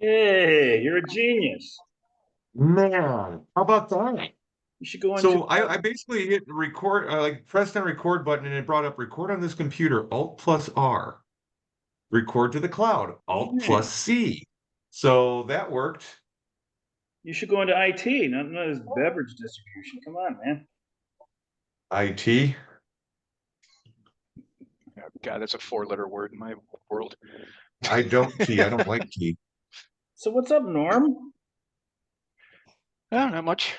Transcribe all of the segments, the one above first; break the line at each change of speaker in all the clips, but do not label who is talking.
Hey, you're a genius.
Man, how about that?
You should go into.
So I basically hit record, like pressed on record button and it brought up record on this computer, Alt plus R, record to the cloud, Alt plus
Yeah,
C. So that worked.
you should go into IT, not as beverage distribution. Come on, man.
IT.
Yeah, God, that's a four-letter word in my world.
I don't like tea.
So what's up, Norm?
No, not much.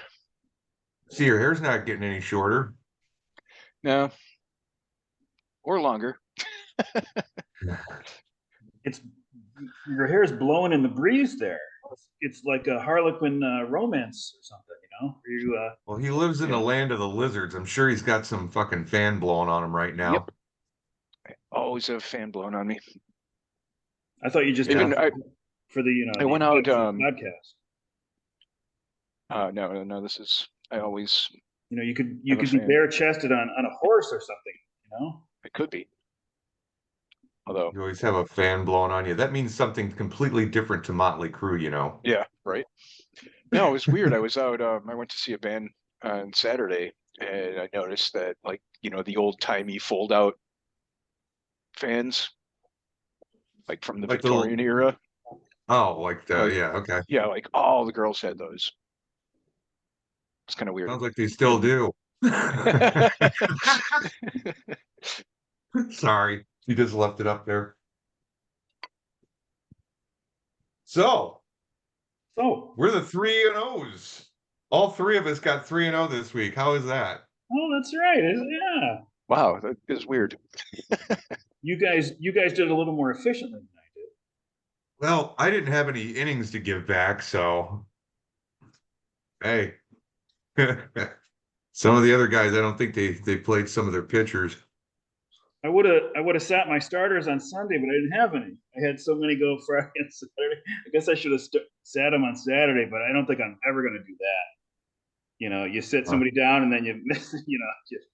See, your hair's not getting any shorter.
No, or longer.
It's your hair's blowing in the breeze there. It's like a Harlequin romance or something, you know? Are you,
Well, he lives in the
Yeah.
land of the lizards. I'm sure he's got some fucking fan blowing on him right
Yep.
now.
Always a fan blowing on me.
I thought you just did
Yeah.
Even
it for the,
I
the
went out.
podcast.
No. This is. I always
You know, you
have a
could be
fan.
bare chested on a horse or something, you know?
It could be. Although,
You always have a fan blowing on you. That means something completely different to Motley Crue, you know.
yeah, right. No, it was weird. I was out. I went to see a band on Saturday, and I noticed that, like, the old-timey fold-out fans, like from the
Like the little,
Victorian era.
like the,
Like,
yeah, okay.
yeah, like all the girls had those. It's kind of weird.
Sounds like they still do. Sorry, you just left it up there. So
So,
we're the 3-0s. All three of us got 3-0 this week. How is that?
oh, that's right. Yeah.
Wow, that is weird.
You guys did it a little more efficiently than I did.
Well, I didn't have any innings to give back, so hey. Some of the other guys, I don't think they played some of their pitchers.
I would have sat my starters on Sunday, but I didn't have any. I had so many go Friday and Saturday. I guess I should have sat them on Saturday, but I don't think I'm ever going to do that. You know, you sit
Uh,
somebody down and then you miss, you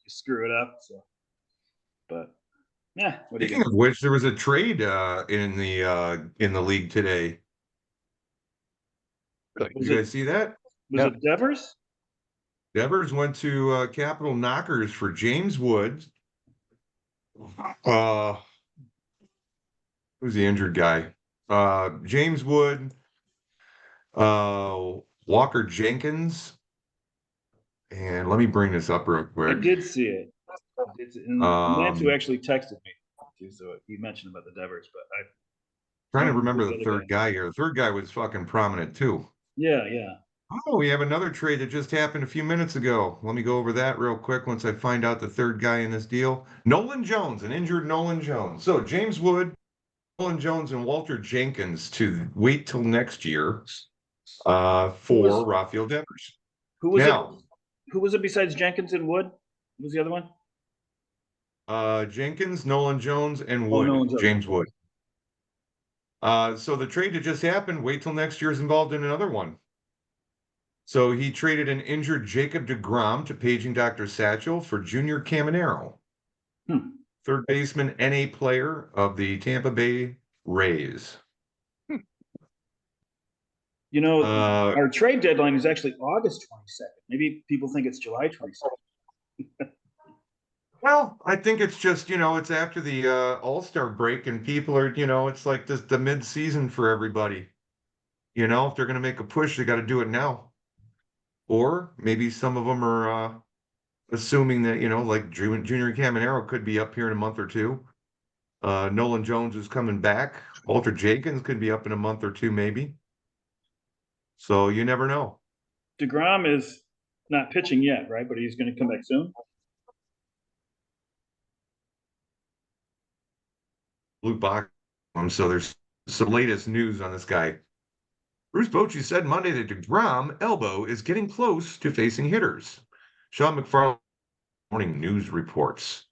screw it up. So, but yeah, what are you
Speaking
gonna
of which, there was a trade in the league today.
Really.
do? Was
You
it
guys see that?
was
No.
it Devers?
Devers went to Capital Knockers for James Woods. Uh, who's the injured guy? James Wood, uh, Walker Jenkins, and let me bring this up real
I
quick.
did see it. And Lance, who
Um,
actually texted me too, so he mentioned about the Devers, but I
Trying to
don't remember
remember
the
the
other
third
guy.
guy here. The third guy was fucking prominent too.
Yeah, yeah.
Oh, we have another trade that just happened a few minutes ago. Let me go over that real quick once I find out the third guy in this deal. Nolan Jones, an injured Nolan Jones. So James Wood, Nolan Jones, and Walter Jenkins to wait till next year
Who
for
was
Rafael Devers.
who was it?
Now,
Who was it besides Jenkins and Wood? Who was the other one?
Jenkins, Nolan Jones, and
Oh, no
Wood,
one's okay.
James Wood. So the trade that just happened, wait till next year is involved in another one. So he traded an injured Jacob deGrom to paging Dr. Satchel for Junior Caminero,
Hmm.
third baseman, NA player of the Tampa Bay Rays.
Hmm.
You know,
Uh,
our trade deadline is actually August 22nd. Maybe people think it's July 22nd.
well, I think it's just, it's after the All-Star break and people are, it's like the mid-season for everybody. If they're going to make a push, they got to do it now. Or maybe some of them are assuming that, like Junior Caminero could be up here in a month or two. Nolan Jones is coming back. Walter Jenkins could be up in a month or two, maybe. So you never know.
DeGrom is not pitching yet, right? But he's going to come back soon.
Blue box. So there's some latest news on this guy. Bruce Bochy said Monday that DeGrom elbow is getting close to facing hitters. Sean McFarland morning news reports.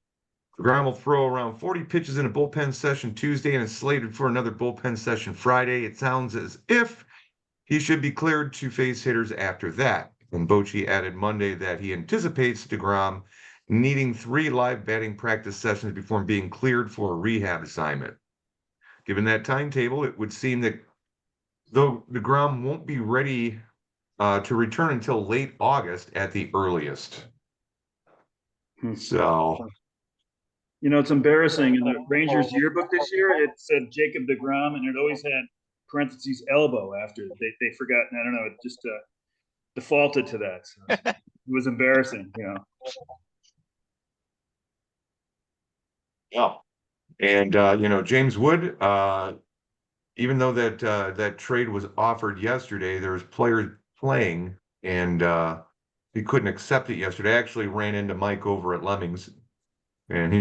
DeGrom will throw around 40 pitches in a bullpen session Tuesday and is slated for another bullpen session Friday. It sounds as if he should be cleared to face hitters after that. And Bochy added Monday that he anticipates DeGrom needing 3 live batting practice sessions before being cleared for a rehab assignment. Given that timetable, it would seem that though DeGrom won't be ready to return until late August at the earliest.
Hmm.
So,
It's embarrassing. In the Rangers yearbook this year, it said Jacob DeGrom, and it always had parentheses elbow after. They forgot. I don't know. It just defaulted to that. So it was embarrassing.
yeah. And James Wood, even though that trade was offered yesterday, there was players playing, and he couldn't accept it yesterday. I actually ran into Mike over at Lemmings, and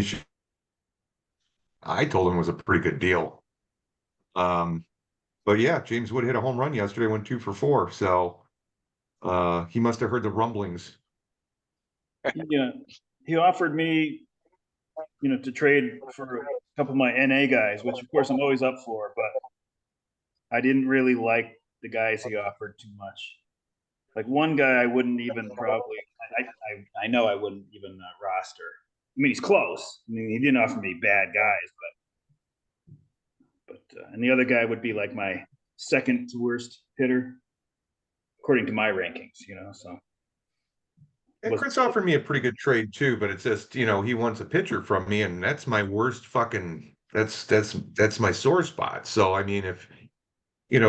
I told him it was a pretty good deal. Um, but yeah, James Wood hit a home run yesterday, went 2 for 4. So he must have heard the rumblings.
He offered me, to trade for a couple of my NA guys, which of course I'm always up for, but I didn't really like the guys he offered too much. Like one guy, I wouldn't even probably. I know I wouldn't even roster. I mean, he's close. I mean, he didn't offer me bad guys, but and the other guy would be like my second to worst hitter according to my rankings. So
And
was
Chris offered me a pretty good trade too, but it's just, he wants a pitcher from me, and that's my worst fucking that's my sore spot. So I mean, if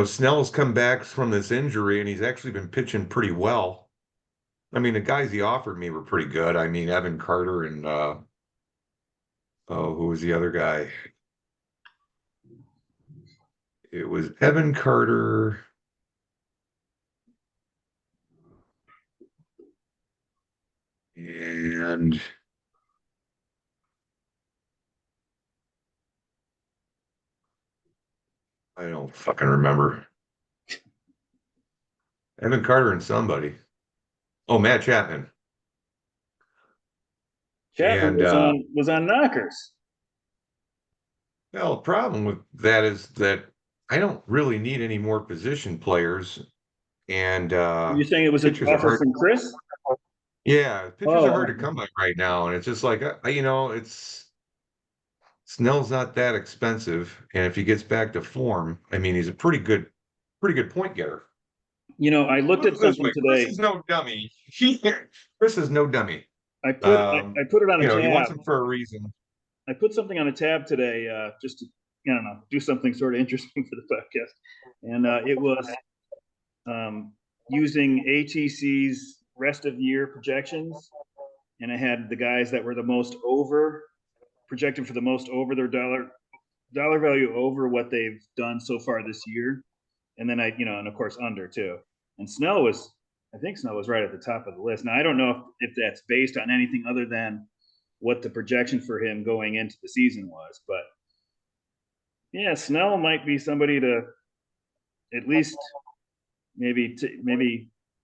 Snell's come back from this injury and he's actually been pitching pretty well. I mean, the guys he offered me were pretty good. I mean, Evan Carter and oh, who was the other guy? It was Evan Carter and I don't fucking remember. Evan Carter and somebody. Oh, Matt Chapman.
Chapman
And
was on knockers.
well, the problem with that is that I don't really need any more position players, and
You're saying it was an
pitchers are
offer
hard.
from Chris?
Yeah, pitchers are hard
Oh,
to come by right now, and it's just like it's Snell's not that expensive, and if he gets back to form, I mean, he's a pretty good point getter.
I looked
Put
at
it this
something
way, Chris
today.
is no dummy. Chris is no dummy.
I put it on a
He wants
tab.
him for a reason.
I put something on a tab today, just to, I don't know, do something sort of interesting for the podcast, and it was using ATC's rest of year projections, and I had the guys that were the most over projected for the most over their dollar value over what they've done so far this year, and then and of course under too. And I think Snell was right at the top of the list. Now I don't know if that's based on anything other than what the projection for him going into the season was, but yeah, Snell might be somebody to at least maybe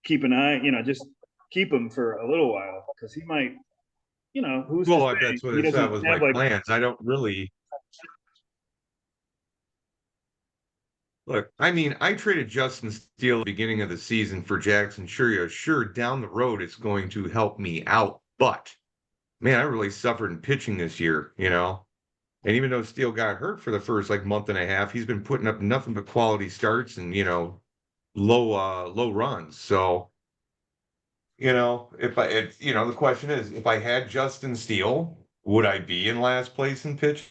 keep an eye, just keep him for a little while because he might, who's to
Well, if
say
that's what
he
that
doesn't
was my
have like.
plans. I don't really look. I mean, I traded Justin Steele at the beginning of the season for Jackson Schuria. Sure, down the road it's going to help me out, but man, I really suffered in pitching this year. And even though Steele got hurt for the first like month and a half, he's been putting up nothing but quality starts and low runs. So, the question is, if I had Justin Steele, would I be in last place in pitching,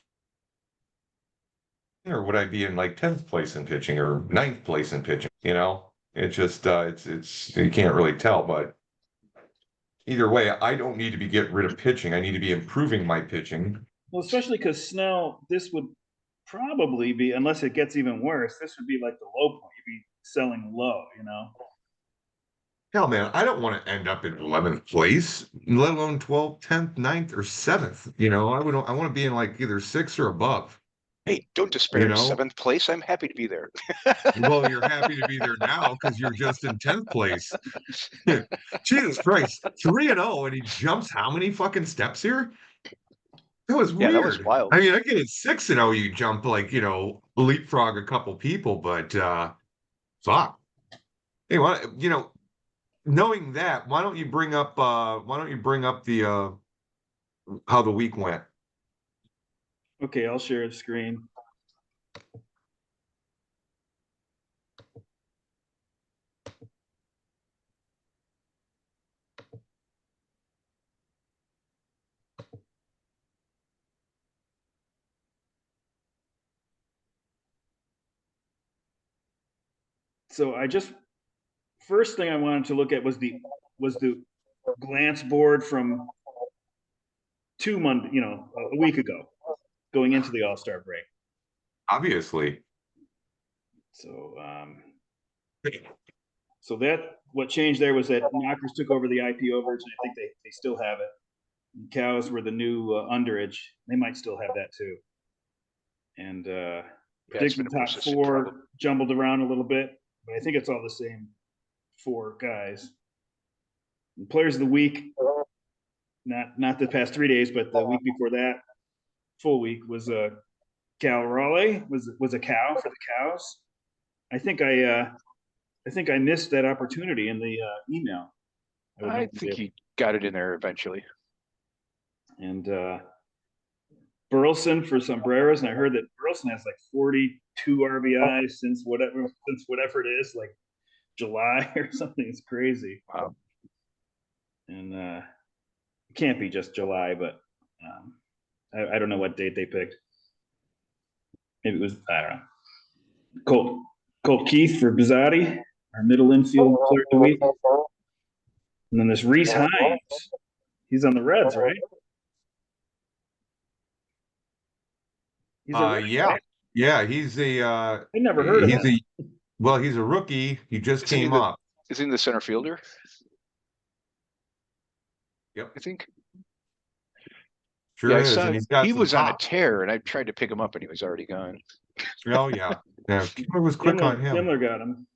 or would I be in like 10th place in pitching or ninth place in pitching? It's just it's you can't really tell, but either way, I don't need to be getting rid of pitching. I need to be improving my pitching.
Well, especially because Snell, this would probably be, unless it gets even worse, this would be like the low point. You'd be selling low.
Hell, man, I don't want to end up in 11th place, let alone 12th, 10th, ninth, or 7th. I want to be in like either 6th or above,
Hey, don't
you
disparage
know?
seventh place. I'm happy to be there.
Well, you're happy to be there now because you're just in 10th place. Jesus Christ, 3-0, and he jumps how many fucking steps here? That was
Yeah, that was
weird.
wild.
I mean, I get it 6-0, you jump like, leapfrog a couple people, but fuck. Hey, knowing that, why don't you bring up the how the week went?
Okay, I'll share a screen. So I just first thing I wanted to look at was the glance board from 2 months, a week ago, going into the All-Star break.
Obviously.
So so that what changed there was that Knockers took over the IP overage, and I think they still have it. And Cows were the new underage. They might still have that too. And
Yeah, it's been
prediction
a
top
persistent
4
problem.
jumbled around a little bit, but I think it's all the same 4 guys. And players of the week, not the past 3 days, but the week before that, full week was Cal Raleigh was a cow for the Cows. I think I missed that opportunity in the email. I would
I
normally be
think
able.
he got it in there eventually.
And Burleson for Sombreros, and I heard that Burleson has like 42 RBIs since whatever it is, like July or something. It's crazy.
Wow.
And it can't be just July, but I don't know what date they picked. Maybe it was, I don't know. Colt Keith for Bizzotti, our middle infield player of the week. And then there's Reese Hines. He's on the Reds, right? He's a rookie,
Yeah.
right?
Yeah, he's a
I never heard of
he's
him.
he's a rookie. He just
Isn't he
came
the
up.
isn't he the center fielder?
Yep.
I think.
Sure
Yeah, I
is.
saw
And he's got
he
some
was on a
pop.
tear, and I tried to pick him up, and he was already gone.
Oh yeah. Yeah. Keeper was quick on him.
Himmler got him.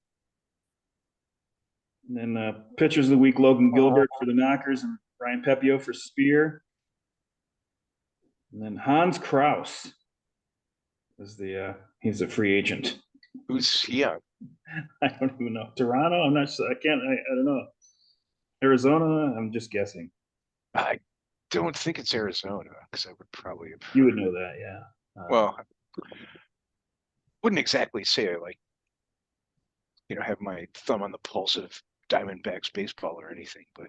And then pitchers of the week, Logan Gilbert for the Knockers and Ryan Pepio for Spear. And then Hans Kraus is he's a free agent.
Who's he on?
I don't even know. Toronto? I'm not sure. I don't know. Arizona? I'm just guessing.
I don't think it's Arizona, because I would probably have.
You would know that, yeah.
Well, wouldn't exactly say I have my thumb on the pulse of Diamondbacks baseball or anything, but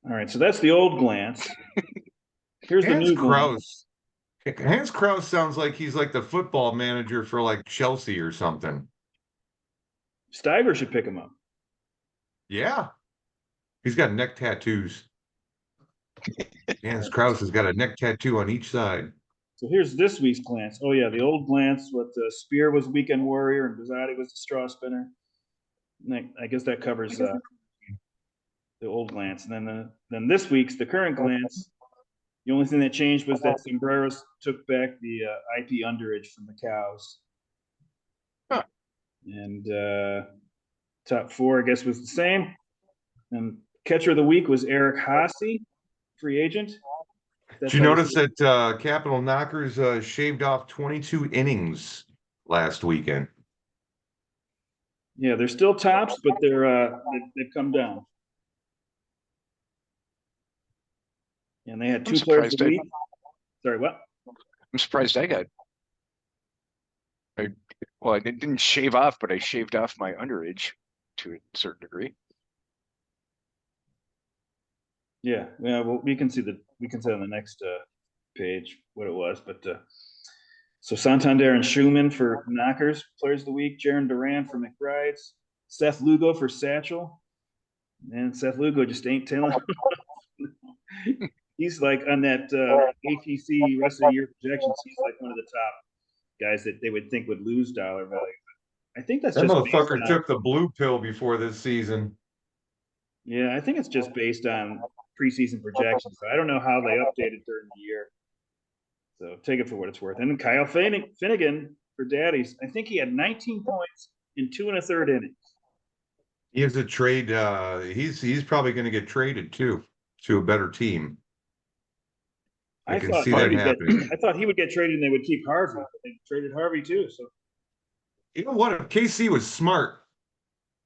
all right, so that's the old glance. Here's the
Hans
new glance.
Kraus. Hans Kraus sounds like he's like the football manager for like Chelsea or something.
Stiver should pick him up.
Yeah. He's got neck tattoos. Hans Kraus has got a neck tattoo on each side.
So here's this week's glance. Oh yeah, the old glance. What Spear was weekend warrior and Bizzotti was the straw spinner. I guess that covers the old glance. And then this week's the current glance. The only thing that changed was that Sombreros took back the IP underage from the Cows.
Huh.
And top 4, I guess, was the same. And catcher of the week was Eric Haase, free agent.
Did you notice that Capital Knockers shaved off 22 innings last weekend?
Yeah, they're still tops, but they've come down. And they had 2 players of the week. Sorry, what?
I'm surprised I didn't shave off, but I shaved off my underage to a certain degree.
Yeah, well, we can see on the next page what it was, but so Santander and Schumann for Knockers, players of the week. Jaron Duran for McBride's. Seth Lugo for Satchel. And Seth Lugo just ain't telling. He's like on that ATC rest of the year projections. He's like one of the top guys that they would think would lose dollar value. I think that's
That
just based
motherfucker
on,
took the blue pill before this season.
yeah, I think it's just based on preseason projections. So I don't know how they updated during the year. So take it for what it's worth. And then Kyle Finnegan for Daddies. I think he had 19 points in 2 1/3 innings.
He has a trade. He's probably going to get traded too to a better team. I can see that happening.
I thought he would get traded and they would keep Harvey. But they traded Harvey too. So
You know what? If KC was smart,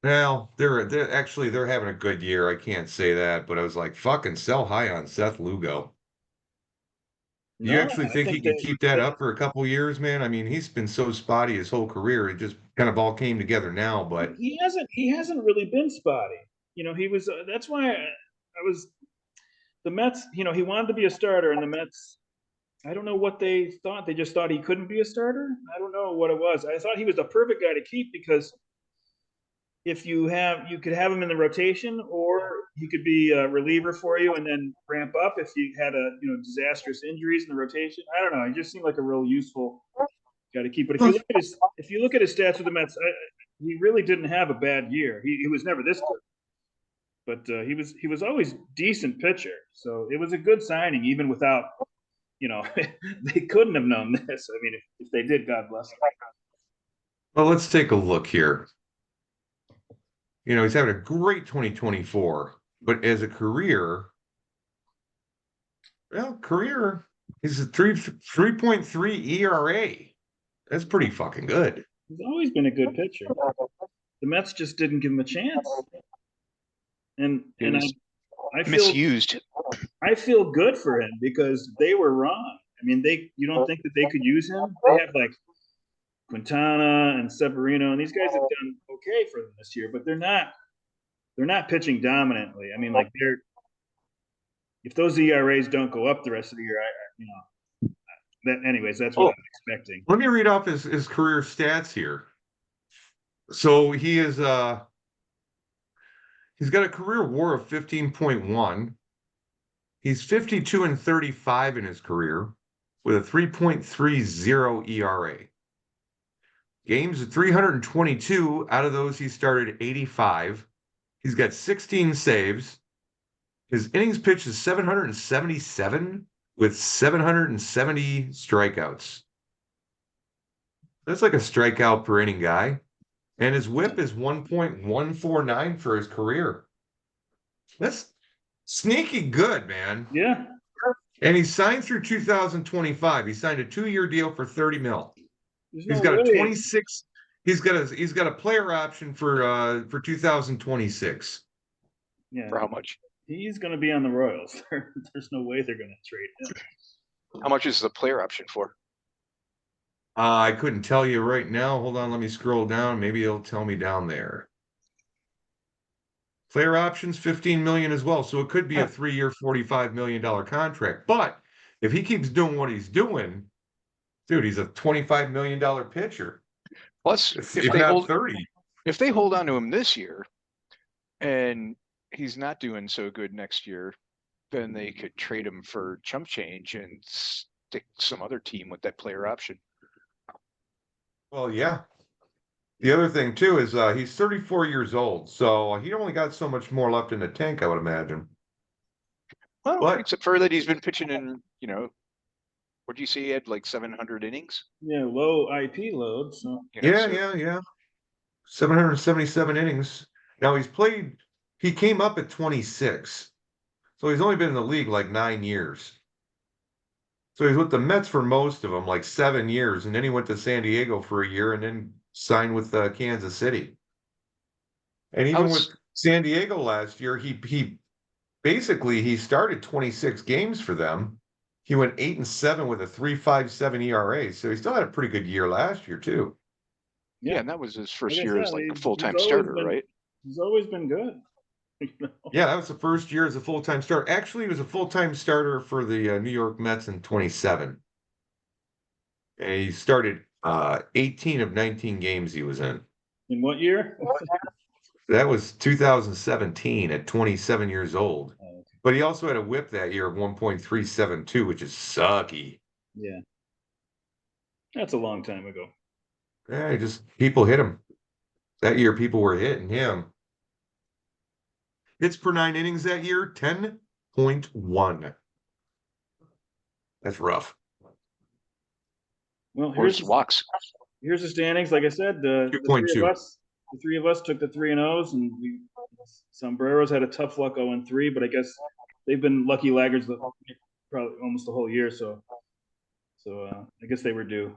well, they're having a good year. I can't say that, but I was like, fucking sell high on Seth Lugo. You
no,
actually
I
think he
think
could keep that up for a couple years, man? I mean, he's been so spotty his whole career. It just kind of all came together now, but
he hasn't really been spotty. He was. That's why I was the Mets. He wanted to be a starter, and the Mets. I don't know what they thought. They just thought he couldn't be a starter. I don't know what it was. I thought he was the perfect guy to keep because if you could have him in the rotation, or he could be a reliever for you and then ramp up if you had disastrous injuries in the rotation. I don't know. He just seemed like a real useful guy to keep. But if you look at his stats with the Mets, he really didn't have a bad year. He was never this good, but he was always decent pitcher. So it was a good signing, even without they couldn't have known this. I mean, if they did, God bless them.
Well, let's take a look here. He's having a great 2024, but as a career, he's a 3.3 ERA. That's pretty fucking good.
He's always been a good pitcher. The Mets just didn't give him a chance, and I feel
misused.
I feel good for him because they were wrong. I mean, you don't think that they could use him? They have like Quintana and Severino, and these guys have done okay for them this year, but they're not pitching dominantly. I mean, like if those ERAs don't go up the rest of the year, anyways, that's what I'm expecting.
Let me read off his career stats here. So he's got a career WAR of 15.1. He's 52-35 in his career with a 3.30 ERA. Games at 322. Out of those, he started 85. He's got 16 saves. His innings pitched is 777 with 770 strikeouts. That's like a strikeout per inning guy. And his whip is 1.149 for his career. That's sneaky good, man.
Yeah.
And he signed through 2025. He signed a 2-year deal for 30 mil.
He's
got a 26. He's got a player option for 2026.
Yeah.
For how much?
He's going to be on the Royals. There's no way they're going to trade him.
How much is the player option for?
I couldn't tell you right now. Hold on, let me scroll down. Maybe it'll tell me down there. Player options, 15 million as well. So it could be a 3-year, $45 million contract. But if he keeps doing what he's doing, dude, he's a $25 million pitcher.
Plus, if they hold on to him this year and he's not doing so good next year, then they could trade him for chump change and stick some other team with that player option.
Well, yeah. The other thing too is he's 34 years old, so he only got so much more left in the tank, I would imagine.
Well, except for that he's been pitching in, what do you say? He had like 700 innings.
Yeah, low IP load. So
yeah. 777 innings. Now he came up at 26. So he's only been in the league like 9 years. So he's with the Mets for most of them, like 7 years, and then he went to San Diego for a year and then signed with Kansas City. And even with San Diego last year, he basically he started 26 games for them. He went 8-7 with a 3.57 ERA. So he still had a pretty good year last year too.
Yeah, and that was his first year as like a full-time starter, right?
He's always been good.
Yeah, that was the first year as a full-time starter. Actually, he was a full-time starter for the New York Mets in 27. And he started 18 of 19 games he was in.
In what year?
That was 2017 at 27 years old. Oh, okay. But he also had a whip that year of 1.372, which is sucky.
Yeah. That's a long time ago.
Yeah, people hit him. That year, people were hitting him. Hits per 9 innings that year, 10.1. That's rough.
Well, here's the standings. Like I said, the three of us took the 3-0s, and Sombreros had a tough luck 0-3, but I guess they've been lucky laggards probably almost the whole year. So I guess they were due.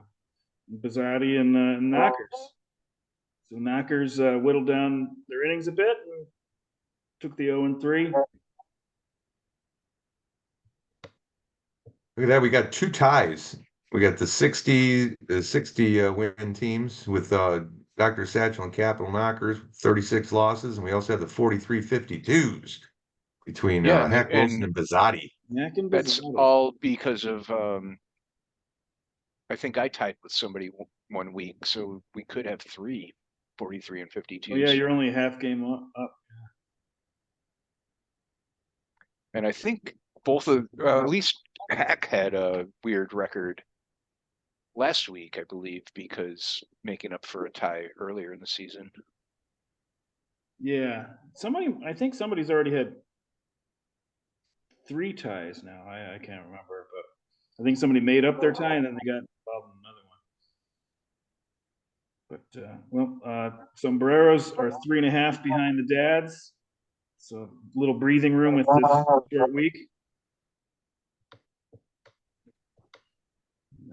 Bizzotti and Knockers. So Knockers whittled down their innings a bit and took the 0-3.
Look at that. We got 2 ties. We got the 60 win teams with Dr. Satchel and Capital Knockers, 36 losses, and we also have the 43-52s between Hack Wilson and Bizzotti.
That's all because of I think I tied with somebody one week, so we could have 3. 43 and 52s.
Oh yeah, you're only a half game up.
And I think both of at least Hack had a weird record last week, I believe, because making up for a tie earlier in the season.
Yeah, I think somebody's already had 3 ties now. I can't remember, but I think somebody made up their tie and then they got involved in another one. But sombreros are 3.5 behind the dads, so a little breathing room with this short week.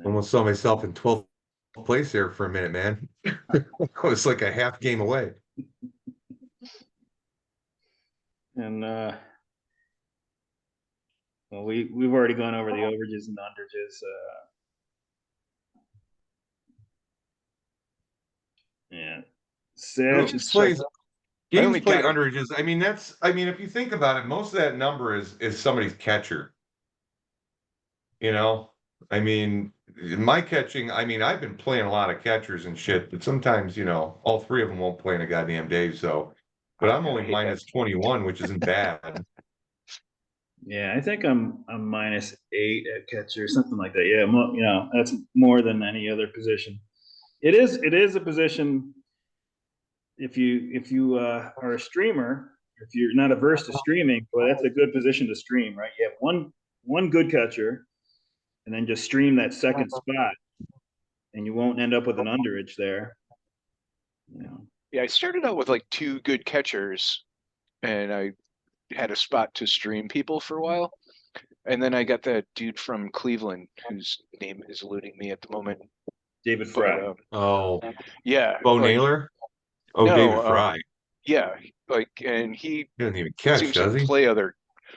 Almost saw myself in 12th place there for a minute, man. I was like a half game away.
And well, we've already gone over the overages and underages. Yeah, Sag
Games
is
played
I only got it.
underages. I mean, if you think about it, most of that number is somebody's catcher. You know, I mean, in my catching, I mean, I've been playing a lot of catchers and shit, but sometimes, all 3 of them won't play in a goddamn day. So, but I'm only
I hate that.
minus 21, which isn't bad.
Yeah, I think I'm -8 at catcher, something like that. Yeah, that's more than any other position. It is a position. If you are a streamer, if you're not averse to streaming, well, that's a good position to stream, right? You have one good catcher, and then just stream that second spot, and you won't end up with an underage there.
Yeah, I started out with like 2 good catchers, and I had a spot to stream people for a while. And then I got that dude from Cleveland whose name is eluding me at the moment.
David
But
Fry.
Oh,
yeah,
Bo
like
Naylor? Oh,
no,
David Fry.
yeah, like, and he
He doesn't even catch,
seems to
does he?
play other.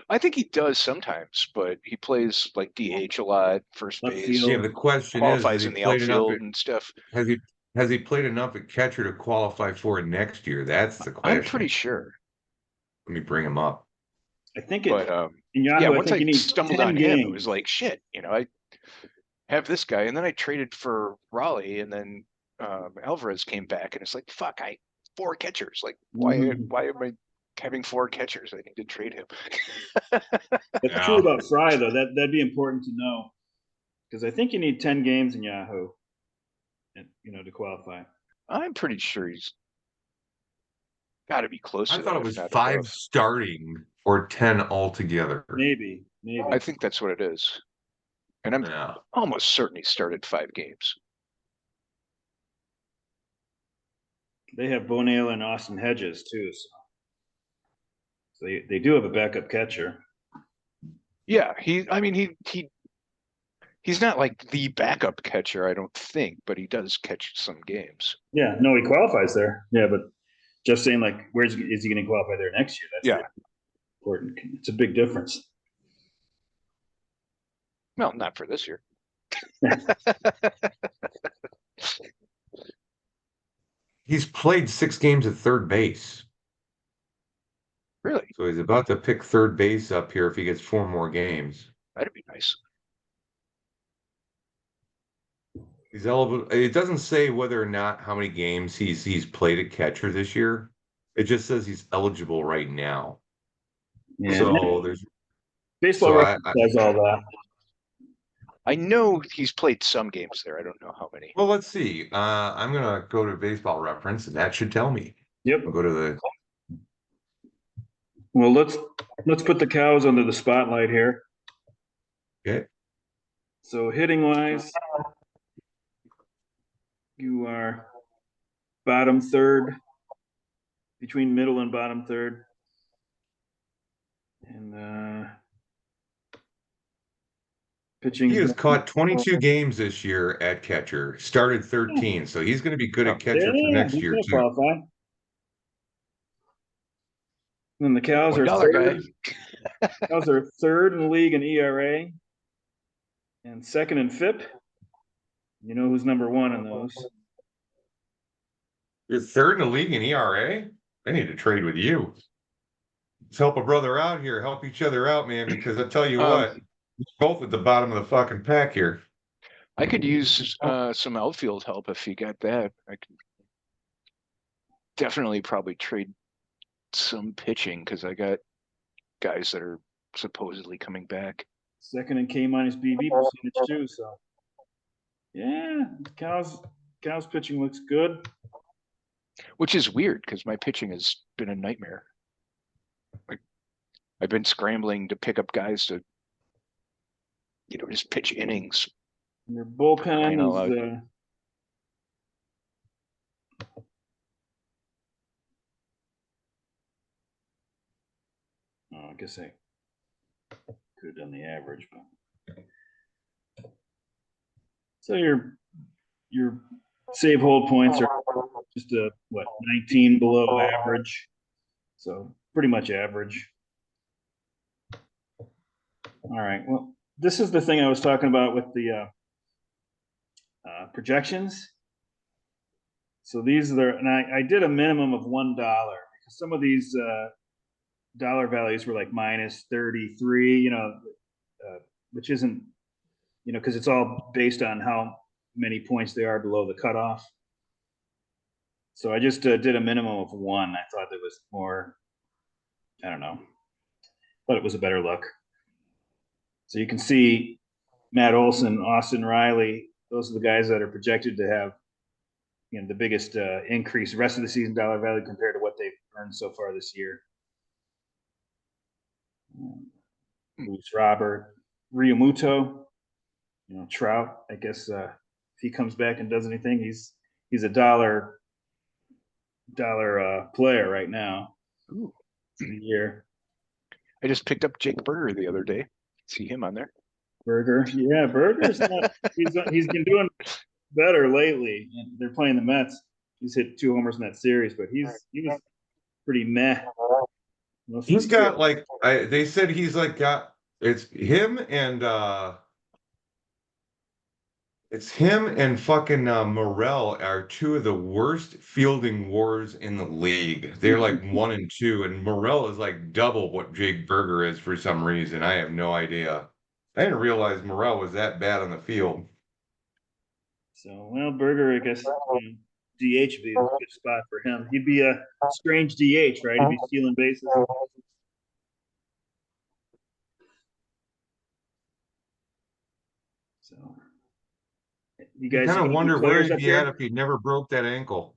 I think he does sometimes, but he plays like DH a lot, first
Left
base,
field.
Yeah, but the question is, has
qualifies
he
in the
played enough
outfield and stuff.
has he played enough at catcher to qualify for it next year? That's the
I'm pretty
question.
sure.
Let me bring him up.
I think
But
in
yeah,
Yahoo, I
once
think
I
you need
stumbled
10
on him, it was
games.
like shit. I have this guy, and then I traded for Raleigh, and then Alvarez came back, and it's like fuck, I 4 catchers. Like
Mhm.
why am I having 4 catchers? I need to trade him.
That's true
Yeah.
about Fry, though. That'd be important to know, because I think you need 10 games in Yahoo, to qualify.
I'm pretty sure he's got to be close
I
to
thought
that,
it
if
was
not
5
above.
starting or 10 altogether.
Maybe.
I think that's what it is, and I'm
Yeah.
almost certain he started 5 games.
They have Bo Naylor and Austin Hedges too, so they do have a backup catcher.
Yeah, I mean, he's not like the backup catcher, I don't think, but he does catch some games.
Yeah, no, he qualifies there. Yeah, but just saying, like, is he going to qualify there next year? That's
Yeah.
important. It's a big difference.
Well, not for this year.
He's played 6 games at third base.
Really?
So he's about to pick third base up here if he gets 4 more games.
That'd be nice.
He's eligible. It doesn't say whether or not how many games he's played at catcher this year. It just says he's eligible right now.
Yeah,
So there's
baseball
so
reference does all that.
I know he's played some games there. I don't know how many.
well, let's see. I'm gonna go to Baseball Reference, and that should tell me.
Yep.
I'll go to the
Well, let's put the cows under the spotlight here.
okay.
So hitting wise, you are bottom third, between middle and bottom third, and pitching.
He has caught 22 games this year at catcher. Started 13, so he's going to be good
Oh,
at catcher for
Yeah,
next
he's
year
gonna
too.
qualify. And the cows are
$1 guy.
third. Cows are third in the league in ERA, and second in FIP. You know who's number 1 in those?
You're third in the league in ERA. I need to trade with you. Let's help a brother out here. Help each other out, man. Because I tell you what, we're both at the bottom of the fucking pack here.
I could use some outfield help if you got that. I could definitely probably trade some pitching because I got guys that are supposedly coming back.
Second in K minus BV percentage too. So yeah, Cal's pitching looks good.
Which is weird because my pitching has been a nightmare. Like I've been scrambling to pick up guys to, just pitch innings
Your
for crying
bullpen
out
is
loud.
I guess I could have done the average, but so your save hold points are just a 19 below average, so pretty much average. All right, well, this is the thing I was talking about with the projections. So these are, and I did a minimum of $1 because some of these dollar values were like minus 33, which isn't, because it's all based on how many points they are below the cutoff. So I just did a minimum of 1. I thought it was more, I don't know, but it was a better look. So you can see Matt Olson, Austin Riley, those are the guys that are projected to have the biggest increase rest of the season dollar value compared to what they've earned so far this year. Luis Robert, Ryumuto, Trout. I guess if he comes back and does anything, he's a dollar player right now.
Ooh.
For the year.
I just picked up Jake Berger the other day. See him on there.
Berger, yeah, Berger's not. He's been doing better lately. And they're playing the Mets. He's hit 2 homers in that series, but he was pretty meh.
He's got like they said he's like got it's him and fucking Morel are 2 of the worst fielding wars in the league. They're like 1 and 2, and Morel is like double what Jake Berger is for some reason. I have no idea. I didn't realize Morel was that bad on the field.
So, well, Berger, I guess DH would be a good spot for him. He'd be a strange DH, right? He'd be stealing bases. So, you
You
guys
kind
got
of
any
wonder where
players
he'd
up
be at
here?
if he never broke that ankle.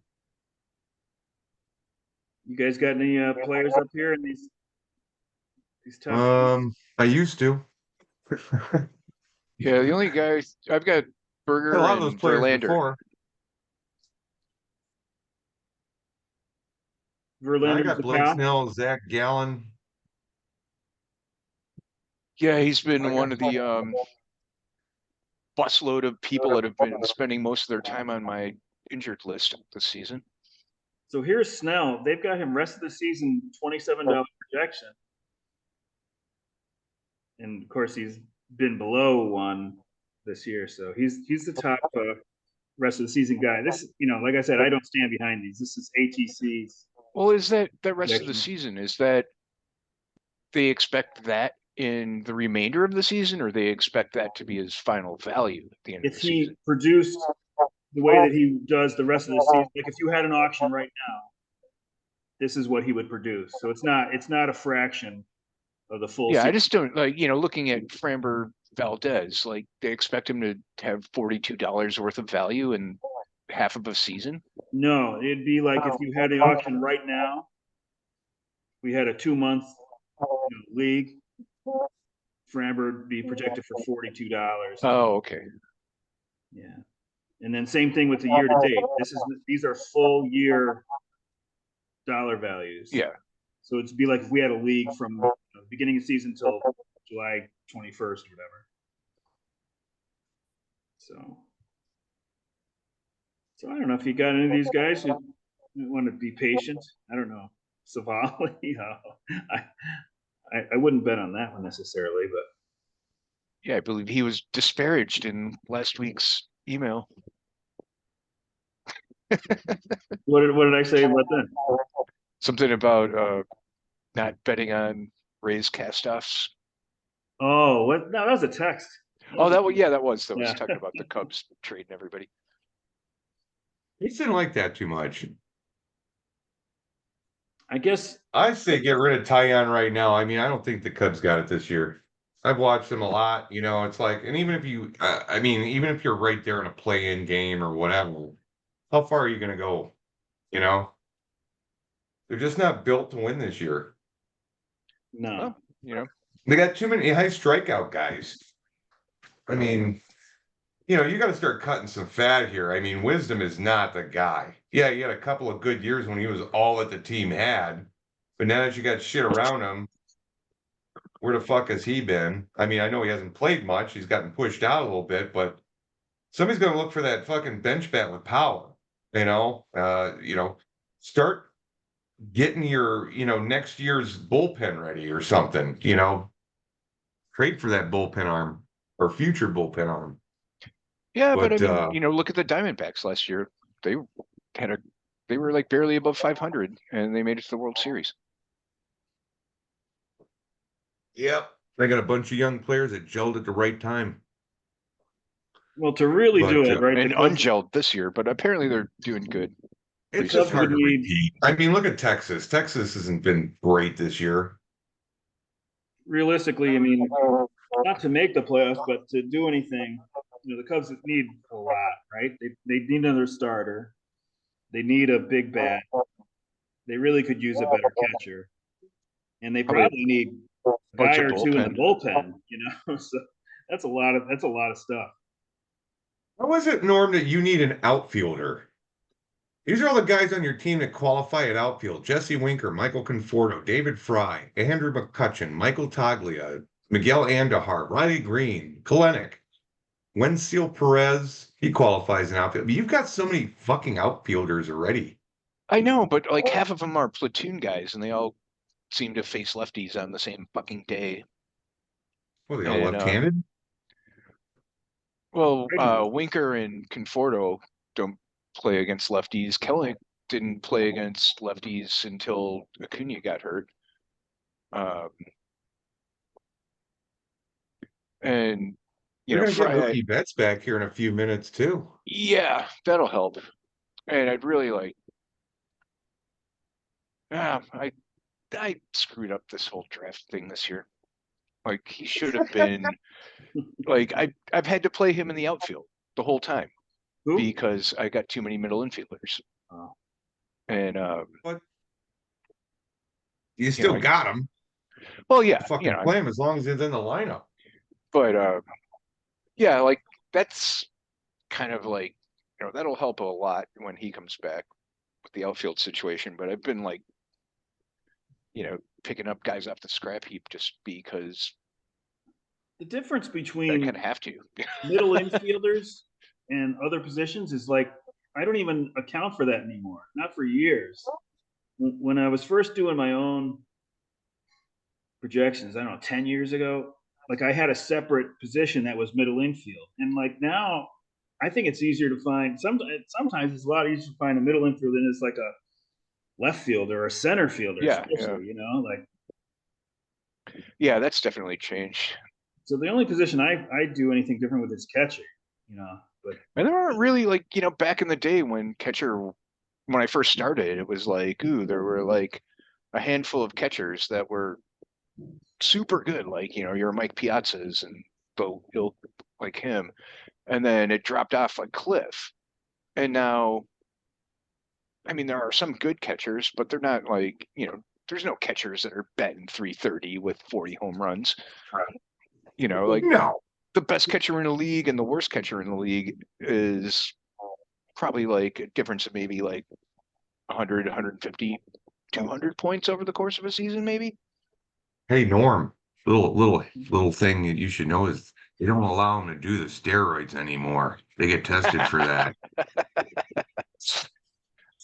You guys got any players up here in these top teams?
I used to.
Yeah, the only guy I've got
A
Berger
lot of those
and
players
Verlander.
before. I
Verlander's
got
the
Blake
pal.
Snell, Zach Gallen.
Yeah, he's been
I
one
got
of the busload of people that have been spending most of their time on my injured list this season.
So here's Snell. They've got him rest of the season $27 projection, and of course he's been below 1 this year. So he's the top rest of the season guy. This, like I said, I don't stand behind these. This is ATC's.
Well, is that rest of the
projection.
season? Is that they expect that in the remainder of the season, or they expect that to be his final value at the end of
If
the
he
season?
produced the way that he does the rest of the season, like if you had an auction right now, this is what he would produce. So it's not a fraction of the full
Yeah, I
season.
just don't like, looking at Framber Valdez, like they expect him to have $42 worth of value in half of a season.
No, it'd be like if you had the auction right now. We had a 2-month league. Framber would be projected for $42.
Oh, okay.
Yeah, and then same thing with the year to date. These are full year dollar values.
Yeah.
So it'd be like if we had a league from the beginning of the season till July 21st or whatever. So I don't know if you got any of these guys who want to be patient. I don't know. Savali, I wouldn't bet on that one necessarily, but
Yeah, I believe he was disparaged in last week's email.
what did I say about that?
Something about not betting on Rays castoffs.
Oh, what? No, that was a text.
That was that was
Yeah.
talking about the Cubs trading everybody.
He didn't like that too much.
I guess
I say get rid of Tyon right now. I mean, I don't think the Cubs got it this year. I've watched them a lot. You know, it's like, and even if you, I mean, even if you're right there in a play-in game or whatever, how far are you going to go? You know, they're just not built to win this year.
no.
Well, you know,
They got too many high strikeout guys. I mean, you know, you got to start cutting some fat here. I mean, Wisdom is not the guy. Yeah, he had a couple of good years when he was all that the team had, but now that you got shit around him, where the fuck has he been? I mean, I know he hasn't played much. He's gotten pushed out a little bit, but somebody's going to look for that fucking bench bat with power. You know, start getting your, next year's bullpen ready or something. You know, trade for that bullpen arm or future bullpen arm.
yeah, but I
But
mean, look at the Diamondbacks last year. They had a, they were like barely above 500, and they made it to the World Series.
yep, they got a bunch of young players that gelled at the right time.
Well, to really do
But
it right,
And ungelled this year, but apparently they're doing good.
the
it's just
Cubs
hard
would
to
need
repeat. I mean, look at Texas. Texas hasn't been great this year.
realistically. I mean, not to make the playoffs, but to do anything. The Cubs need a lot, right? They need another starter. They need a big bat. They really could use a better catcher, and they
Probably a
probably need a guy
bunch of
or two in the
bullpen.
bullpen. So that's a lot of stuff.
How is it, Norm, that you need an outfielder? These are all the guys on your team that qualify at outfield. Jesse Winker, Michael Conforto, David Fry, Andrew McCutcheon, Michael Taglia, Miguel Andahar, Riley Green, Kalenic, Wenzel Perez. He qualifies in outfield. But you've got so many fucking outfielders already.
I know, but like half of them are platoon guys, and they all seem to face lefties on the same fucking day.
Well, they all
And
left-handed.
well,
Right.
Winker and Conforto don't play against lefties. Kelly didn't play against lefties until Acuna got hurt. Um, and
They're going to get
Fry,
Mookie Betts back here in a few minutes too.
yeah, that'll help. And I'd really like, I screwed up this whole draft thing this year. Like he should have been like I've had to play him in the outfield the whole time
Who?
because I got too many middle infielders.
Oh.
And
But you
you know,
still got him.
well, yeah,
Fucking play him as long as he's in the lineup.
but yeah, like that's kind of like that'll help a lot when he comes back with the outfield situation. But I've been like picking up guys off the scrap heap just because
The difference
I kind
between
of have to.
middle infielders and other positions is like I don't even account for that anymore. Not for years. When I was first doing my own projections, I don't know, 10 years ago, like I had a separate position that was middle infield. And like now, I think it's easier to find. Sometimes it's a lot easier to find a middle infield than it's like a left fielder or a center fielder,
Yeah, yeah,
especially, like
yeah. That's definitely changed.
so the only position I do anything different with is catcher, you know. But
And there aren't really like back in the day when when I first started, it was like ooh, there were like a handful of catchers that were super good, like your Mike Piazzas and Bo Hill, like him, and then it dropped off a cliff. And now, I mean, there are some good catchers, but they're not like there's no catchers that are batting 330 with 40 home runs. Like
No.
the best catcher in the league and the worst catcher in the league is probably like a difference of maybe like 100, 150, 200 points over the course of a season, maybe.
Hey, Norm, little thing that you should know is they don't allow them to do the steroids anymore. They get tested for that.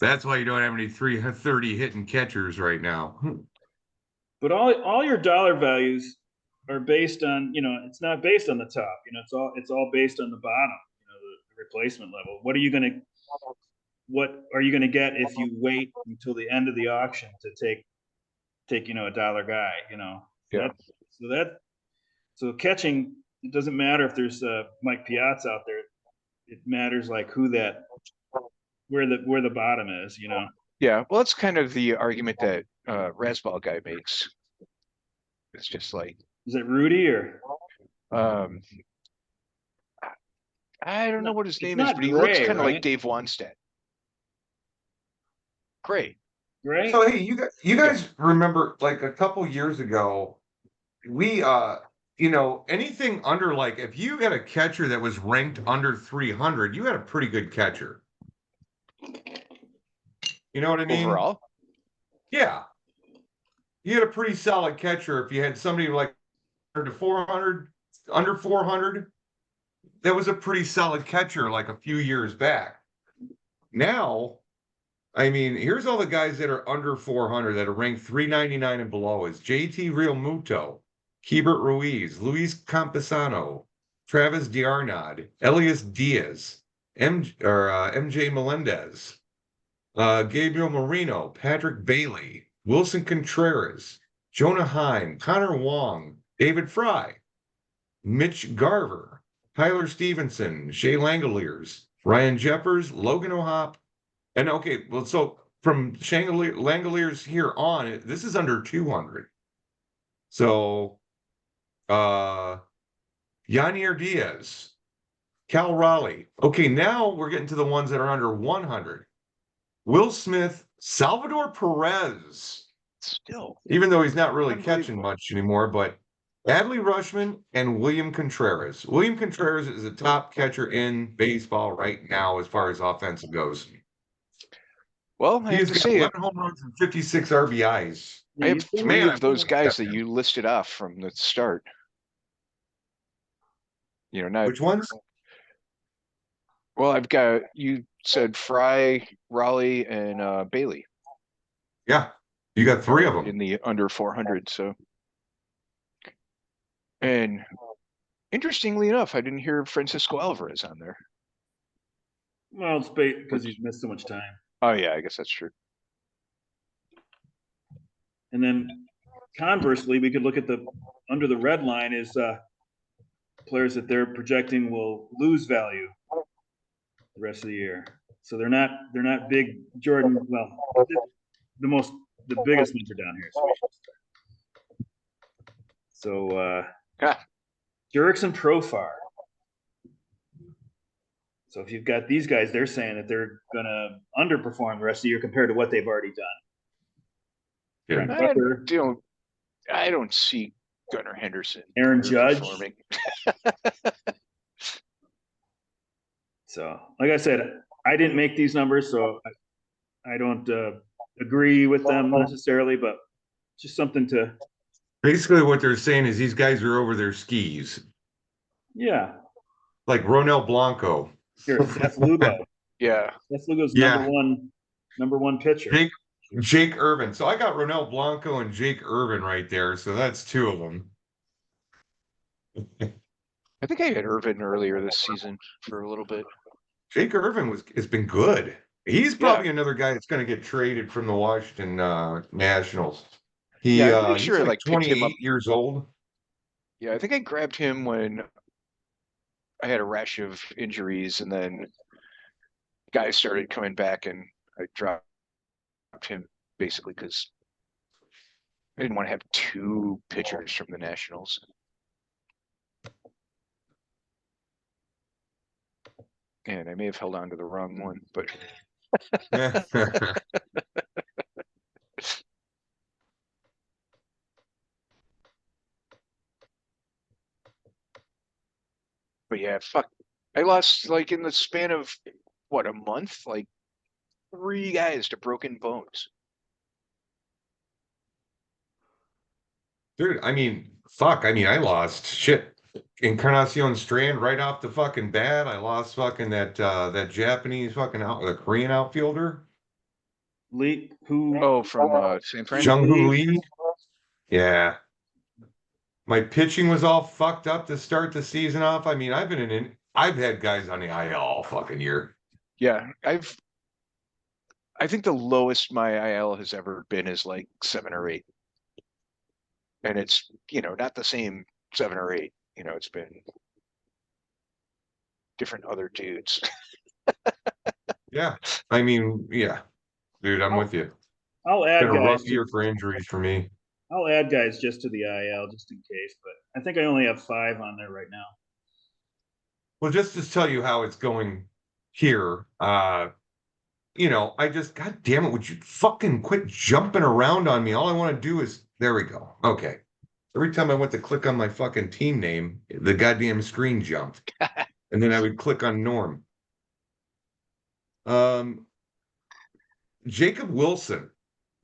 That's why you don't have any 330 hitting catchers right now.
but all your dollar values are based on, it's not based on the top, it's all based on the bottom, the replacement level. What are you gonna get if you wait until the end of the auction to take a dollar guy, so
Yeah.
so catching, it doesn't matter if there's Mike Piazza out there. It matters like where the bottom is.
Yeah. Well, that's kind of the argument that Rasball guy makes. It's just like,
Is it Rudy or
um, I don't know what his
it's
name is,
not
but he looks
Gray,
kind of like
right?
Dave Wanstead. Great.
Gray?
So hey, you guys remember like a couple years ago, we anything under like if you had a catcher that was ranked under 300, you had a pretty good catcher. You know what I mean?
Overall,
Yeah. You had a pretty solid catcher if you had somebody like under 400, under 400. That was a pretty solid catcher like a few years back. Now, I mean, here's all the guys that are under 400 that are ranked 399 and below is JT Realmuto, Keibert Ruiz, Luis Campesano, Travis D'Arnaud, Elias Diaz, MJ Melendez, Gabriel Marino, Patrick Bailey, Wilson Contreras, Jonah Heim, Connor Wong, David Fry, Mitch Garver, Tyler Stevenson, Shea Langoliers, Ryan Jeffers, Logan O'Hop, and okay, well, so from Langoliers here on, this is under 200. So, Yanier Diaz, Cal Raleigh. Okay, now we're getting to the ones that are under 100. Will Smith, Salvador Perez,
still
even though he's not really catching
unbelievable.
much anymore, but Adley Rushman and William Contreras. William Contreras is a top catcher in baseball right now as far as offensive goes.
Well, I
He
have
has
to
got
say,
11 home runs and 56 RBIs.
I
Yeah,
have
you think
three
Man,
of
I
those
love
guys
that
that
guy.
you listed off from the start. Not
Which ones?
well. I've got you said Fry, Raleigh, and Bailey
Yeah, you got three of
are
them.
in the under 400. So, and interestingly enough, I didn't hear Francisco Alvarez on there.
well, it's because he's missed so much time.
Oh yeah, I guess that's true.
And then conversely, we could look at the under the red line is players that they're projecting will lose value the rest of the year. So they're not big Jordan. Well, the biggest ones are down here. So Jerks and Profar. So if you've got these guys, they're saying that they're gonna underperform the rest of the year compared to what they've already done.
Yeah.
Brent
I
Rooker,
don't. I don't see Gunnar Henderson
Aaron Judge.
underperforming.
So, like I said, I didn't make these numbers, so I don't agree with them necessarily, but just something to,
Basically, what they're saying is these guys are over their skis,
yeah.
like Ronel Blanco.
Here, Seth Lugo.
Yeah,
Seth Lugo's
Yeah.
number one pitcher.
Jake Irvin. So I got Ronel Blanco and Jake Irvin right there. So that's two of them.
I think I had Irvin earlier this season for a little bit.
Jake Irvin has been good. He's
Yeah.
probably another guy that's going to get traded from the Washington Nationals.
Yeah, I'm pretty
He's
sure I
like
picked him up.
28 years old.
Yeah, I think I grabbed him when I had a rash of injuries, and then guys started coming back, and I dropped him basically because I didn't want to have two pitchers from the Nationals. And I may have held on to the wrong one, but yeah, fuck. I lost like in the span of what, a month, like 3 guys to broken bones.
Dude, I mean, fuck. I mean, I lost shit. Encarnacion Strand right off the fucking bat. I lost fucking that Japanese fucking the Korean outfielder.
Lee, who?
Oh, from San Fran?
Jung-Hoo Lee. Yeah. My pitching was all fucked up to start the season off. I mean, I've had guys on the IL all fucking year.
Yeah, I think the lowest my IL has ever been is like 7 or 8. And it's, not the same 7 or 8. It's been different other dudes.
Yeah. I mean, yeah. Dude, I'm with you.
I'll
Been
add
a
guys
rough
to
year for injuries for me.
I'll add guys just to the IL just in case, but I think I only have 5 on there right now.
Well, just to tell you how it's going here, I just, God damn it, would you fucking quit jumping around on me? All I want to do is, there we go. Okay. Every time I went to click on my fucking team name, the goddamn screen jumped. And then I would click on Norm. Um, Jacob Wilson.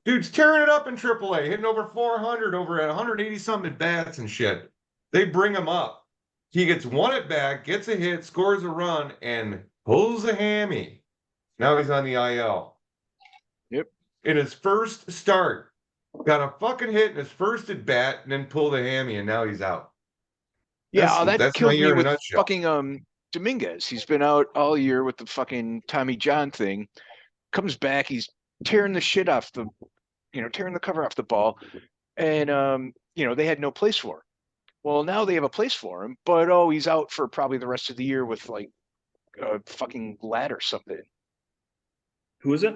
Dude's tearing it up in AAA, hitting over 400, over at 180 something at bats and shit. They bring him up. He gets one at bat, gets a hit, scores a run, and pulls a hammy. Now he's on the IL.
Yep.
In his first start, got a fucking hit in his first at bat, and then pulled a hammy, and now he's out.
Yeah, that
That's my
kills me
year in a
with
nutshell.
fucking Dominguez. He's been out all year with the fucking Tommy John thing. Comes back, he's tearing the shit off the, tearing the cover off the ball, and they had no place for him. Well, now they have a place for him, but he's out for probably the rest of the year with like a fucking lat or something.
Who is it?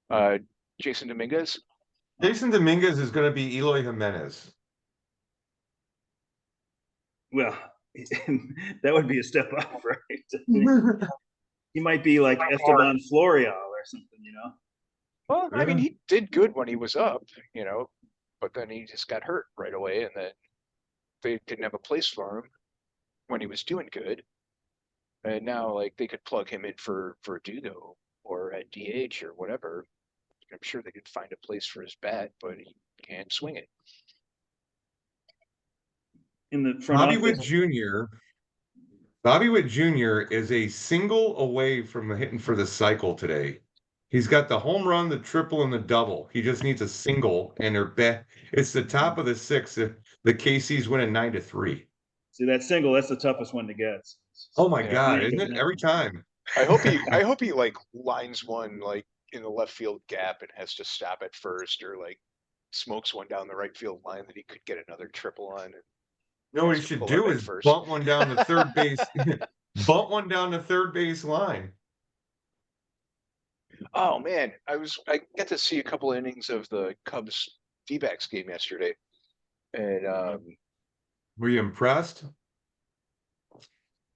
Uh, Jason Dominguez.
Jason Dominguez is going to be Eloy Jimenez.
Well, that would be a step up, right? He might be like Esteban Florial or something,
Well, I mean,
Yeah.
he did good when he was up, but then he just got hurt right away, and then they didn't have a place for him when he was doing good. And now, like, they could plug him in for Verdugo or at DH or whatever. I'm sure they could find a place for his bat, but he can't swing it.
in the front
Bobby Witt
office.
Jr. Bobby Witt Jr. is a single away from hitting for the cycle today. He's got the home run, the triple, and the double. He just needs a single, and it's the top of the sixth. The KC's winning 9-3.
See that single? That's the toughest one to get.
Oh my
Yeah.
God, isn't it? Every time.
I hope he like lines one like in the left field gap and has to stop at first, or like smokes one down the right field line that he could get another triple on. And
You know what
has
he
to
should
pull up
do
at
is
first.
bunt one down the third base, bunt one down the third base line.
Oh man, I got to see a couple innings of the Cubs D-backs game yesterday, and
Were you impressed?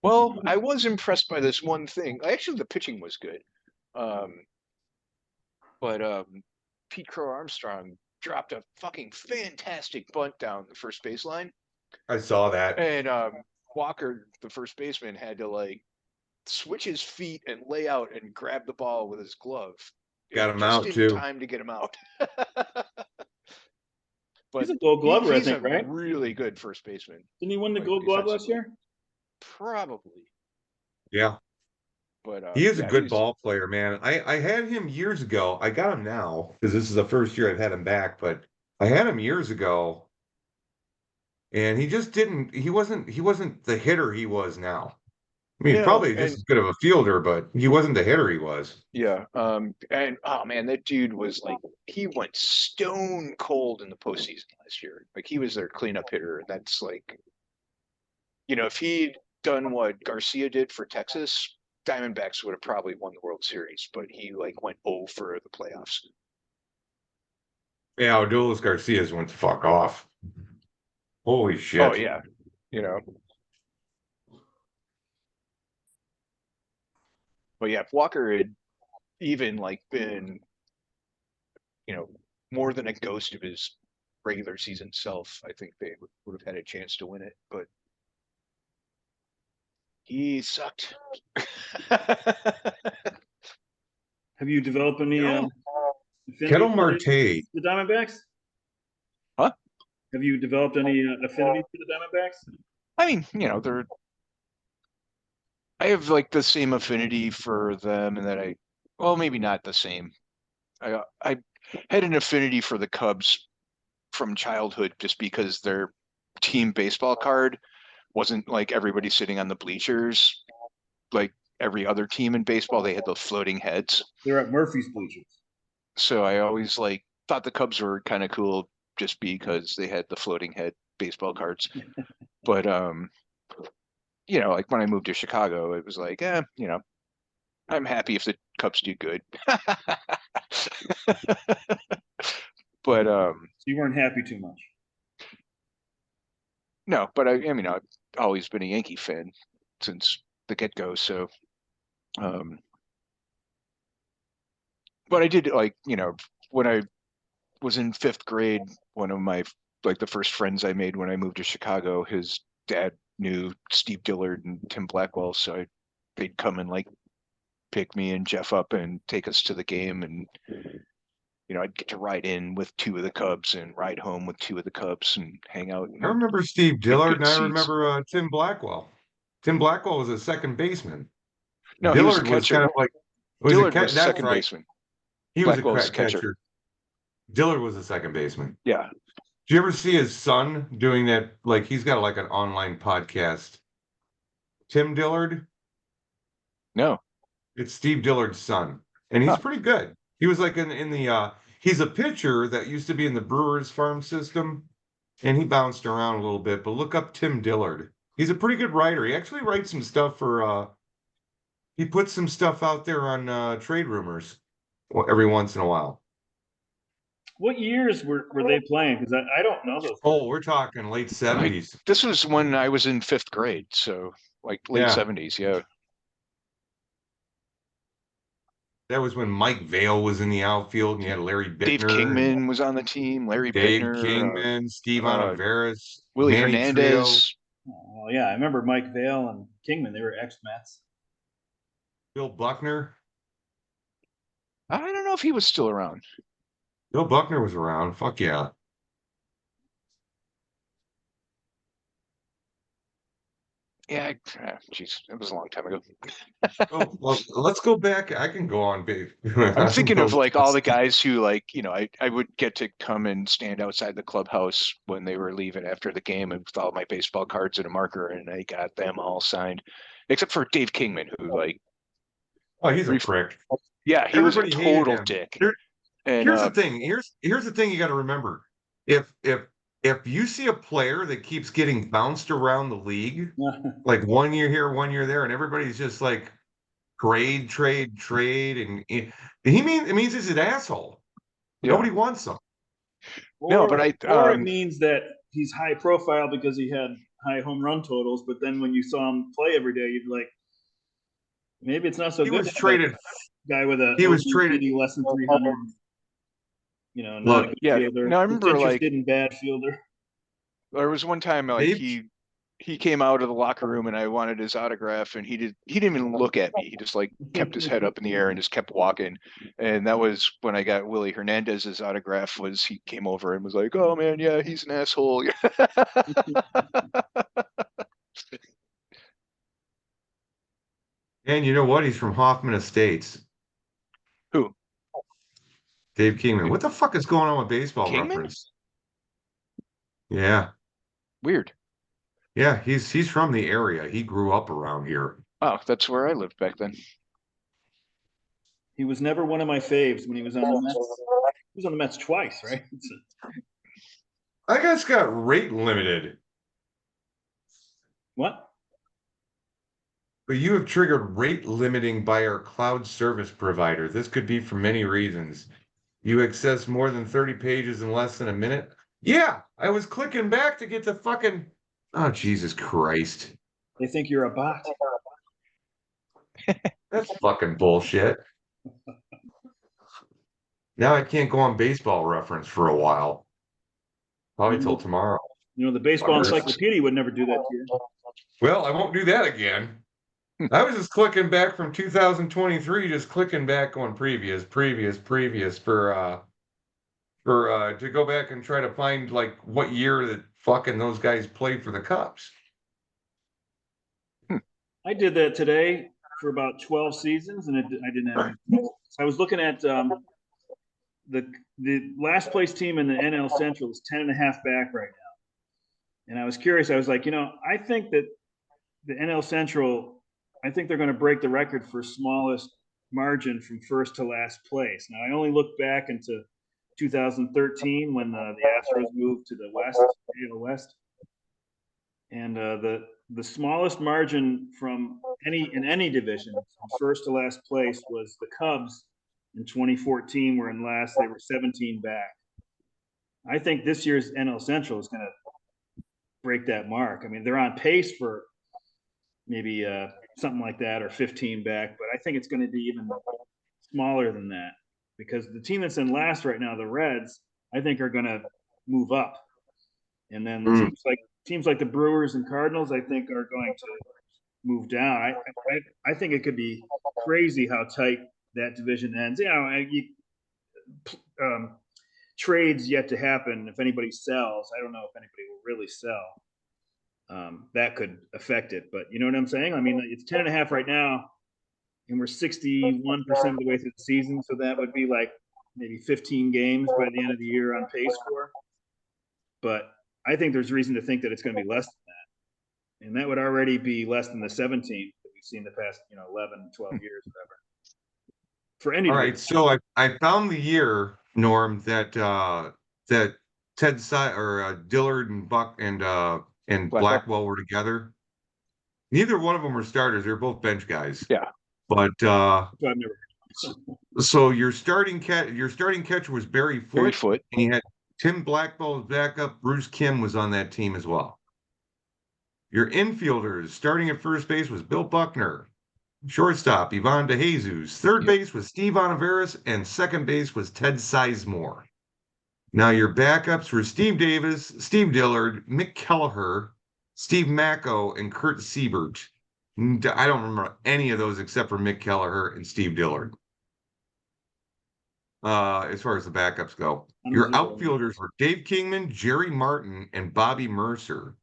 well, I was impressed by this one thing. Actually, the pitching was good, um, but Pete Crow Armstrong dropped a fucking fantastic bunt down the first baseline,
I saw that.
and Walker, the first baseman, had to like switch his feet and lay out and grab the ball with his glove,
Got him
just
out
in
too.
time to get him out.
He's
But
a Gold Glover, I
he's
think,
a
right?
really good first baseman,
Didn't he win the
like
Gold Glove last
defensively.
year?
Probably,
Yeah.
but
He is a
yeah,
good ball player, man. I had him years ago. I got him now because this is the first year I've had him back, but I had him years ago and he just didn't he wasn't the hitter he was now. I mean, he's
no,
probably just
and
as good of a fielder, but he wasn't the hitter he was.
yeah, and oh man, that dude was like he went stone cold in the postseason last year. Like he was their cleanup hitter, and that's like, if he'd done what Garcia did for Texas, Diamondbacks would have probably won the World Series. But he like went 0 for the playoffs.
Yeah, Adolis Garcia's went to fuck off. Holy
Oh
shit.
yeah, you know. But yeah, if Walker had even like been, you know, more than a ghost of his regular season self, I think they would have had a chance to win it. But he sucked.
Have you developed any affinity
Kettle
for
Marte.
the Diamondbacks?
Huh?
Have you developed any affinity for the Diamondbacks?
I mean, I have like the same affinity for them, and well, maybe not the same. I had an affinity for the Cubs from childhood just because their team baseball card wasn't like everybody sitting on the bleachers like every other team in baseball. They had those floating heads.
They're at Murphy's bleachers.
So I always like thought the Cubs were kind of cool just because they had the floating head baseball cards. But like when I moved to Chicago, it was like, I'm happy if the Cubs do good. But
So you weren't happy too much.
no, but I mean, I've always been a Yankee fan since the get-go. So, um, but I did like, when I was in fifth grade, one of my like the first friends I made when I moved to Chicago, his dad knew Steve Dillard and Tim Blackwell, so they'd come and like pick me and Jeff up and take us to the game, and I'd get to ride in with two of the Cubs and ride home with two of the Cubs and hang out
I
and
remember Steve
get
Dillard,
good
and I
seats.
remember Tim Blackwell. Tim Blackwell was a second baseman.
No, he was a
Dillard was kind
catcher.
of like
Dillard was
that's
second
right.
baseman.
He was a
Blackwell was the catcher.
catcher. Dillard was a second baseman.
Yeah.
Did you ever see his son doing that? Like he's got like an online podcast. Tim Dillard.
No.
It's Steve Dillard's son, and he's
Huh.
pretty good. He was like in the he's a pitcher that used to be in the Brewers farm system, and he bounced around a little bit. But look up Tim Dillard. He's a pretty good writer. He actually writes some stuff for he puts some stuff out there on trade rumors every once in a while.
What years were they playing? Because I don't know those.
Oh, we're talking late 70s.
This was when I was in fifth grade, so like late
Yeah.
70s. Yeah.
That was when Mike Vail was in the outfield, and you had Larry
Dave
Bittner and
Kingman was on the team. Larry
Dave
Bittner,
Kingman, Steve
uh,
Olivares,
Willie
Manny Trio,
Hernandez.
Oh, yeah, I remember Mike Vail and Kingman. They were ex-Mets.
Bill Buckner.
I don't know if he was still around.
Bill Buckner was around. Fuck yeah.
Yeah, jeez, it was a long time ago.
Oh, well, let's go back. I can go on, babe.
I'm thinking of like all the guys who like, I would get to come and stand outside the clubhouse when they were leaving after the game and with all my baseball cards and a marker, and I got them all signed, except for Dave Kingman, who like,
Oh, he's a prick.
yeah, he was a
Everybody hated
total
him.
dick.
Here-
And
here's the thing. Here's the thing you got to remember. If you see a player that keeps getting bounced around the league, like 1 year here, 1 year there, and everybody's just like trade, and it means he's an asshole.
yeah.
Nobody wants him.
No, but
or it means that he's high profile because he had high home run totals. But then when you saw him play every day, you'd be like, maybe it's not so
He
good.
was traded.
Guy with a
He was
OBP
traded.
less than 300. Not
Look,
a good
yeah.
fielder.
No, I remember like
Disinterested in bad fielder.
there was one time like
Dave,
he came out of the locker room and I wanted his autograph, and he didn't even look at me. He just like kept his head up in the air and just kept walking. And that was when I got Willie Hernandez's autograph. Was he came over and was like, "Oh man, yeah, he's an asshole."
and you know what? He's from Hoffman Estates.
Who?
Dave Kingman. What the fuck is going on with baseball
Kingman?
reference? Yeah.
Weird.
Yeah, he's from the area. He grew up around here.
Oh, that's where I lived back then.
He was never one of my faves when he was on the Mets. He was on the Mets twice, right?
I guess got rate limited.
What?
But you have triggered rate limiting by our cloud service provider. This could be for many reasons. You access more than 30 pages in less than a minute. Yeah, I was clicking back to get the fucking. Oh, Jesus Christ.
They think you're a bot.
That's fucking bullshit. Now I can't go on baseball reference for a while. Probably till tomorrow.
The baseball encyclopedia would never do that to you.
Well, I won't do that again. I was just clicking back from 2023, just clicking back on previous for to go back and try to find like what year that fucking those guys played for the Cubs.
I did that today for about 12 seasons, and I didn't have any. I was looking at the last place team in the NL Central is 10 and a half back right now. And I was curious. I was like, I think that the NL Central, I think they're going to break the record for smallest margin from first to last place. Now, I only looked back into 2013 when the Astros moved to the AL West. And the smallest margin from any division from first to last place was the Cubs in 2014, where in last they were 17 back. I think this year's NL Central is going to break that mark. I mean, they're on pace for maybe something like that or 15 back, but I think it's going to be even smaller than that because the team that's in last right now, the Reds, I think are going to move up, and then the teams like the Brewers and Cardinals, I think, are going to move down. I think it could be crazy how tight that division ends. You know, trades yet to happen. If anybody sells, I don't know if anybody will really sell. That could affect it, but you know what I'm saying? I mean, it's 10.5 right now, and we're 61% of the way through the season, so that would be like maybe 15 games by the end of the year on pace for. But I think there's reason to think that it's going to be less than that, and that would already be less than the 17 that we've seen the past 11, 12 years, whatever. For any
All right,
division.
so I found the year, Norm, that that Dillard and Buck and Blackwell were together. Neither one of them were starters; they're both bench guys.
Yeah.
But
So I've never.
so your starting catcher was Barry Foote.
Barry Foote.
And he had Tim Blackwell as backup. Bruce Kim was on that team as well. Your infielders starting at first base was Bill Buckner. Shortstop, Ivan DeJesus. Third base was Steve Olivares, and second base was Ted Sizemore. Now your backups were Steve Davis, Steve Dillard, Mick Kelleher, Steve Macko, and Kurt Siebert. I don't remember any of those except for Mick Kelleher and Steve Dillard. As far as the backups go. Your outfielders were Dave Kingman, Jerry Martin, and Bobby Mercer.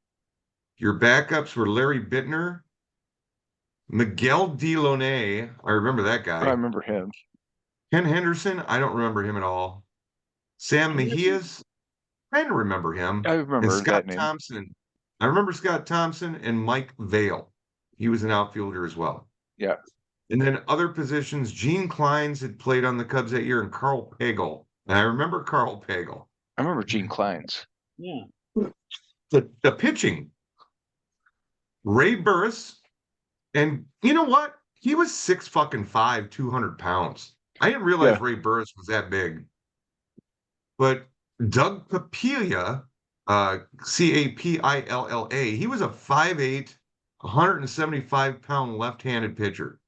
Your backups were Larry Bittner, Miguel Delaunay, I remember that guy.
I remember him.
Ken Henderson, I don't remember him at all. Sam Mejias, I don't remember him.
I remember
and Scott
that name.
Thompson. I remember Scott Thompson and Mike Vale. He was an outfielder as well.
Yeah.
And then other positions, Gene Kleins had played on the Cubs that year, and Carl Pagel. And I remember Carl Pagel.
I remember Gene Kleins.
Yeah.
The pitching, Ray Burris. And you know what? He was 6'5", 200 pounds. I didn't realize Ray Burris was that big. But Doug Papilla, Capilla, he was a 5'8", 175-pound left-handed pitcher.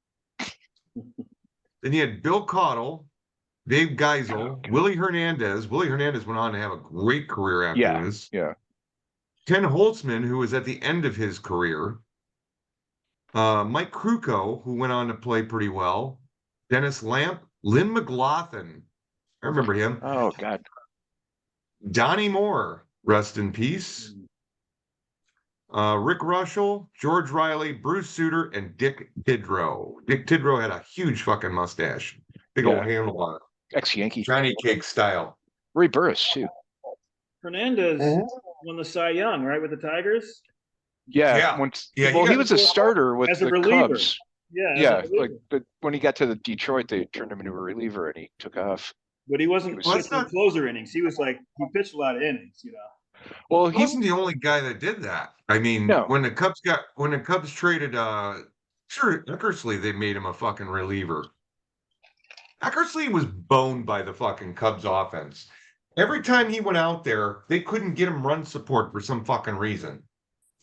Then you had Bill Caudle, Dave Geisel, Willie Hernandez. Willie Hernandez went on to have a great career after this.
Yeah.
Ken Holtzman, who was at the end of his career. Mike Krukow, who went on to play pretty well. Dennis Lamp, Lynn McLaughlin. I remember him.
Oh, God.
Donnie Moore, rest in peace. Rick Russell, George Riley, Bruce Sutter, and Dick Tidrow. Dick Tidrow had a huge fucking mustache. Big old handle on it.
Ex-Yankee.
Johnny Cake style.
Ray Burris, too.
Hernandez won the Cy Young, right, with the Tigers?
Yeah. He was a starter with the Cubs.
Yeah.
When he got to the Detroit, they turned him into a reliever, and he took off.
But he wasn't pitching closer innings. He pitched a lot of innings,
Well, he wasn't the only guy that did that. I mean, when the Cubs traded Eckersley, they made him a fucking reliever. Eckersley was boned by the fucking Cubs offense. Every time he went out there, they couldn't get him run support for some fucking reason.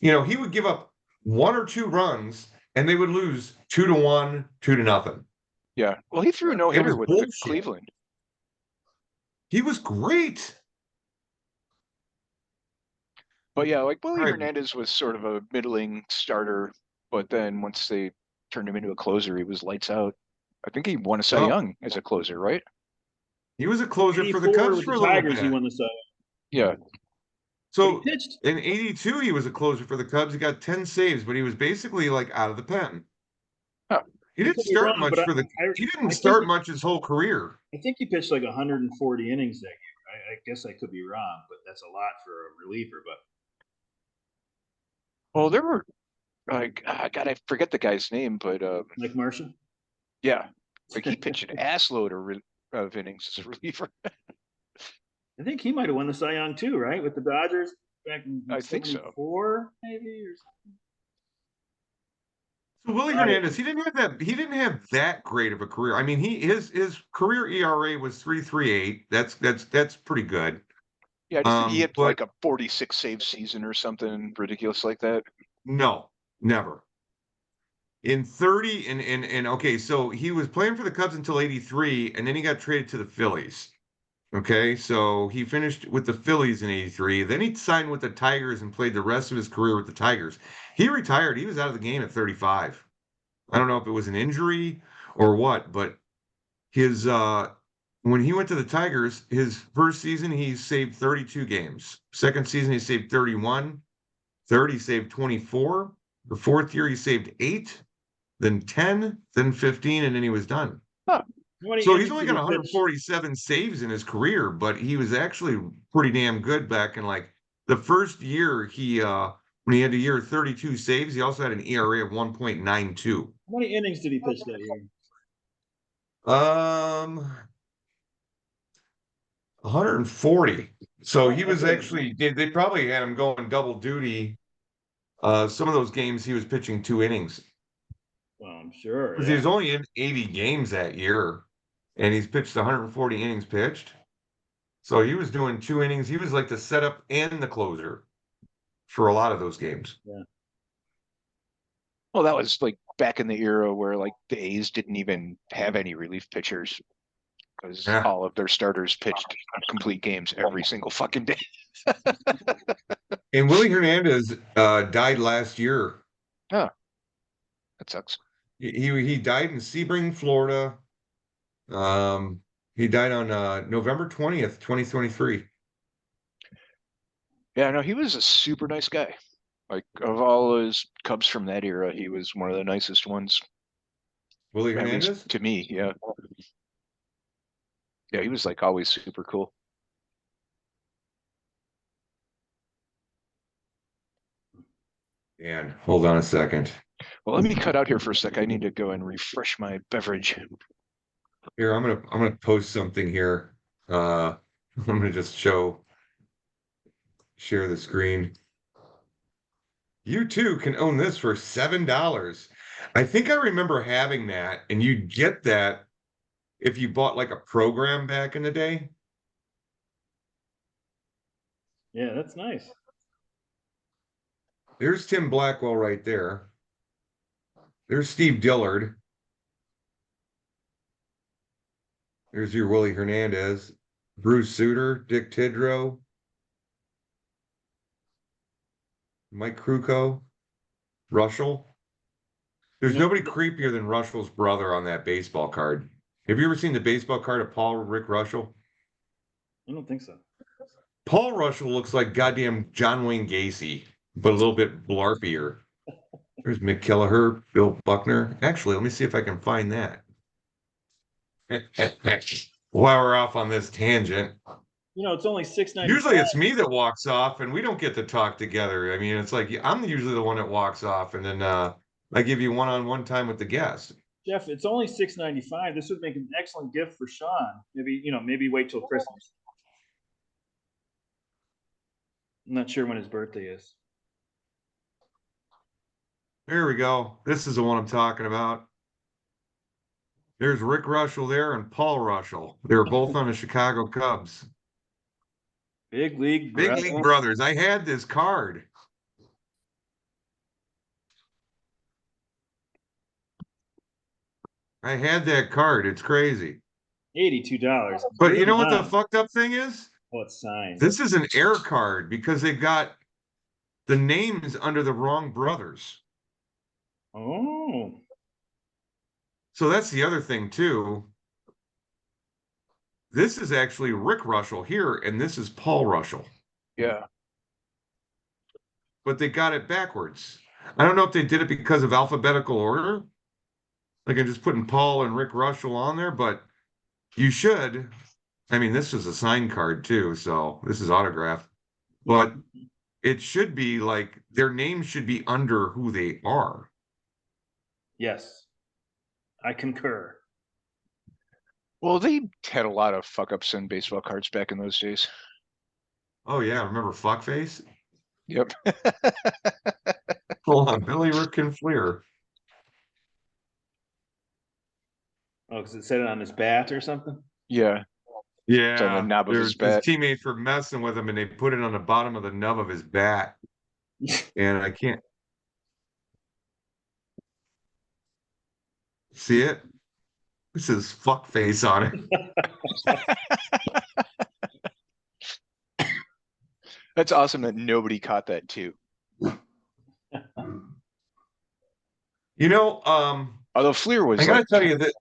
He would give up 1 or 2 runs, and they would lose 2-1, 2-0.
Yeah. Well, he threw a no-hitter with Cleveland.
He was great.
But yeah, Willie Hernandez was sort of a middling starter, but then once they turned him into a closer, he was lights out. I think he won a Cy Young as a closer, right?
He was a closer for the Cubs for a little bit.
He won the Cy Young.
Yeah.
So in '82, he was a closer for the Cubs. He got 10 saves, but he was basically out of the pen.
Oh.
He didn't start much he didn't start much his whole career.
I think he pitched 140 innings that year. I guess I could be wrong, but that's a lot for a reliever. But
well, there were God, I forget the guy's name, but
Mike Marshall.
Yeah, he pitched an assload of innings as a reliever.
I think he might have won the Cy Young too, right? With the Dodgers back in
I think so.
Maybe or something.
So Willie Hernandez, he didn't have that great of a career. I mean, his career ERA was 3.38. That's pretty good.
Yeah, I just think he had
But
like a 46 save season or something ridiculous like that.
no, never. In 30 and okay, so he was playing for the Cubs until 83, and then he got traded to the Phillies. Okay, so he finished with the Phillies in 83. Then he signed with the Tigers and played the rest of his career with the Tigers. He retired. He was out of the game at 35. I don't know if it was an injury or what, but his when he went to the Tigers, his first season he saved 32 games. Second season he saved 31. Third he saved 24. The fourth year he saved 8, then 10, then 15, and then he was done.
Huh.
How many
So he's
innings
only
did
got
he pitch?
147 saves in his career, but he was actually pretty damn good back in like the first year he when he had a year of 32 saves, he also had an ERA of 1.92.
How many innings did he pitch that year?
140. So he
Oh,
was
okay.
actually they probably had him going double duty. Some of those games he was pitching 2 innings
Well, I'm sure.
because he
Yeah.
was only in 80 games that year, and he's pitched 140 innings pitched. So he was doing 2 innings. He was like the setup and the closer for a lot of those games.
Yeah.
Well, that was like back in the era where like the A's didn't even have any relief pitchers because
Yeah.
all of their starters pitched complete games every single fucking day.
And Willie Hernandez died last year.
Oh, that sucks.
He died in Sebring, Florida. Um, he died on November 20th, 2023.
Yeah, no, he was a super nice guy. Like of all those Cubs from that era, he was one of the nicest ones,
Willie
at least
Hernandez?
to me. Yeah, yeah, he was like always super cool.
And hold on a second.
Well, let me cut out here for a sec. I need to go and refresh my beverage.
Here, I'm gonna post something here. I'm gonna just share the screen. You too can own this for $7. I think I remember having that, and you get that if you bought like a program back in the day.
Yeah, that's nice.
There's Tim Blackwell right there. There's Steve Dillard. There's your Willie Hernandez, Bruce Suter, Dick Tidrow, Mike Krukow, Russell.
You
There's
know,
nobody creepier than Russell's brother on that baseball card. Have you ever seen the baseball card of Paul Rick Russell?
I don't think so.
Paul Russell looks like goddamn John Wayne Gacy, but a little bit blarpier. There's Mick Kelleher, Bill Buckner. Actually, let me see if I can find that. While we're off on this tangent,
You know, it's only
usually
$6.95.
it's me that walks off and we don't get to talk together. I mean, it's like I'm usually the one that walks off and then I give you one-on-one time with the guest.
Jeff, it's only $6.95. This would make an excellent gift for Sean. Maybe, maybe wait till Christmas. I'm not sure when his birthday is.
There we go. This is the one I'm talking about. There's Rick Russell there and Paul Russell. They were both on the Chicago Cubs.
Big League
Big
Brother.
League Brothers. I had this card. I had that card. It's crazy.
$82.
But you
Green
know what the
line.
fucked up thing is?
Oh, it's signed.
This is an air card because they got the names under the wrong brothers.
Oh,
So that's the other thing too. This is actually Rick Russell here, and this is Paul Russell.
Yeah.
But they got it backwards. I don't know if they did it because of alphabetical order. Like I'm just putting Paul and Rick Russell on there, but you should. I mean, this is a signed card too, so this is autographed. But it should be like their names should be under who they are.
yes. I concur.
Well, they had a lot of fuck ups in baseball cards back in those days.
Oh yeah, remember Fuckface?
Yep.
Hold on, Billy Ripken Fleer.
Oh, because it said it on his bat or something?
Yeah. It's on the
Yeah,
knob of his
his
bat.
teammates were messing with him, and they put it on the bottom of the nub of his bat. And I can't see it. This is fuck face on it.
That's awesome that nobody caught that too.
You know,
Although Fleer
I
was
gotta
like,
tell you that.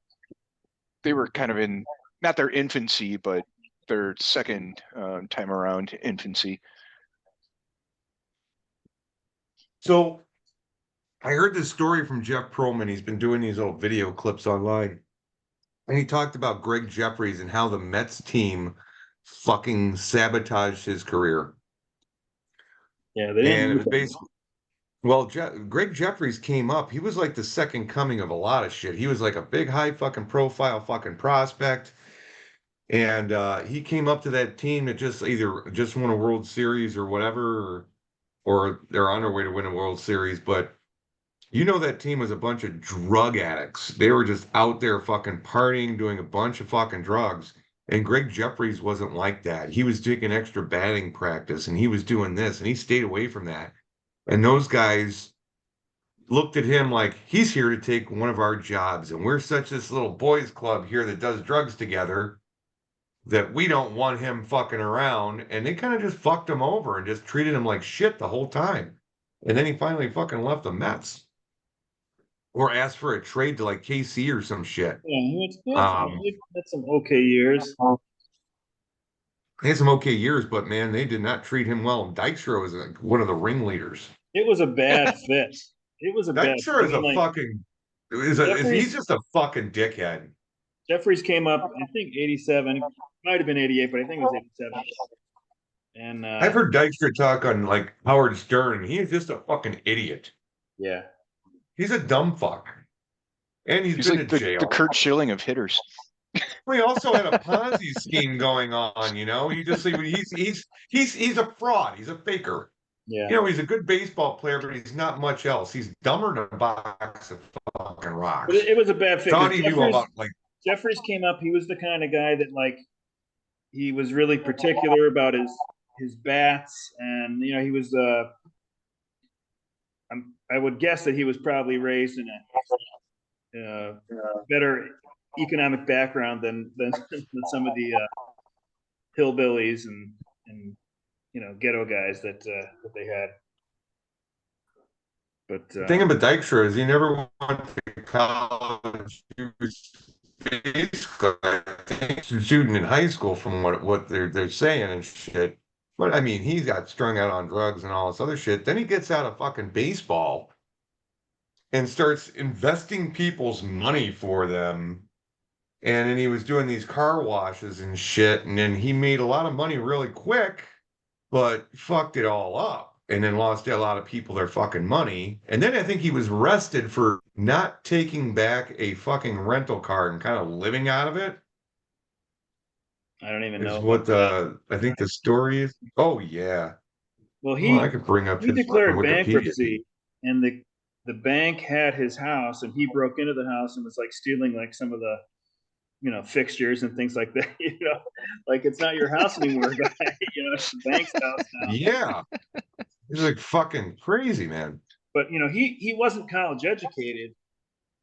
they were kind of in not their infancy, but their second time around infancy.
So I heard this story from Jeff Pearlman. He's been doing these little video clips online, and he talked about Greg Jeffries and how the Mets team fucking sabotaged his career.
Yeah, they didn't
And it
use
was basically, well, Greg Jeffries came up. He was like the second coming of a lot of shit. He was like a big, high fucking profile fucking prospect. And he came up to that team that just either just won a World Series or whatever, or they're on their way to win a World Series. But you know that team was a bunch of drug addicts. They were just out there fucking partying, doing a bunch of fucking drugs. And Greg Jeffries wasn't like that. He was taking extra batting practice and he was doing this and he stayed away from that. And those guys looked at him like he's here to take one of our jobs. And we're such this little boys club here that does drugs together that we don't want him fucking around. And they kind of just fucked him over and just treated him like shit the whole time. And then he finally fucking left the Mets or asked for a trade to like KC or some shit.
Yeah,
Um,
he had some okay years.
he had some okay years, but man, they did not treat him well. Dykstra was like one of the ringleaders.
It was a bad fit. It was a bad fit.
Dykstra
I
is
mean,
a
like
fucking he's
Jeffries
just a fucking dickhead.
Jeffries came up, I think 87, might have been 88, but I think it was 87. And
I've heard Dykstra talk on like Howard Stern. He is just a fucking idiot.
yeah.
He's a dumb fuck. And he's
He's
been to
like the
jail.
Kurt Schilling of hitters.
He also had a Ponzi scheme going on, you know. He's a fraud. He's a faker.
Yeah.
You know, he's a good baseball player, but he's not much else. He's dumber than a box of fucking
But
rocks.
it was a bad fit
Thought
because
he knew about like
Jeffries came up. He was the kind of guy that like he was really particular about his bats, and you know he was. I would guess that he was probably raised in a better economic background than some of the hillbillies and you know ghetto guys that they had. But
the thing about Dykstra is he never went to college. He was basically, I think, shooting in high school from what they're saying and shit. But I mean, he got strung out on drugs and all this other shit. Then he gets out of fucking baseball and starts investing people's money for them. And then he was doing these car washes and shit. And then he made a lot of money really quick, but fucked it all up. And then lost a lot of people their fucking money. And then I think he was arrested for not taking back a fucking rental car and kind of living out of it.
I don't even
Is
know
what
about that.
I think the story is. Oh yeah.
Well,
Well, I could bring up
he
his fucking
declared
Wikipedia.
bankruptcy, and the bank had his house, and he broke into the house and was like stealing like some of the fixtures and things like that. Like it's not your house anymore, guy. It's the bank's house now.
Yeah. He's like fucking crazy, man.
But he wasn't college educated,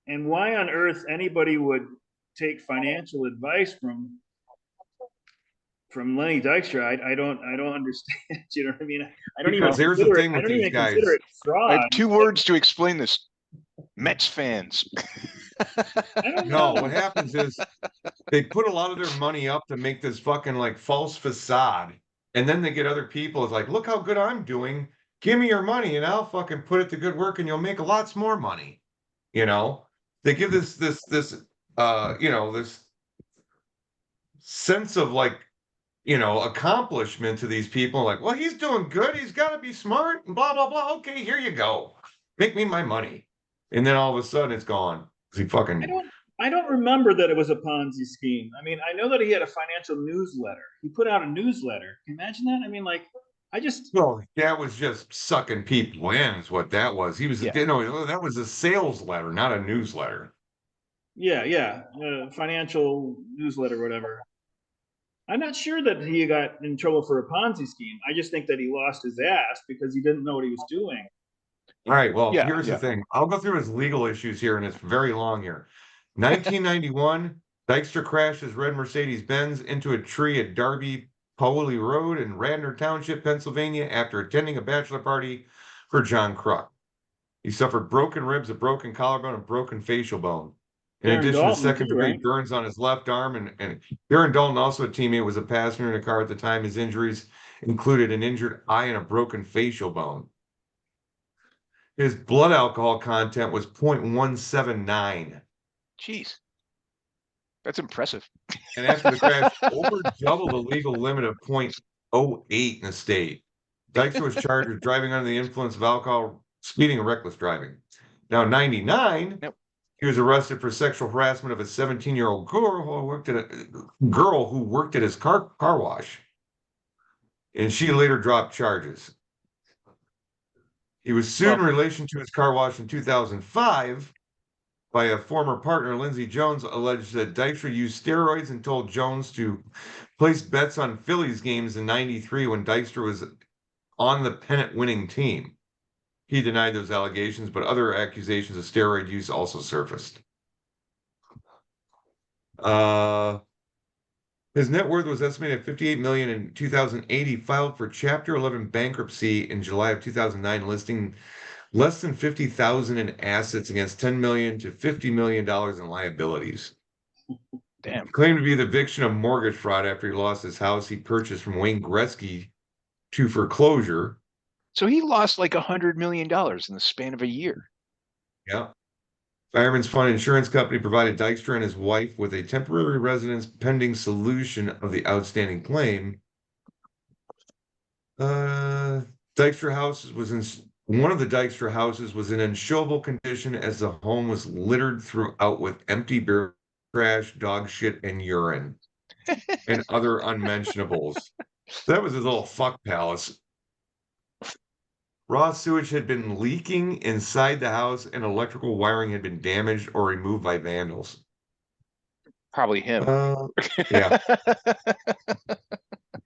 and why on earth anybody would take financial advice from Lenny Dykstra, I don't understand. You know what I mean?
Because here's the thing
I
with
don't
these
even consider
guys.
it
I have
fraud.
2 words to explain this. Mets fans.
I don't
No,
know.
what happens is they put a lot of their money up to make this fucking like false facade. And then they get other people. It's like, look how good I'm doing. Give me your money and I'll fucking put it to good work and you'll make lots more money. You know, they give this this sense of like, accomplishment to these people. Like, well, he's doing good. He's got to be smart and blah, blah, blah. Okay, here you go. Make me my money. And then all of a sudden it's gone. He
I
fucking
don't I don't remember that it was a Ponzi scheme. I mean, I know that he had a financial newsletter. He put out a newsletter. Can you imagine that? I mean, like, I just
Well, that was just sucking people in, is what that was. He was,
Yeah.
that was a sales letter, not a newsletter.
yeah, financial newsletter, whatever. I'm not sure that he got in trouble for a Ponzi scheme. I just think that he lost his ass because he didn't know what he was doing.
All right, well,
Yeah,
here's the
yeah.
thing. I'll go through his legal issues here, and it's very long here. 1991, Dykstra crashed his red Mercedes-Benz into a tree at Darby Powley Road in Radnor Township, Pennsylvania, after attending a bachelor party for John Kruk. He suffered broken ribs, a broken collarbone, and broken facial bone. In
Darren
addition to
Dalton too,
second-degree
right?
burns on his left arm, and Darren Dalton, also a teammate, was a passenger in a car at the time. His injuries included an injured eye and a broken facial bone. His blood alcohol content was 0.179.
Jeez, that's impressive.
And after the crash, over double the legal limit of 0.08 in the state. Dykstra was charged with driving under the influence of alcohol, speeding, and reckless driving. Now, in 99,
Yep.
he was arrested for sexual harassment of a 17-year-old girl who worked at his car wash. And she later dropped charges. He was sued
Well,
in relation to his car wash in 2005 by a former partner. Lindsey Jones alleged that Dykstra used steroids and told Jones to place bets on Phillies games in '93 when Dykstra was on the pennant winning team. He denied those allegations, but other accusations of steroid use also surfaced. His net worth was estimated at $58 million in 2008. He filed for Chapter 11 bankruptcy in July of 2009, listing less than 50,000 in assets against $10 million to $50 million in liabilities.
damn.
He claimed to be the victim of mortgage fraud after he lost his house he purchased from Wayne Gretzky to foreclosure.
So he lost like $100 million in the span of a year.
Yeah. Fireman's Fund Insurance Company provided Dykstra and his wife with a temporary residence pending solution of the outstanding claim. Dykstra house was in one of the Dykstra houses was in unshowable condition as the home was littered throughout with empty beer, trash, dog shit, and urine, and other unmentionables. That was his little fuck palace. Raw sewage had been leaking inside the house, and electrical wiring had been damaged or removed by vandals.
Probably him.
Yeah.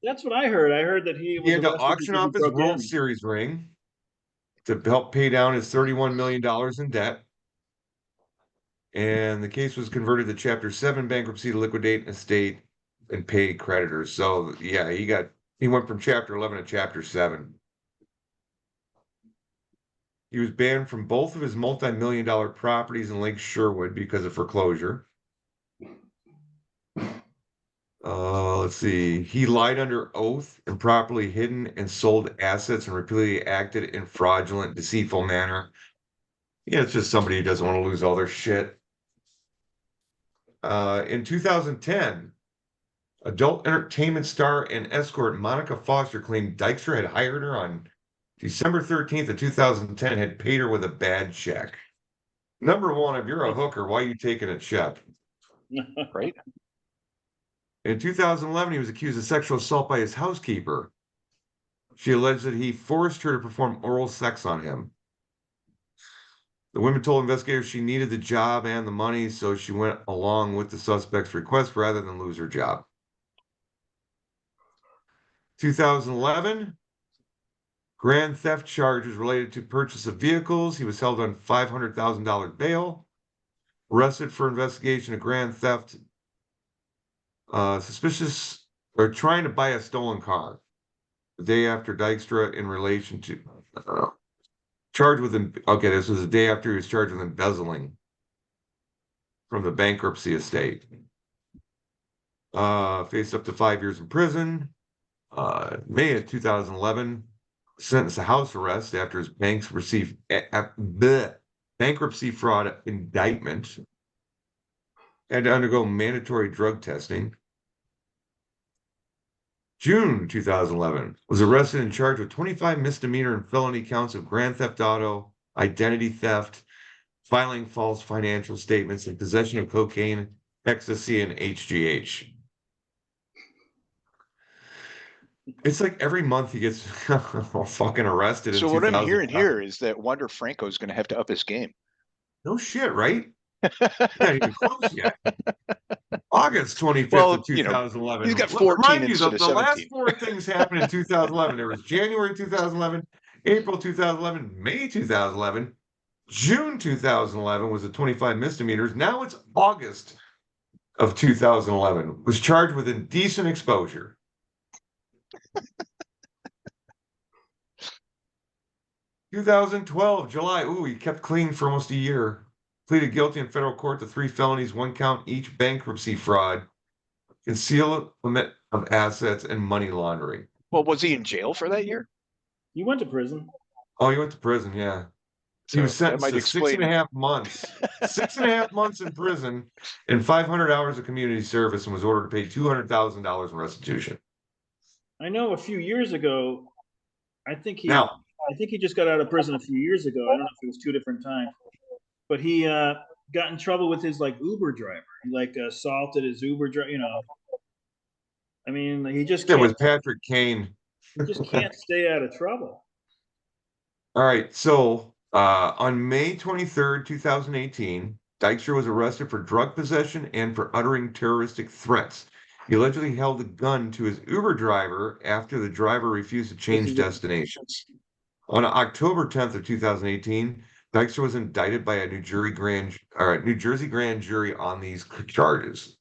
That's what I heard. I heard that he
He
was
had to
arrested
auction
because he
off his
broke
World
in.
Series ring to help pay down his $31 million in debt. And the case was converted to Chapter 7 bankruptcy to liquidate an estate and pay creditors. So, yeah, he went from Chapter 11 to Chapter 7. He was banned from both of his multi-million dollar properties in Lake Sherwood because of foreclosure. Let's see. He lied under oath, improperly hidden and sold assets, and repeatedly acted in fraudulent, deceitful manner. Yeah, it's just somebody who doesn't want to lose all their shit. In 2010, adult entertainment star and escort Monica Foster claimed Dykstra had hired her on December 13th of 2010, had paid her with a bad check. Number one, if you're a hooker, why are you taking a check?
Right?
In 2011, he was accused of sexual assault by his housekeeper. She alleged that he forced her to perform oral sex on him. The woman told investigators she needed the job and the money, so she went along with the suspect's request rather than lose her job. 2011, grand theft charges related to purchase of vehicles. He was held on $500,000 bail, arrested for investigation of grand theft, suspicious or trying to buy a stolen car. The day after Dykstra in relation to charged with okay, this was the day after he was charged with embezzling from the bankruptcy estate. Faced up to 5 years in prison. May of 2011, sentenced to house arrest after his banks received bankruptcy fraud indictment. Had to undergo mandatory drug testing. June 2011, was arrested and charged with 25 misdemeanor and felony counts of grand theft auto, identity theft, filing false financial statements, and possession of cocaine, ecstasy, and HGH. It's like every month he gets fucking arrested in
So what I'm hearing
2000.
here is that Wander Franco's going to have to up his game.
No shit, right? Not even close yet. August 25th
Well,
of 2011.
he's got
Let me
14
remind you,
instead of
the last
17.
4 things happened in 2011. There was January 2011, April 2011, May 2011, June 2011 was the 25 misdemeanors. Now it's August of 2011. Was charged with indecent exposure. 2012, July. Ooh, he kept clean for almost a year. Pleaded guilty in federal court to 3 felonies, 1 count each, bankruptcy fraud, concealment of assets, and money laundering.
Well, was he in jail for that year?
He went to prison.
Oh, he went to prison, yeah. He was
So that
sentenced
might
to six and a
explain.
half months. 6.5 months in prison and 500 hours of community service, and was ordered to pay $200,000 in restitution.
I know a few years ago, I think
Now,
he just got out of prison a few years ago. I don't know if it was 2 different times, but he got in trouble with his like Uber driver. He like assaulted his Uber driver. I mean,
it was Patrick Kane.
he just can't stay out of trouble.
All right, so on May 23rd, 2018, Dykstra was arrested for drug possession and for uttering terroristic threats. He allegedly held a gun to his Uber driver after the driver refused to change destinations. On October 10th of 2018, Dykstra was indicted by a New Jersey grand jury on these charges.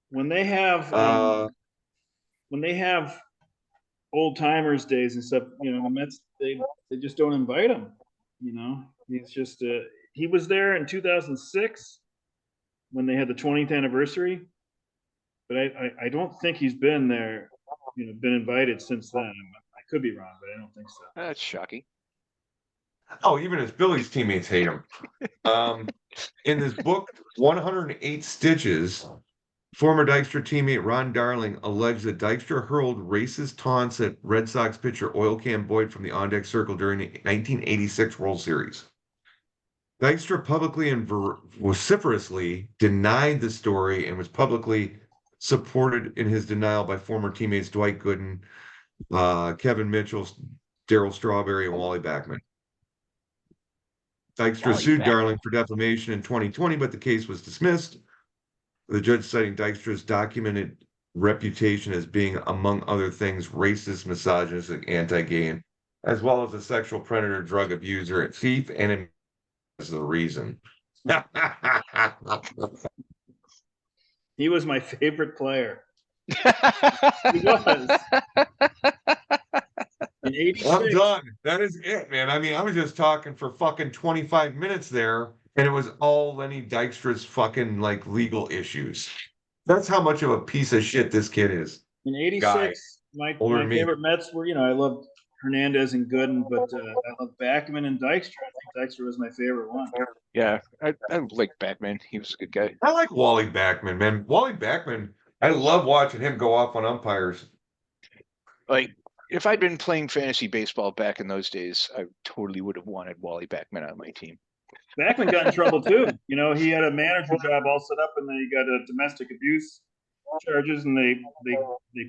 When they have old timers days and stuff, the Mets they just don't invite him. He's just he was there in 2006 when they had the 20th anniversary, but I don't think he's been there, been invited since then. I could be wrong, but I don't think so.
That's shocking.
Oh, even his Phillies teammates hate him. In his book, 108 Stitches, former Dykstra teammate Ron Darling alleged that Dykstra hurled racist taunts at Red Sox pitcher Oil Can Boyd from the on-deck circle during the 1986 World Series. Dykstra publicly and vociferously denied the story and was publicly supported in his denial by former teammates Dwight Gooden, Kevin Mitchell, Darryl Strawberry, and Wally Backman. Dykstra sued Darling for defamation in 2020, but the case was dismissed. The judge citing Dykstra's documented reputation as being, among other things, racist, misogynistic, anti-gay, as well as a sexual predator, drug abuser, and thief, and as the reason.
He was my favorite player. He was. In 86.
I'm done. That is it, man. I mean, I was just talking for fucking 25 minutes there, and it was all Lenny Dykstra's fucking like legal issues. That's how much of a piece of shit this kid is.
In 86, my favorite Mets were, I loved Hernandez and Gooden, but I loved Backman and Dykstra. I think Dykstra was my favorite one.
Yeah, I like Backman. He was a good guy.
I like Wally Backman, man. Wally Backman, I love watching him go off on umpires.
Like, if I'd been playing fantasy baseball back in those days, I totally would have wanted Wally Backman on my team.
Backman got in trouble too. He had a manager job all set up, and then he got a domestic abuse charges, and they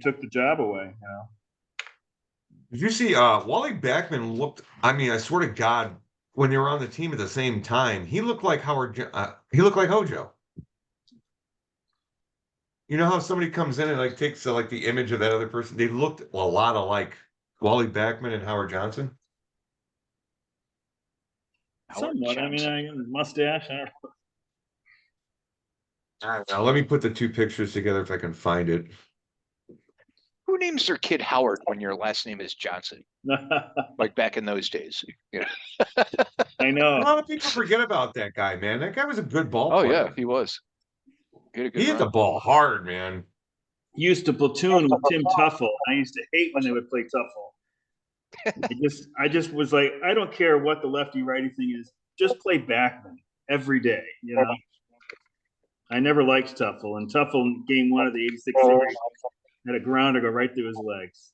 took the job away.
Did you see Wally Backman looked? I mean, I swear to God, when they were on the team at the same time, he looked like he looked like Hojo. You know how somebody comes in and like takes like the image of that other person? They looked a lot alike. Wally Backman and Howard Johnson.
Somewhat. I mean, I mustache. I
don't know. Let me put the two pictures together if I can find it.
Who names their kid Howard when your last name is Johnson? Like back in those days. Yeah.
I know.
A lot of people forget about that guy, man. That guy was a good ball
player.
player.
Oh, yeah, he was.
He hit the ball hard, man.
He used to platoon with Tim Tuffle. I used to hate when they would play Tuffle. I just was like, I don't care what the lefty righty thing is. Just play Backman every day. I never liked Tuffle, and Tuffle in game 1 of the 86 series had a grounder go right through his legs.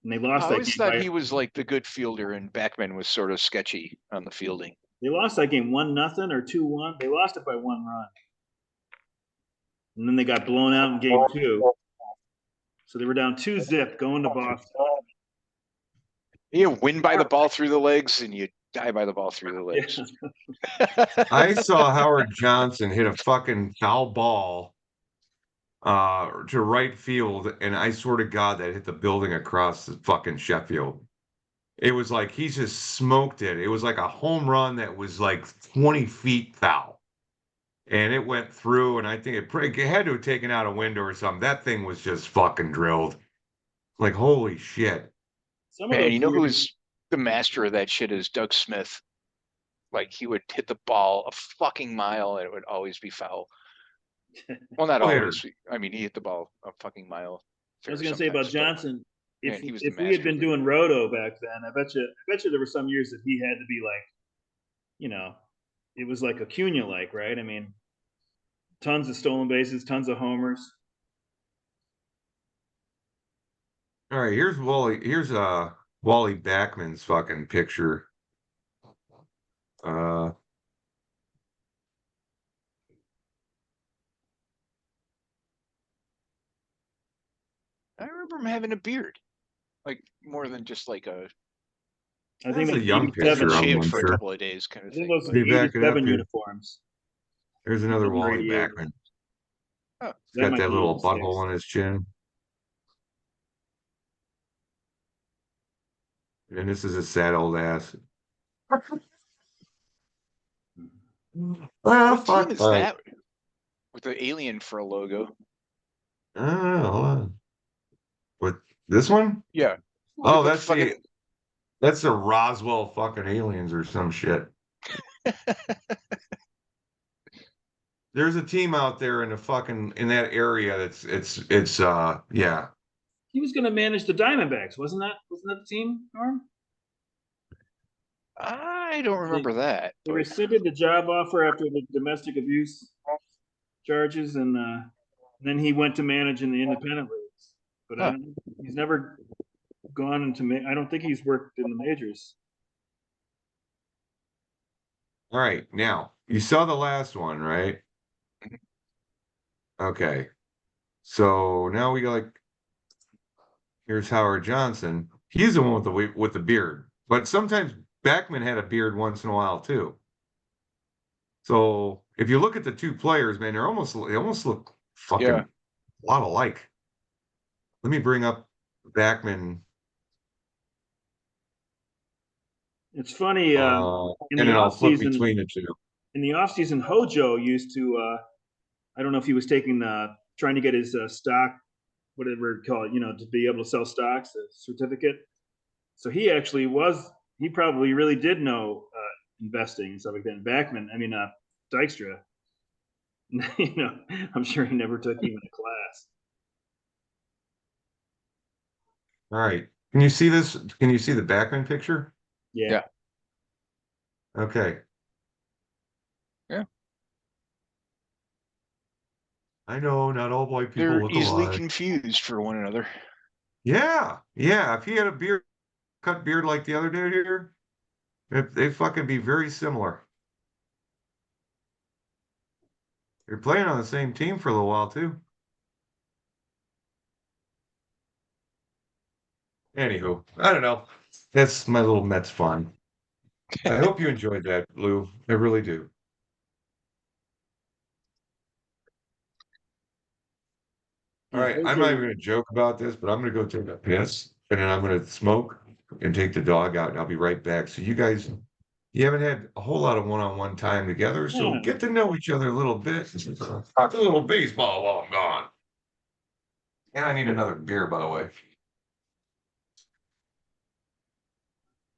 And they lost that game. I
always thought he was like the good fielder, and Backman was sort of sketchy on the fielding.
They lost that game 1-0 or 2-1. They lost it by 1 run. And then they got blown out in game 2. So they were down 2-0 going to Boston.
You win by the ball through the legs, and you die by the ball through the legs.
I saw Howard Johnson hit a fucking foul ball to right field, and I swear to God that hit the building across the fucking Sheffield. It was like he just smoked it. It was like a home run that was like 20 feet foul. And it went through, and I think it had to have taken out a window or something. That thing was just fucking drilled. Like, holy shit.
Some of
Man,
those
you know who
weird.
is the master of that shit is Doug Smith. Like he would hit the ball a fucking mile and it would always be foul. Well, not
Hitter.
always. I mean, he hit the ball a fucking mile
I was
fair
going to say about
sometimes, but
Johnson.
man, he was the
If we had
master of
been
it.
doing roto back then, I bet you there were some years that he had to be like, you know, it was like Acuna like, right? I mean, tons of stolen bases, tons of homers.
All right, here's Wally. Here's Wally Backman's fucking picture. Uh,
I remember him having a beard, like more than just like a
I think
that's a
that's
young
just been
picture.
87.
shaved
I'm
for a
sure.
couple of days kind
I
of
think
thing.
those are
But
Let me
the
back it up
87
here.
uniforms.
There's another
87 or
Wally
88.
Backman.
oh,
He's
That
got
might
that
be
little
86.
butthole on his chin. And this is a sad old ass. Ah,
what team
fuck.
is
All right.
that with the alien for a logo?
Hold on. With this one?
Yeah,
Oh,
like fucking.
that's the Roswell fucking aliens or some shit. There's a team out there in the fucking in that area it's yeah.
He was going to manage the Diamondbacks, wasn't that the team, Norm?
I don't
They,
remember that,
they
but
rescinded the job offer after the domestic abuse charges, and then he went to manage in the independent leagues. But
huh.
he's never gone into. I don't think he's worked in the majors.
All right. Now, you saw the last one, right? Okay. So now we got like here's Howard Johnson. He's the one with the beard. But sometimes Backman had a beard once in a while too. So if you look at the two players, man, they almost look fucking
Yeah,
a lot alike. Let me bring up Backman,
It's funny. In
and
the
then I'll
off
flip
season,
between the two.
Hojo used to. I don't know if he was taking trying to get his stock, whatever you call it, to be able to sell stocks, a certificate. So he actually was. He probably really did know investing and stuff like that. And Backman, I mean, Dykstra, I'm sure he never took even a class.
All right. Can you see this? Can you see the Backman picture?
Yeah.
yeah,
Okay.
yeah.
I know not all white people
They're
look
easily
alike.
confused for one another.
Yeah. Yeah. If he had a cut beard like the other dude here, they fucking be very similar. You're playing on the same team for a little while too. Anywho, I don't know. That's my little Mets fun. I hope you enjoyed that, Lou. I really do. All
Yeah.
right,
Those
I'm not even
are.
going to joke about this, but I'm going to go take a piss, and then I'm going to smoke and take the dog out, and I'll be right back. So you haven't had a whole lot of one-on-one time together, so
Yeah.
get to know each other a little bit. Talk a little baseball while I'm gone. And I need another beer, by the way.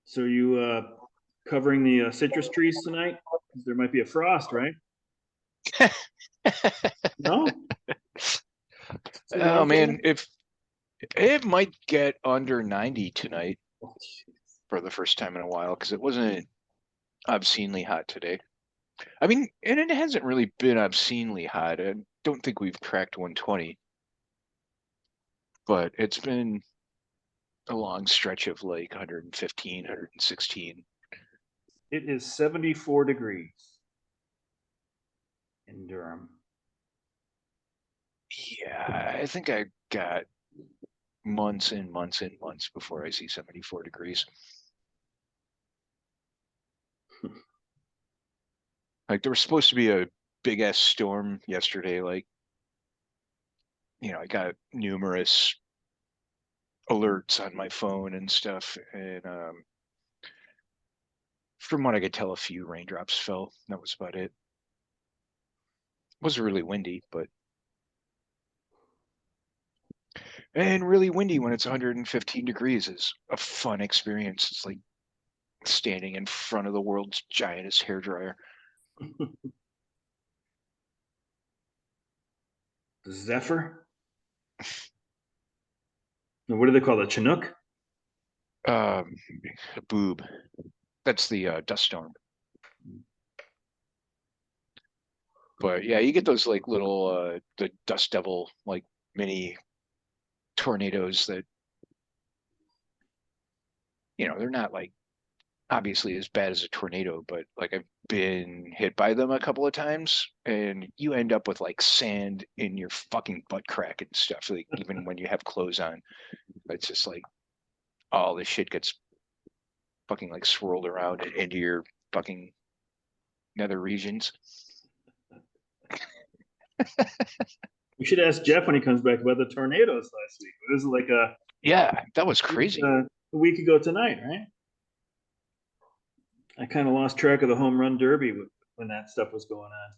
So you covering the citrus trees tonight? Because there might be a frost, right? No. So
Oh
warm for
man,
you?
if it might get under 90 tonight
Oh, jeez.
for the first time in a while because it wasn't obscenely hot today. I mean, and it hasn't really been obscenely hot. I don't think we've cracked 120, but it's been a long stretch of like 115, 116.
It is 74 degrees in Durham.
Yeah, I think I got months and months and months before I see 74 degrees. Like there was supposed to be a big ass storm yesterday. Like, I got numerous alerts on my phone and stuff, and from what I could tell, a few raindrops fell. That was about it. It wasn't really windy, but and really windy when it's 115 degrees is a fun experience. It's like standing in front of the world's giantest hairdryer.
The Zephyr. What do they call it? Chinook?
Um, a boob. That's the dust storm. But yeah, you get those like little the dust devil like mini tornadoes that they're not like obviously as bad as a tornado, but like I've been hit by them a couple of times, and you end up with like sand in your fucking butt crack and stuff. Like even when you have clothes on, it's just like all this shit gets fucking like swirled around into your fucking nether regions.
We should ask Jeff when he comes back about the tornadoes last week. It was like
Yeah, that was crazy.
a week ago tonight, right? I kind of lost track of the home run derby when that stuff was going on.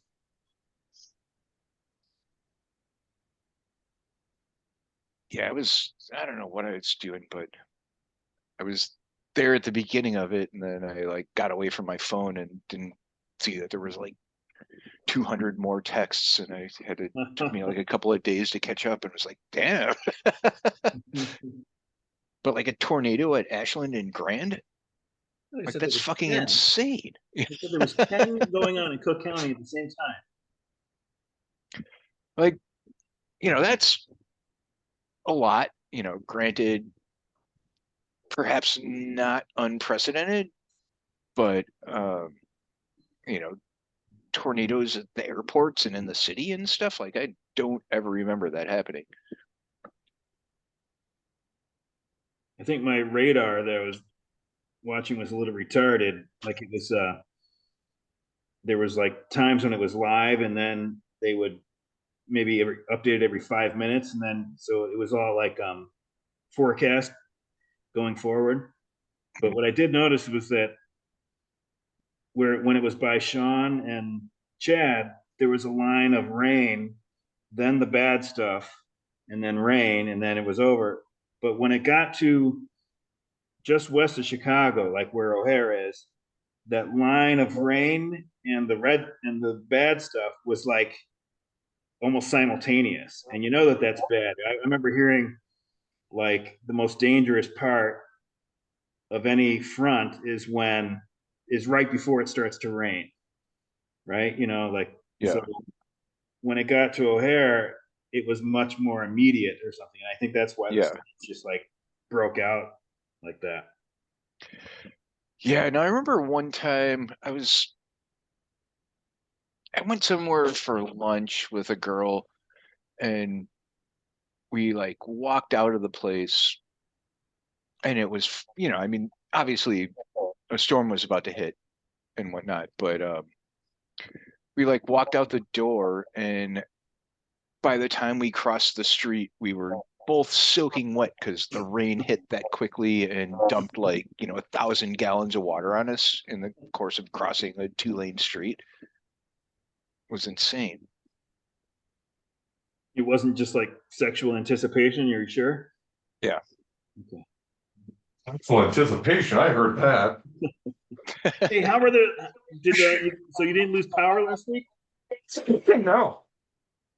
Yeah, I don't know what I was doing, but I was there at the beginning of it, and then I like got away from my phone and didn't see that there was like 200 more texts, and I had to took me like a couple of days to catch up, and was like, damn. But like a tornado at Ashland and Grand,
They
like
said there
that's
was
fucking
10.
insane.
They said there was 10 going on in Cook County at the same time.
Like, that's a lot. Granted, perhaps not unprecedented, but you know, tornadoes at the airports and in the city and stuff. Like I don't ever remember that happening.
I think my radar that I was watching was a little retarded. Like it was, there was like times when it was live, and then they would maybe update it every 5 minutes, and then so it was all like forecast going forward. But what I did notice was that when it was by Sean and Chad, there was a line of rain, then the bad stuff, and then rain, and then it was over. But when it got to just west of Chicago, like where O'Hare is, that line of rain and the red and the bad stuff was like almost simultaneous. And you know that that's bad. I remember hearing like the most dangerous part of any front is right before it starts to rain, right? Like
Yeah,
so when it got to O'Hare, it was much more immediate or something. And I think that's why the
yeah,
storm just like broke out like that.
yeah. And I remember one time I went somewhere for lunch with a girl, and we like walked out of the place, and it was I mean obviously a storm was about to hit and whatnot, but we like walked out the door, and by the time we crossed the street, we were both soaking wet because the rain hit that quickly and dumped like 1,000 gallons of water on us in the course of crossing a 2-lane street. It was insane.
It wasn't just like sexual anticipation. You're sure?
Yeah.
Okay.
Full anticipation. I heard that.
Hey, how were the? So you didn't lose power last week?
No,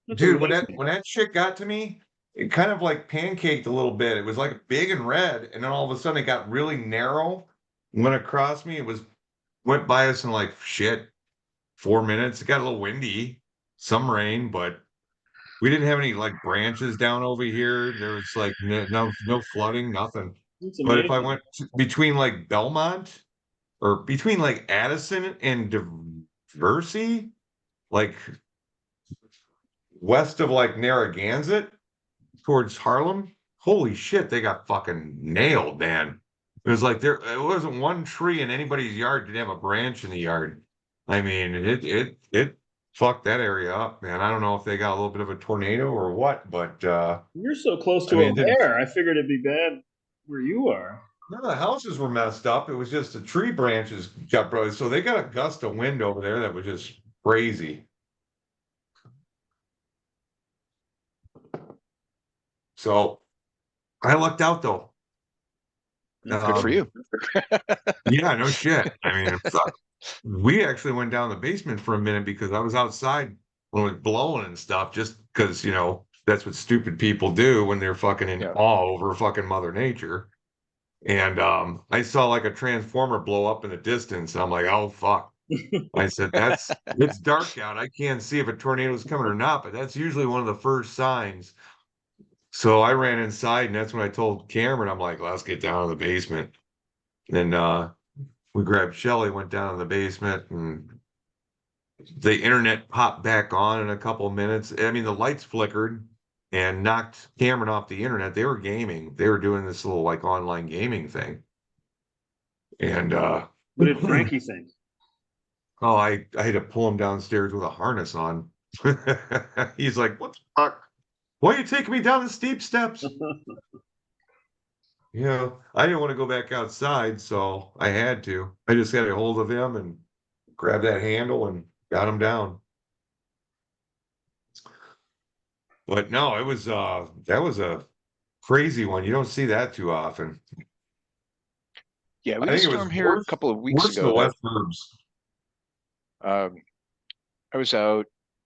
That's
dude. When
amazing.
that shit got to me, it kind of like pancaked a little bit. It was like big and red, and then all of a sudden it got really narrow. Went across me. It went by us in like shit 4 minutes. It got a little windy, some rain, but we didn't have any like branches down over here. There was like no flooding, nothing.
It's
But if I
amazing.
went between like Belmont or between like Addison and Diversey, like west of like Narragansett towards Harlem, holy shit, they got fucking nailed, man. It was like it wasn't one tree in anybody's yard didn't have a branch in the yard. I mean, it fucked that area up, man. I don't know if they got a little bit of a tornado or what, but
You're so close
I
to
mean,
a
it didn't.
bear. I figured it'd be bad where you are.
None of the houses were messed up. It was just the tree branches got broken. So they got a gust of wind over there that was just crazy. So I lucked out though.
That's
Good for
good.
Um,
you.
yeah, no shit. I mean, fuck. We actually went down the basement for a minute because I was outside when it was blowing and stuff, just because, that's what stupid people do when they're fucking in
Yeah.
awe over fucking Mother Nature. And I saw like a transformer blow up in the distance. I'm like, oh fuck. I said, it's dark out. I can't see if a tornado is coming or not, but that's usually one of the first signs. So I ran inside and that's when I told Cameron, I'm like, let's get down to the basement. And we grabbed Shelly, went down to the basement, and the internet popped back on in a couple of minutes. I mean, the lights flickered and knocked Cameron off the internet. They were gaming. They were doing this little like online gaming thing. And
What did Frankie think?
oh, I had to pull him downstairs with a harness on. He's like, "What the fuck? Why are you taking me down the steep steps?" I didn't want to go back outside, so I had to. I just had a hold of him and grabbed that handle and got him down. But no, it was that was a crazy one. You don't see that too often.
Yeah, we
I
had a
think it was
storm here a couple of weeks
worse in the
ago that
West Burbs.
um, I was out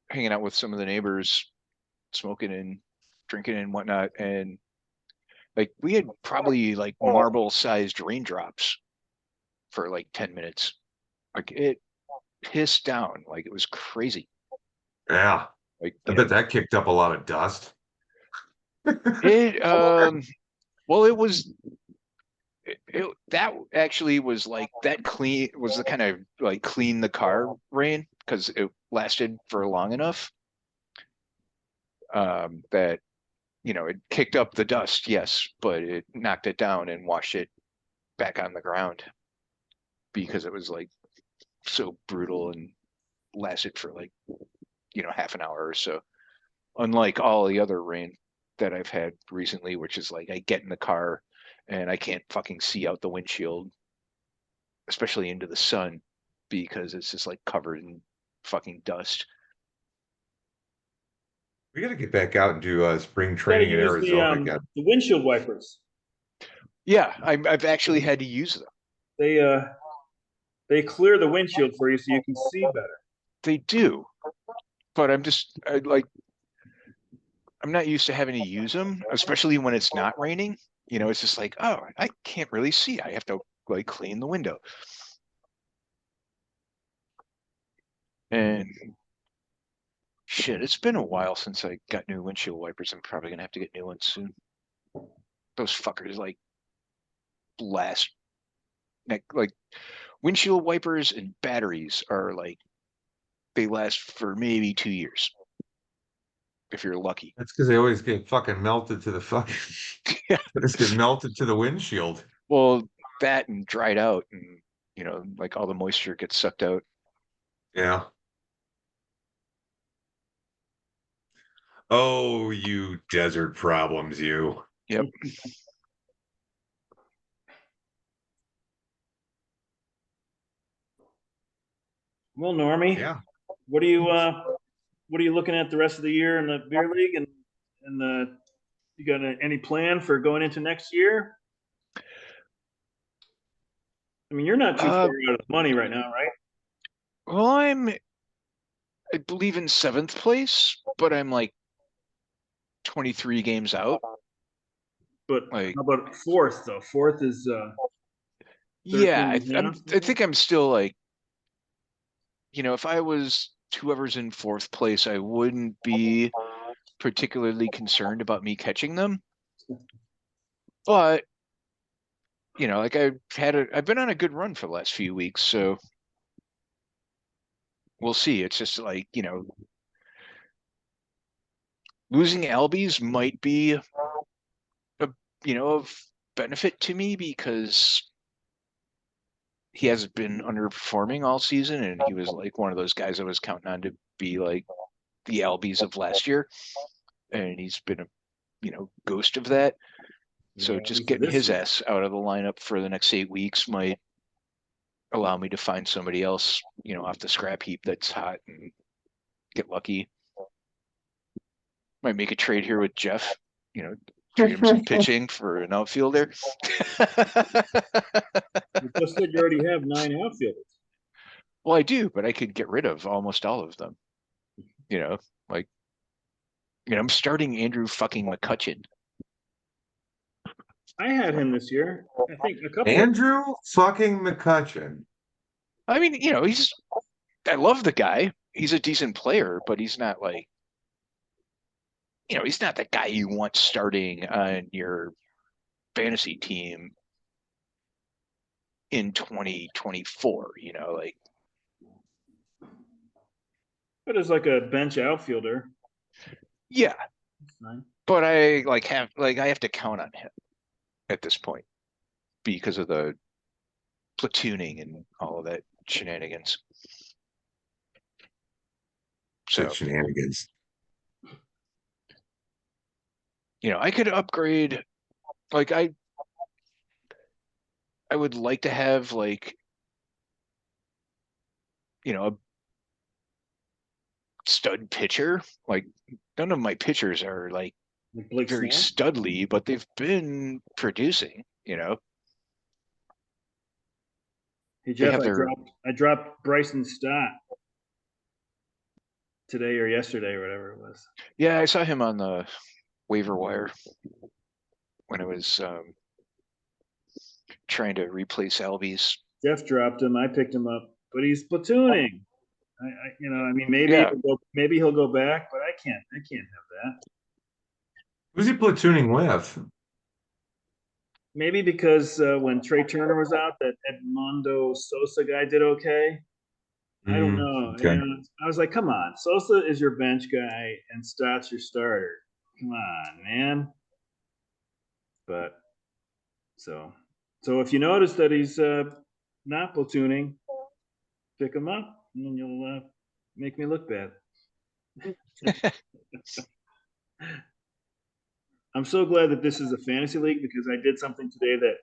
hanging out with some of the neighbors, smoking and drinking and whatnot, and like we had probably like marble-sized raindrops for like 10 minutes. Like it pissed down, like it was crazy.
Yeah,
Like,
I bet that kicked up a lot of dust.
it well it was that actually was like that clean was the kind of like clean the car rain because it lasted for long enough that it kicked up the dust, yes, but it knocked it down and washed it back on the ground because it was like so brutal and lasted for like half an hour or so. Unlike all the other rain that I've had recently, which is like I get in the car and I can't fucking see out the windshield, especially into the sun, because it's just like covered in fucking dust.
We got to get back out and do spring
You got to
training in
use
Arizona again.
the windshield wipers.
Yeah, I've actually had to use them.
They they clear the windshield for you so you can see better.
They do, but I'm not used to having to use them, especially when it's not raining. It's just like, oh, I can't really see. I have to like clean the window. And shit, it's been a while since I got new windshield wipers. I'm probably gonna have to get new ones soon. Those fuckers like last like windshield wipers and batteries are like they last for maybe 2 years if you're lucky.
That's because they always get fucking melted to the fucking.
Yeah.
They just get melted to the windshield.
Well, that and dried out and like all the moisture gets sucked out.
Yeah. Oh, you desert problems, you.
Yep.
Well, Normie,
Yeah.
what are you looking at the rest of the year in the beer league and you got any plan for going into next year? I mean, you're not too far
Uh,
out of the money right now, right?
well, I believe in seventh place, but I'm like 23 games out.
But
Like,
how about fourth though? Fourth is
yeah,
13 and a half.
I think I'm still like, if I was whoever's in fourth place, I wouldn't be particularly concerned about me catching them. But, like I've been on a good run for the last few weeks, so we'll see. It's just like, losing Albies might be a, benefit to me because he has been underperforming all season, and he was like one of those guys I was counting on to be like the Albies of last year, and he's been a ghost of that. So
Yeah,
just
these are
getting
this
his
year.
ass out of the lineup for the next 8 weeks might allow me to find somebody else, off the scrap heap that's hot and get lucky. Might make a trade here with Jeff, trade him some pitching for an outfielder.
You just said you already have 9 outfielders.
Well, I do, but I could get rid of almost all of them. You know, like I'm starting Andrew fucking McCutcheon.
I had him this year. I think a couple of
Andrew fucking McCutcheon.
I mean, I love the guy. He's a decent player, but he's not like, he's not the guy you want starting on your fantasy team in 2024, like,
but as like a bench outfielder.
yeah,
That's fine.
but I have to count on him at this point because of the platooning and all of that shenanigans.
Said
So,
shenanigans.
I could upgrade like I would like to have like, a stud pitcher. Like none of my pitchers are like
Like Blake
very
Snell.
studly, but they've been producing.
Hey
They
Jeff,
have their
I dropped Bryson Stott today or yesterday or whatever it was.
Yeah, I saw him on the waiver wire when I was trying to replace Albies.
Jeff dropped him. I picked him up, but he's platooning. I mean,
Yeah,
maybe he'll go back, but I can't have that.
Who's he platooning with?
Maybe because when Trey Turner was out, that Edmundo Sosa guy did okay. I don't know.
Okay.
I was like, come on, Sosa is your bench guy and Stott's your starter. Come on, man. But so so if you notice that he's not platooning, pick him up, and you'll make me look bad. I'm so glad that this is a fantasy league because I did something today that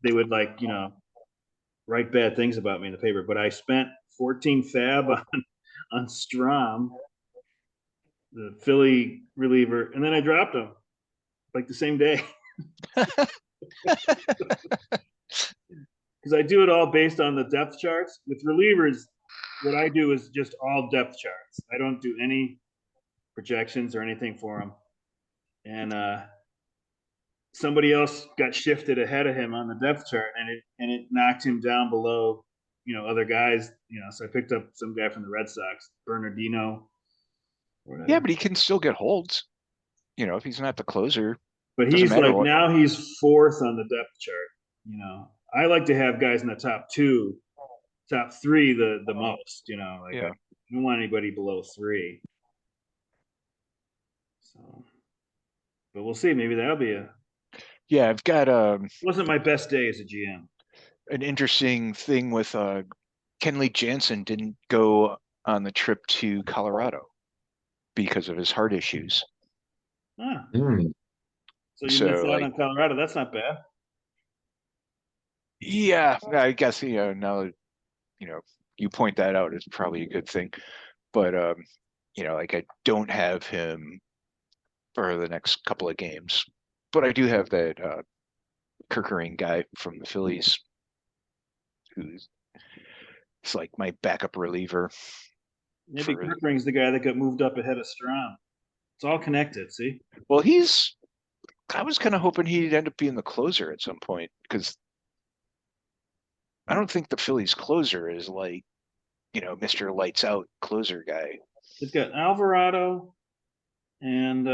they would write bad things about me in the paper. But I spent 14 fab on Strom, the Philly reliever, and then I dropped him like the same day because I do it all based on the depth charts. With relievers, what I do is just all depth charts. I don't do any projections or anything for them. And somebody else got shifted ahead of him on the depth chart, and it knocked him down below, other guys. So I picked up some guy from the Red Sox, Bernardino, or
yeah,
whatever.
but he can still get holds. If he's not the closer,
But
doesn't
he's
matter
like
what.
now he's fourth on the depth chart. I like to have guys in the top two, top three the most. Like I
Yeah,
don't want anybody below three. So, but we'll see. Maybe that'll be a.
yeah. I've got
Wasn't my best day as a GM.
an interesting thing with Kenley Jansen didn't go on the trip to Colorado because of his heart issues.
Ah,
Mm.
so you missed
So
out
like,
on Colorado. That's not bad.
yeah, I guess now that you point that out, it's probably a good thing. But like I don't have him for the next couple of games, but I do have that Kirkering guy from the Phillies who's like my backup reliever
Maybe
for.
Kirkring's the guy that got moved up ahead of Strom. It's all connected. See,
Well, I was kind of hoping he'd end up being the closer at some point because I don't think the Phillies closer is like Mr. Lights Out closer guy.
they've got Alvarado and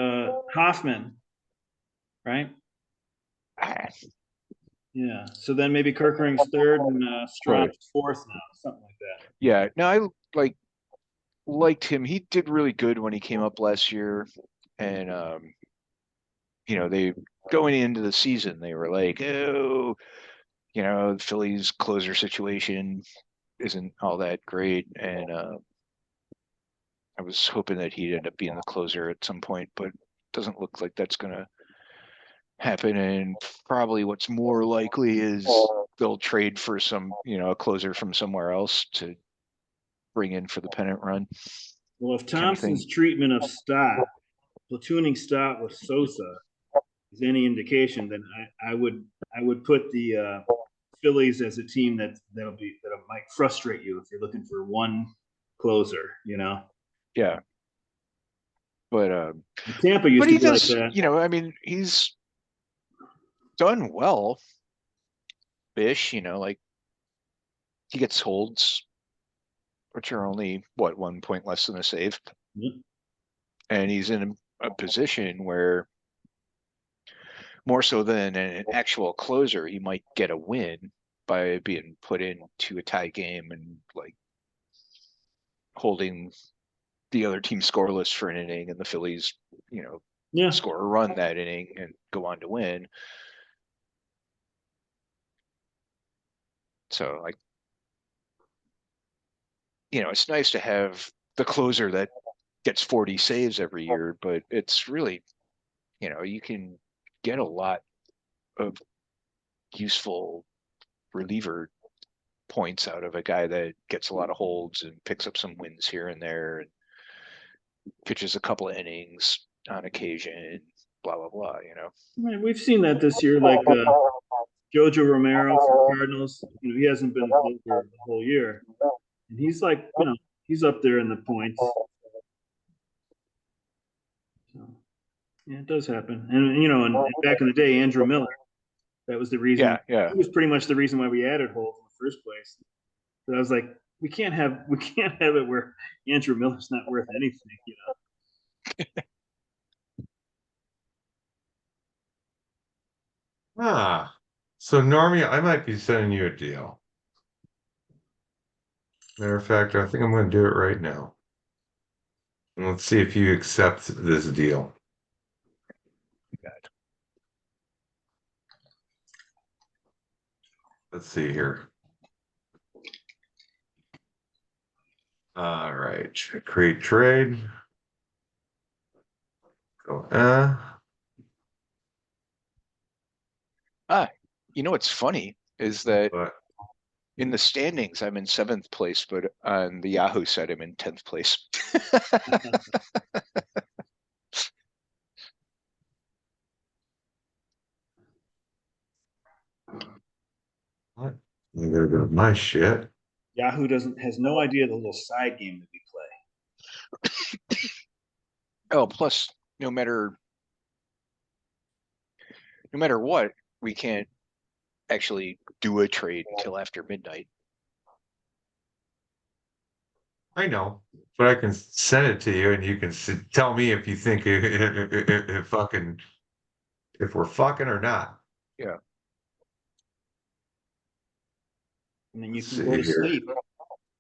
Hoffman, right?
Ah,
Yeah. So then maybe Kirkring's third and
Right.
Strom's fourth now, something like that.
yeah, no, I liked him. He did really good when he came up last year, and they going into the season, they were like, oh, the Phillies closer situation isn't all that great, and I was hoping that he'd end up being the closer at some point, but doesn't look like that's gonna happen. And probably what's more likely is they'll trade for a closer from somewhere else to bring in for the pennant run
Well, if
kind of thing.
Thompson's treatment of Stott, platooning Stott with Sosa, is any indication, then I would put the Phillies as a team that might frustrate you if you're looking for one closer.
Yeah, but
Tampa used to
he
be like
does.
that.
I mean, he's done well, ish. Like he gets holds, which are only 1 point less than a save,
Yep.
and he's in a position where more so than an actual closer, he might get a win by being put into a tie game and like holding the other team scoreless for an inning, and the Phillies,
Yeah.
score a run that inning and go on to win. So like, it's nice to have the closer that gets 40 saves every year, but it's really, you can get a lot of useful reliever points out of a guy that gets a lot of holds and picks up some wins here and there and pitches a couple of innings on occasion, blah blah blah.
I mean, we've seen that this year, like Jojo Romero for Cardinals. He hasn't been the closer the whole year, and he's like, he's up there in the points. So, yeah, it does happen. And back in the day, Andrew Miller, that was the reason.
Yeah.
He was pretty much the reason why we added Holt in the first place. But I was like, we can't have it where Andrew Miller's not worth anything.
So Normie, I might be sending you a deal. Matter of fact, I think I'm going to do it right now. And let's see if you accept this deal. Let's see here. All right, create trade. Go.
What's funny is that
But
in the standings, I'm in 7th place, but on the Yahoo site, I'm in 10th place.
what? You gotta go to my shit.
Yahoo has no idea the little side game that we play.
Oh, plus, no matter what, we can't actually do a trade until after midnight.
I know, but I can send it to you, and you can tell me if you think if we're fucking or not.
Yeah.
And then you
Let's
can
see
go to
here.
sleep.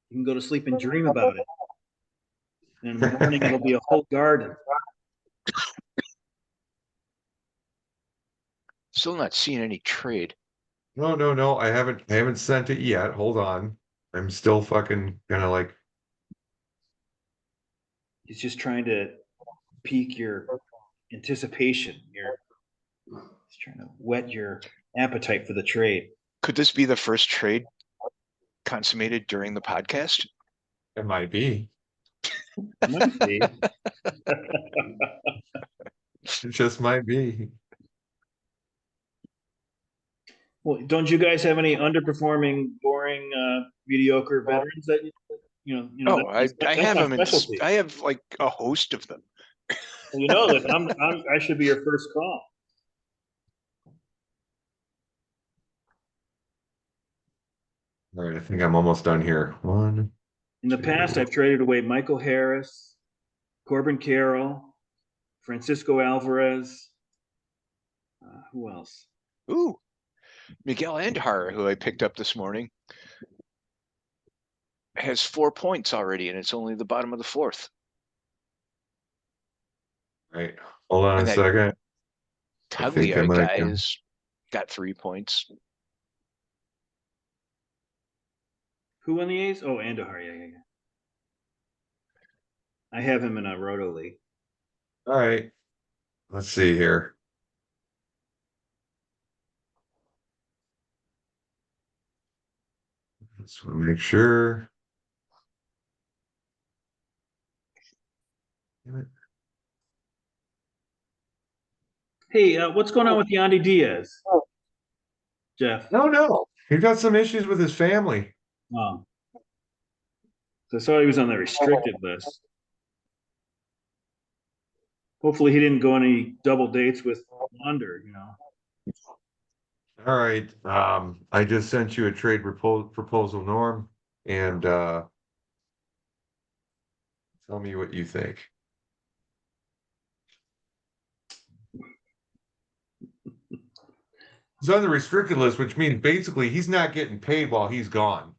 You can go to sleep and dream about it. And in the morning, it'll be a whole garden.
Still not seeing any trade.
No. I haven't sent it yet. Hold on. I'm still fucking gonna like.
He's just trying to pique your anticipation. He's trying to whet your appetite for the trade.
Could this be the first trade consummated during the podcast?
It might be.
Might be.
It just might be.
Well, don't you guys have any underperforming, boring, mediocre veterans that
Oh, I
that's
have
my
them in.
specialty.
I have like a host of them.
Well, you know that I should be your first call.
All right, I think I'm almost done here. One,
In the past,
two.
I've traded away Michael Harris, Corbin Carroll, Francisco Alvarez. Who else?
Ooh, Miguel Andhar, who I picked up this morning, has 4 points already, and it's only the bottom of the 4th.
Right. Hold on a
And that
second. I think I
Taglia
might.
guys got 3 points.
Who won the A's? Oh, Andujar. Yeah. I have him in a roto league.
All right. Let's see here. Let's make sure.
Hey, what's going on with Yandy Diaz, Jeff?
No. He got some issues with his family.
Oh, so I saw he was on the restricted list. Hopefully, he didn't go on any double dates with Wander.
All right. I just sent you a trade proposal, Norm, and tell me what you think. He's on the restricted list, which means basically he's not getting paid while he's gone.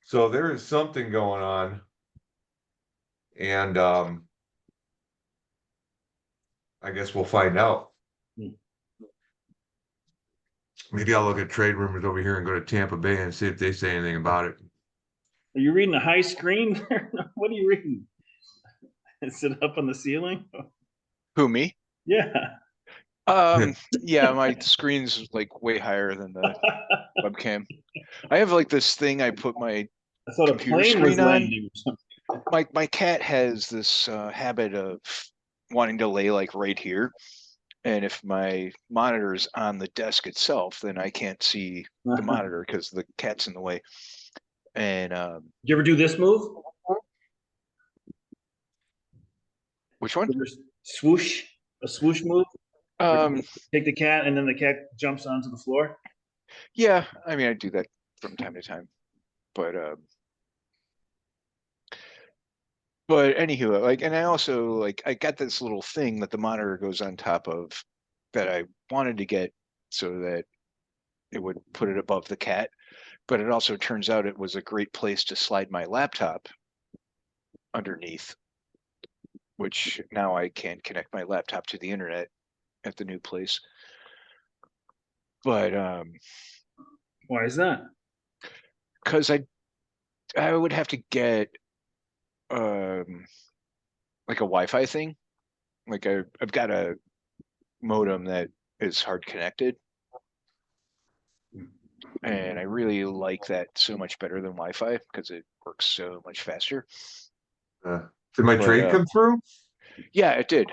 So there is something going on. And I guess we'll find out.
Hmm.
Maybe I'll look at trade rumors over here and go to Tampa Bay and see if they say anything about it.
Are you reading a high screen? What are you reading? Is it up on the ceiling?
Who, me?
Yeah.
Yeah, my screen's like way higher than the webcam. I have like this thing I put my
I thought a
computer
plane was
screen on.
landing or something.
My cat has this habit of wanting to lay like right here. And if my monitor is on the desk itself, then I can't see the monitor because the cat's in the way. And
Did you ever do this move?
which one?
Swoosh, a swoosh move.
Um,
Take the cat, and then the cat jumps onto the floor.
yeah, I mean, I do that from time to time, but anywho, like, and I also like I got this little thing that the monitor goes on top of that I wanted to get so that it would put it above the cat, but it also turns out it was a great place to slide my laptop underneath, which now I can connect my laptop to the internet at the new place. But
Why is that?
because I would have to get like a Wi-Fi thing. Like I've got a modem that is hard connected, and I really like that so much better than Wi-Fi because it works so much faster.
Did my
But
trade come through?
yeah, it did.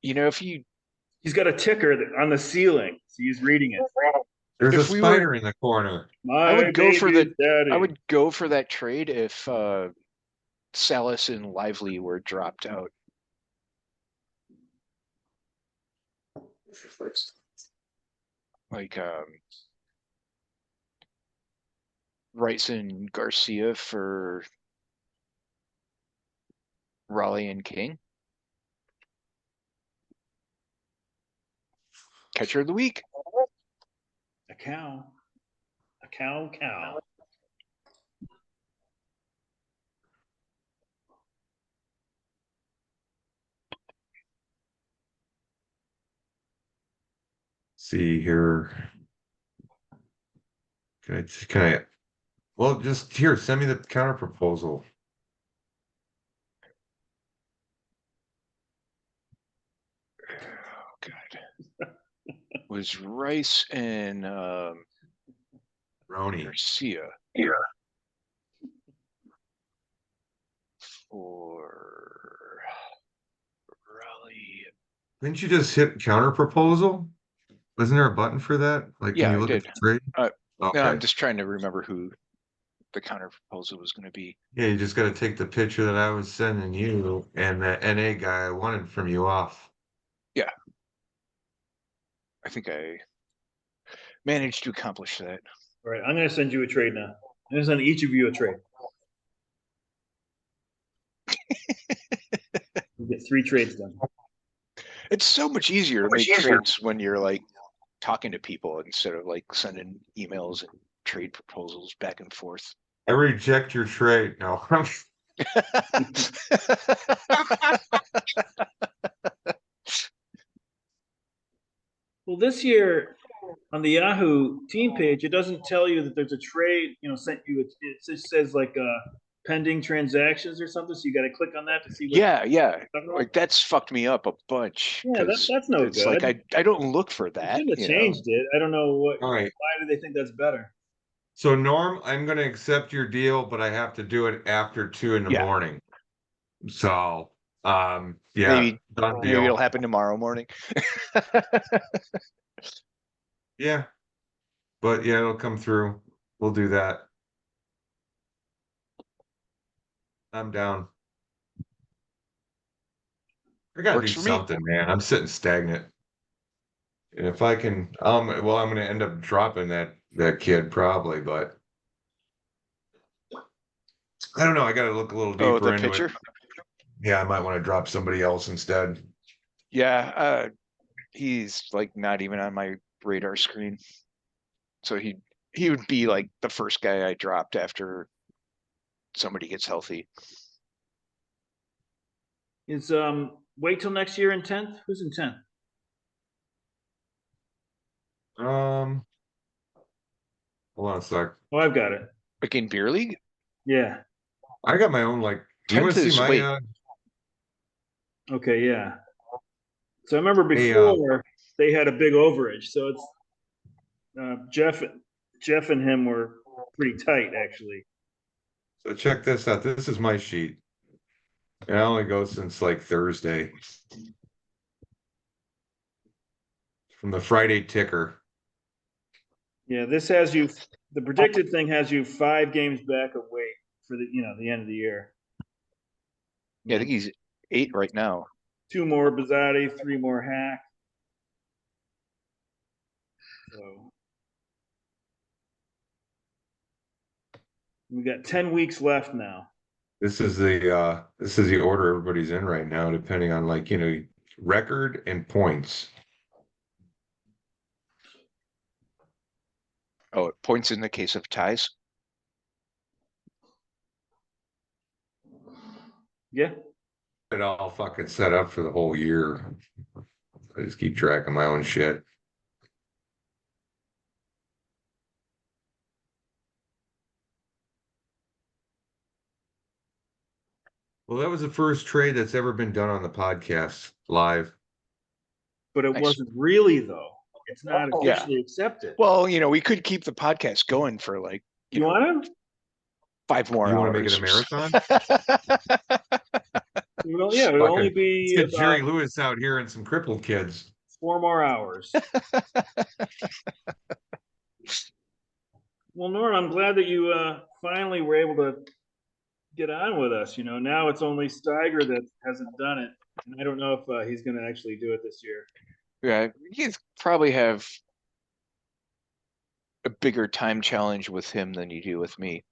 If you
He's got a ticker on the ceiling, so he's reading it.
There's a
if we were,
spider in the corner.
I
My
would go for
baby's
the
daddy.
I would go for that trade if Salas and Lively were dropped out. Like Rice and Garcia for Raleigh and King. Catcher of the week.
A cow. A cow.
See here. Can I? Well, just here. Send me the counter proposal.
Oh God. Was Rice and
Roni.
Garcia for Raleigh.
Didn't you just hit counter proposal? Wasn't there a button for that? Like, can
Yeah,
you
I
look at
did.
the trade?
No,
Okay.
I'm just trying to remember who the counter proposal was going to be.
Yeah, you just got to take the picture that I was sending you and that NA guy I wanted from you off.
Yeah. I think I managed to accomplish that.
All right, I'm going to send you a trade now. I'm going to send each of you a trade. We'll get 3 trades done.
It's so much easier to make trades when you're like talking to people instead of like sending emails and trade proposals back and forth.
I reject your trade. No.
this year on the Yahoo team page, it doesn't tell you that there's a trade, sent you. It just says like pending transactions or something. So you got to click on that to see what.
Yeah. Like that's fucked me up a bunch
Yeah,
because
that's no
it's like
good.
I don't look for
They
that,
shouldn't have changed it. I don't know what.
All right.
Why do they think that's better?
So Norm, I'm going to accept your deal, but I have to do it after 2 in the
Yeah.
morning. So, yeah,
Maybe
done
maybe it'll
deal.
happen tomorrow morning.
Yeah, but yeah, it'll come through. We'll do that. I'm down. I gotta do
Works for me.
something, man. I'm sitting stagnant. And if I can, well, I'm gonna end up dropping that kid probably, but I don't know. I gotta look a little
Oh,
deeper
the
into it.
pitcher?
Yeah, I might want to drop somebody else instead.
Yeah, he's like not even on my radar screen. So he would be like the first guy I dropped after somebody gets healthy.
Is wait till next year in 10th? Who's in 10th?
Um, Hold on a sec.
Oh, I've got it.
Like in beer league,
Yeah.
I got my own you want
10th
to see
is
my
wait.
Okay. Yeah. So I remember
hey
before they had a big overage. So it's Jeff and him were pretty tight actually.
so check this out. This is my sheet. It only goes since like Thursday from the Friday ticker.
Yeah, this has you. The predicted thing has you 5 games back of weight for the end of the year.
Yeah, I think he's 8 right now.
2 more Bizzotti, 3 more Hack. So we got 10 weeks left now.
This is the order everybody's in right now, depending on record and points.
Oh, it points in the case of ties.
Yeah.
It all fucking set up for the whole year. I just keep track of my own shit. Well, that was the first trade that's ever been done on the podcast live.
But it
Nice.
wasn't really though. It's not
Yeah.
officially accepted.
Well, we could keep the podcast going for like
You want to?
5 more
You want
hours.
to make it a marathon?
Well, yeah, it'll only
Fucking, let's
be
get
about
Jerry Lewis out here and some crippled kids.
4 more hours. Well, Norm, I'm glad that you finally were able to get on with us. Now it's only Steiger that hasn't done it, and I don't know if he's going to actually do it this year.
Yeah, you probably have a bigger time challenge with him than you do with me.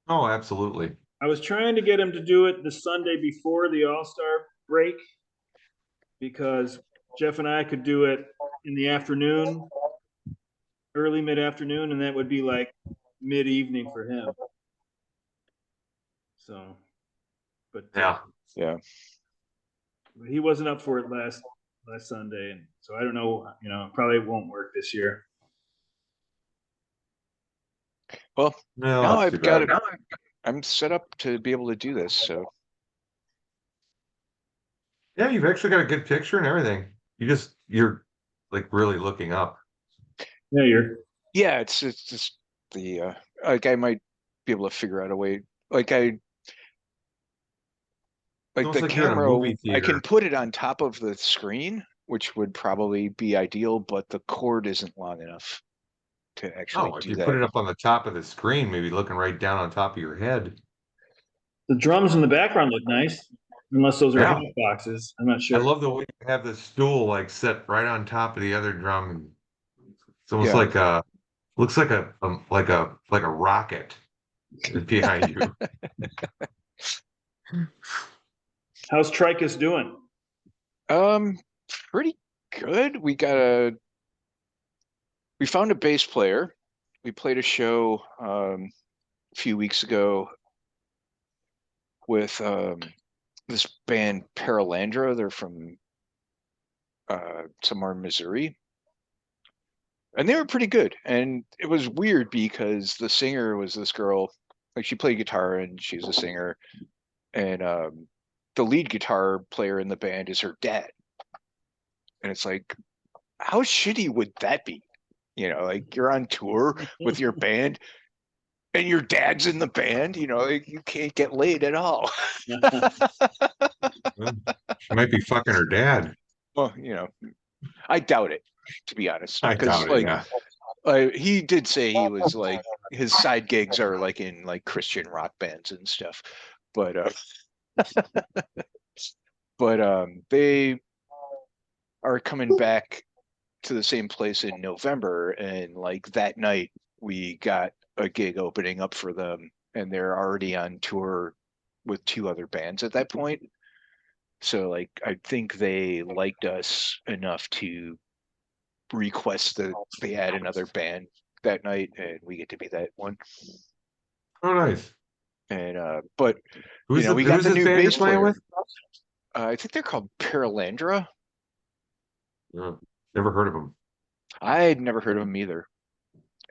Oh, absolutely.
I was trying to get him to do it the Sunday before the All-Star break because Jeff and I could do it in the afternoon, early mid-afternoon, and that would be like mid-evening for him. So, but
Yeah.
he wasn't up for it last Sunday, and so I don't know. Probably won't work this year.
Well,
No,
now
that's too
I've got
bad.
it. I'm set up to be able to do this. So
Yeah, you've actually got a good picture and everything. You're like really looking up.
Yeah,
it's just the like I might be able to figure out a way. Like
Almost
the
like you're in a
camera,
movie
I can
theater.
put it on top of the screen, which would probably be ideal, but the cord isn't long enough to actually
Oh, if
do
you put
that.
it up on the top of the screen, maybe looking right down on top of your head.
the drums in the background look nice, unless those are
Yeah.
hot boxes. I'm not
I
sure.
love the way you have the stool like set right on top of the other drum. It's almost
Yeah.
like looks like a rocket behind you.
How's Trikus doing?
Pretty good. We found a bass player. We played a show a few weeks ago with this band Paralandra. They're from somewhere in Missouri. And they were pretty good. And it was weird because the singer was this girl, like she played guitar and she's a singer, and the lead guitar player in the band is her dad. And it's like, how shitty would that be? Like you're on tour with your band and your dad's in the band, like you can't get laid at all.
Well, she might be fucking her dad.
Well, I doubt it, to be honest,
I
because
doubt it. Yeah.
he did say he was like his side gigs are like in like Christian rock bands and stuff, but they are coming back to the same place in November, and like that night we got a gig opening up for them, and they're already on tour with two other bands at that point. So like I think they liked us enough to request that they add another band that night, and we get to be that one.
Oh, nice.
And but we got
Who's
the
this
new
band you're
bass
playing
player.
with?
I think they're called Paralandra.
Oh, never heard of them.
I had never heard of them either.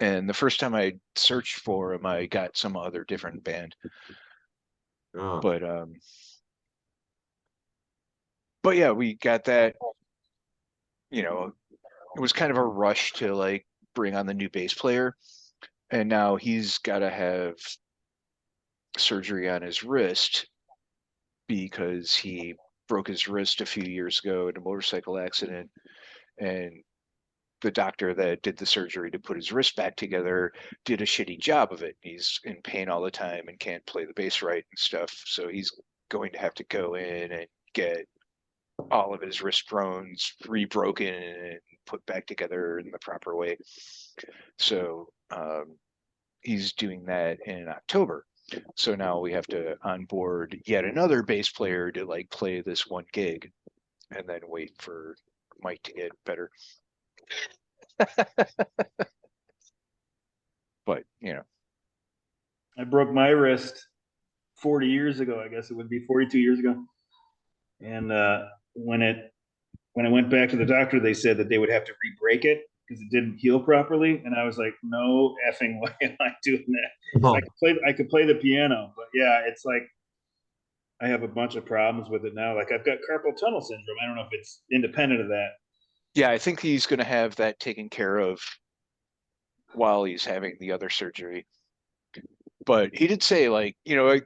And the first time I searched for them, I got some other different band.
Oh,
But yeah, we got that. It was kind of a rush to like bring on the new bass player, and now he's got to have surgery on his wrist because he broke his wrist a few years ago in a motorcycle accident, and the doctor that did the surgery to put his wrist back together did a shitty job of it. He's in pain all the time and can't play the bass right and stuff. So he's going to have to go in and get all of his wrist bones rebroken and put back together in the proper way. So he's doing that in October. So now we have to onboard yet another bass player to like play this one gig and then wait for Mike to get better. But
I broke my wrist 40 years ago. I guess it would be 42 years ago. And when I went back to the doctor, they said that they would have to re-break it because it didn't heal properly. And I was like, no effing way am I doing that.
oh,
I could play the piano, but yeah, it's like I have a bunch of problems with it now. Like I've got carpal tunnel syndrome. I don't know if it's independent of that.
yeah, I think he's going to have that taken care of while he's having the other surgery. But he did say like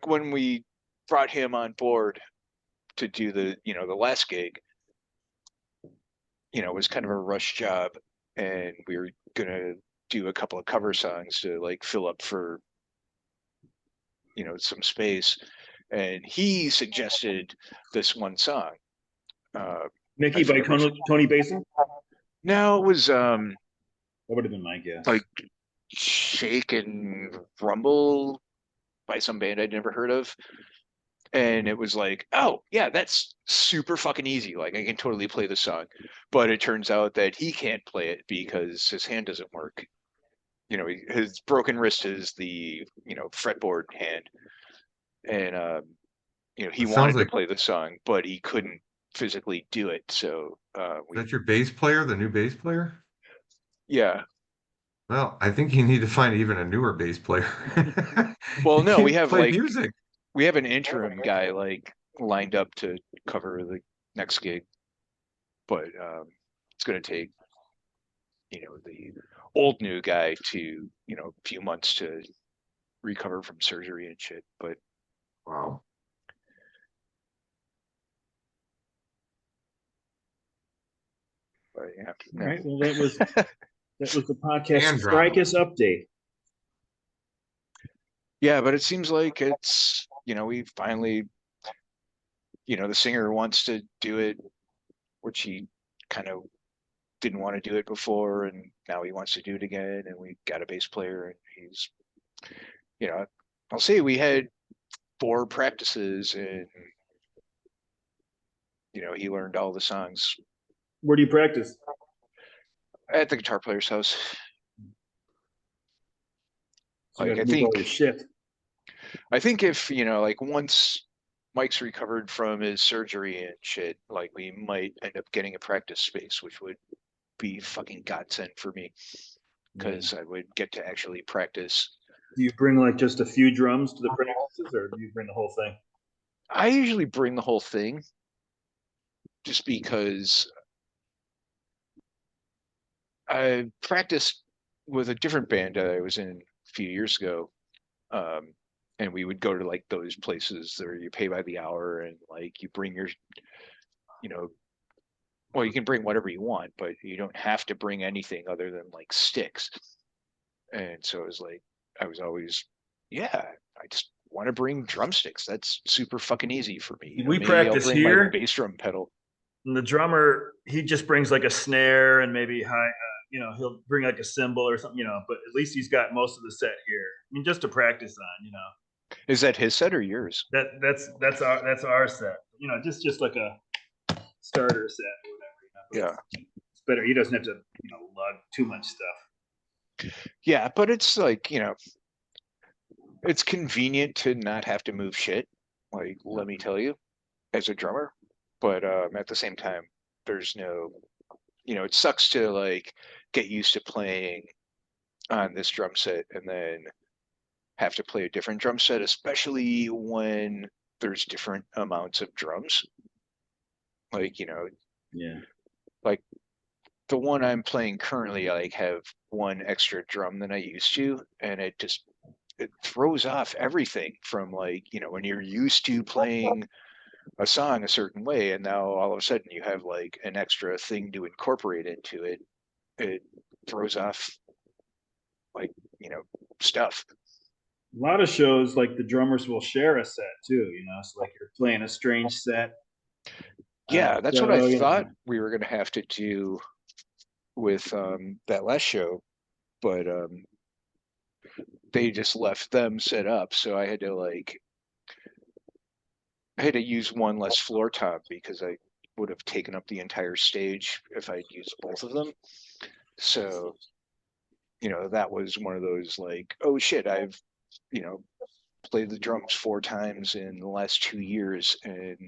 when we brought him on board to do the last gig, it was kind of a rush job, and we were gonna do a couple of cover songs to like fill up for some space, and he suggested this one song. I
Mickey by
forget which.
Tony Basil.
No, it was
That would have been my guess.
like Shake and Rumble by some band I'd never heard of. And it was like, oh yeah, that's super fucking easy. Like I can totally play the song. But it turns out that he can't play it because his hand doesn't work. His broken wrist is the fretboard hand, and he
it sounds
wanted to
like
play the song, but he couldn't physically do it. So
that's your bass player, the new bass player.
yeah.
Well, I think you need to find even a newer bass player.
Well,
You
no, we
can't
have
play
like
music.
we have an interim guy like lined up to cover the next gig, but it's going to take the old new guy to a few months to recover from surgery and shit.
Wow.
But yeah,
All
no.
right. Well, that was the podcast
And drama.
Strikers update.
Yeah, but it seems like it's we finally the singer wants to do it, which he kind of didn't want to do it before, and now he wants to do it again, and we got a bass player, and he's you know I'll say we had 4 practices, and he learned all the songs
Where do you practice?
at the guitar player's house.
So you
Like
got to move all your shit.
I think if like once Mike's recovered from his surgery and shit, like we might end up getting a practice space, which would be fucking godsend for me
Yeah.
because I would get to actually practice.
Do you bring like just a few drums to the practices, or do you bring the whole thing?
I usually bring the whole thing just because I practiced with a different band that I was in a few years ago. Um, and we would go to like those places where you pay by the hour and like you bring your, you know, well, you can bring whatever you want, but you don't have to bring anything other than like sticks. And so it was like, I was always, yeah, I just want to bring drumsticks. That's super fucking easy for me.
We
Maybe I'll
practice
bring my
here,
bass drum pedal.
and the drummer he just brings like a snare and maybe high. He'll bring like a cymbal or something. But at least he's got most of the set here. I mean, just to practice on.
Is that his set or yours?
That's our set. Just like a starter set or whatever. But
Yeah.
it's better. He doesn't have to lug too much stuff.
Yeah, but it's like, it's convenient to not have to move shit. Like, let me tell you, as a drummer. But at the same time, there's no, it sucks to like get used to playing on this drum set and then have to play a different drum set, especially when there's different amounts of drums. Like,
Yeah.
like the one I'm playing currently, I like have one extra drum than I used to, and it throws off everything from like, when you're used to playing a song a certain way, and now all of a sudden you have like an extra thing to incorporate into it. It throws off like, stuff.
A lot of shows like the drummers will share a set too. So like you're playing a strange set.
Yeah, that's what I
So
thought we were going to have to do with that last show, but they just left them set up, so I had to use one less floor top because I would have taken up the entire stage if I'd used both of them. So, that was one of those like, oh shit, I've, you know, played the drums 4 times in the last 2 years, and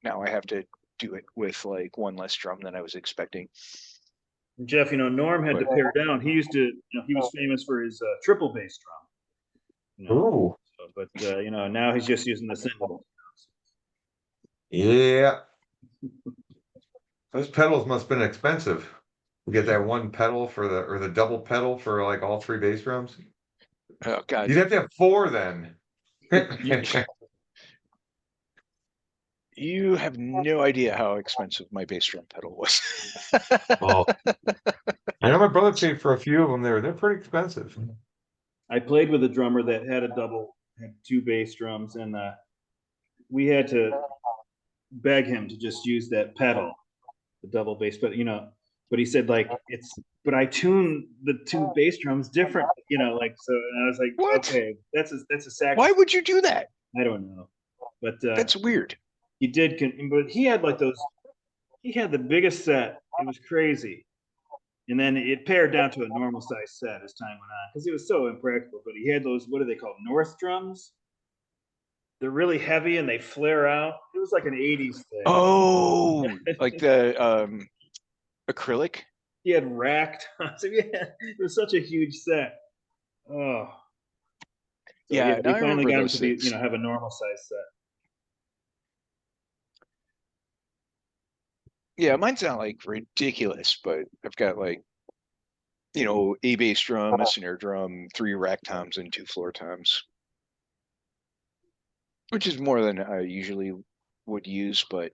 now I have to do it with like one less drum than I was expecting.
Jeff, Norm had
But
to pare down. He used to, he was famous for his triple bass drum.
Ooh,
But now he's just using the single.
yeah. Those pedals must have been expensive. You get that one pedal for the double pedal for like all three bass drums.
oh god,
You'd have to have four then.
you, you have no idea how expensive my bass drum pedal was.
Oh, I know my brother paid for a few of them. They're pretty expensive.
I played with a drummer that had two bass drums, and we had to beg him to just use that pedal, the double bass. But he said like but I tune the two bass drums different, like so. And I was like,
What?
okay, that's a
Why
sacrifice.
would you do that?
I don't know, but
That's weird.
he did. But he had like those. He had the biggest set. It was crazy. And then it pared down to a normal size set as time went on because it was so impractical. But he had those, what are they called? North drums. They're really heavy and they flare out. It was like an 80s thing.
Oh, like the acrylic.
He had racked. So yeah, it was such a huge set. Oh, so yeah,
Yeah, now
we
I
finally
remember
got him
those
to be,
things.
have a normal size set.
Yeah, mine's not like ridiculous, but I've got like, a bass drum, a snare drum, 3 rack toms, and 2 floor toms, which is more than I usually would use. But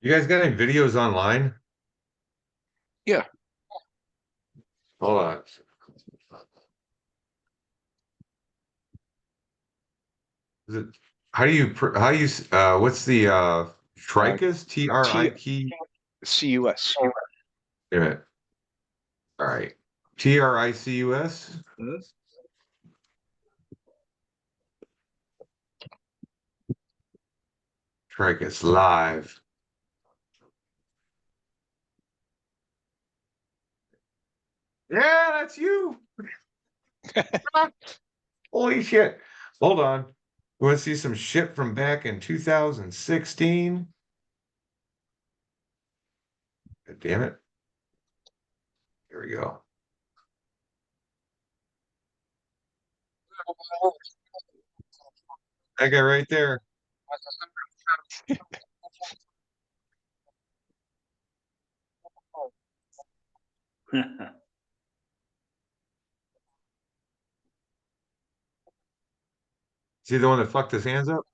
You guys got any videos online?
yeah,
Hold on. Is it what's the
uh,
Tricus?
T
T-R-I-K?
CUS.
Wait a minute. All right. Tricus? Tricus live. Yeah, that's you. Holy shit. Hold on. You want to see some shit from back in 2016? God damn it. Here we go. That guy right there. Is he the one that fucked his hands up?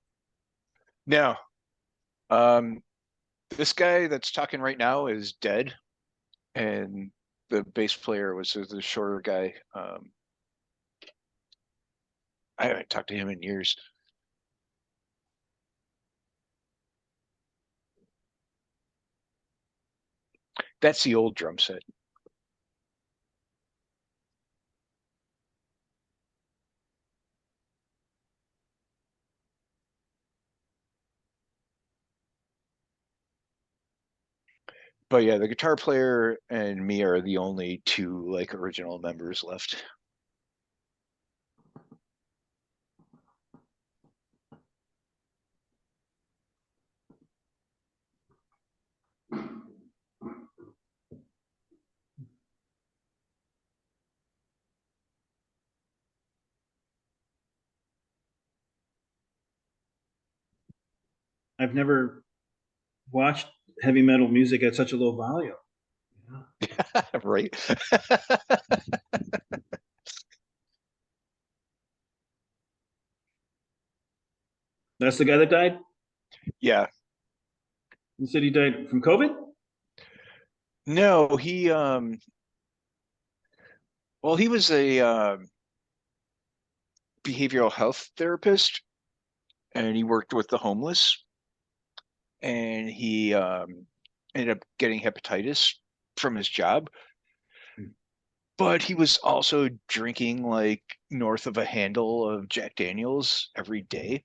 Now, um, this guy that's talking right now is dead, and the bass player was the shorter guy. I haven't talked to him in years. That's the old drum set. But yeah, the guitar player and me are the only two like original members left.
I've never watched heavy metal music at such a low volume.
Right?
That's the guy that died?
Yeah.
You said he died from COVID?
No, he well, he was a behavioral health therapist, and he worked with the homeless, and he ended up getting hepatitis from his job. But he was also drinking like north of a handle of Jack Daniels every day.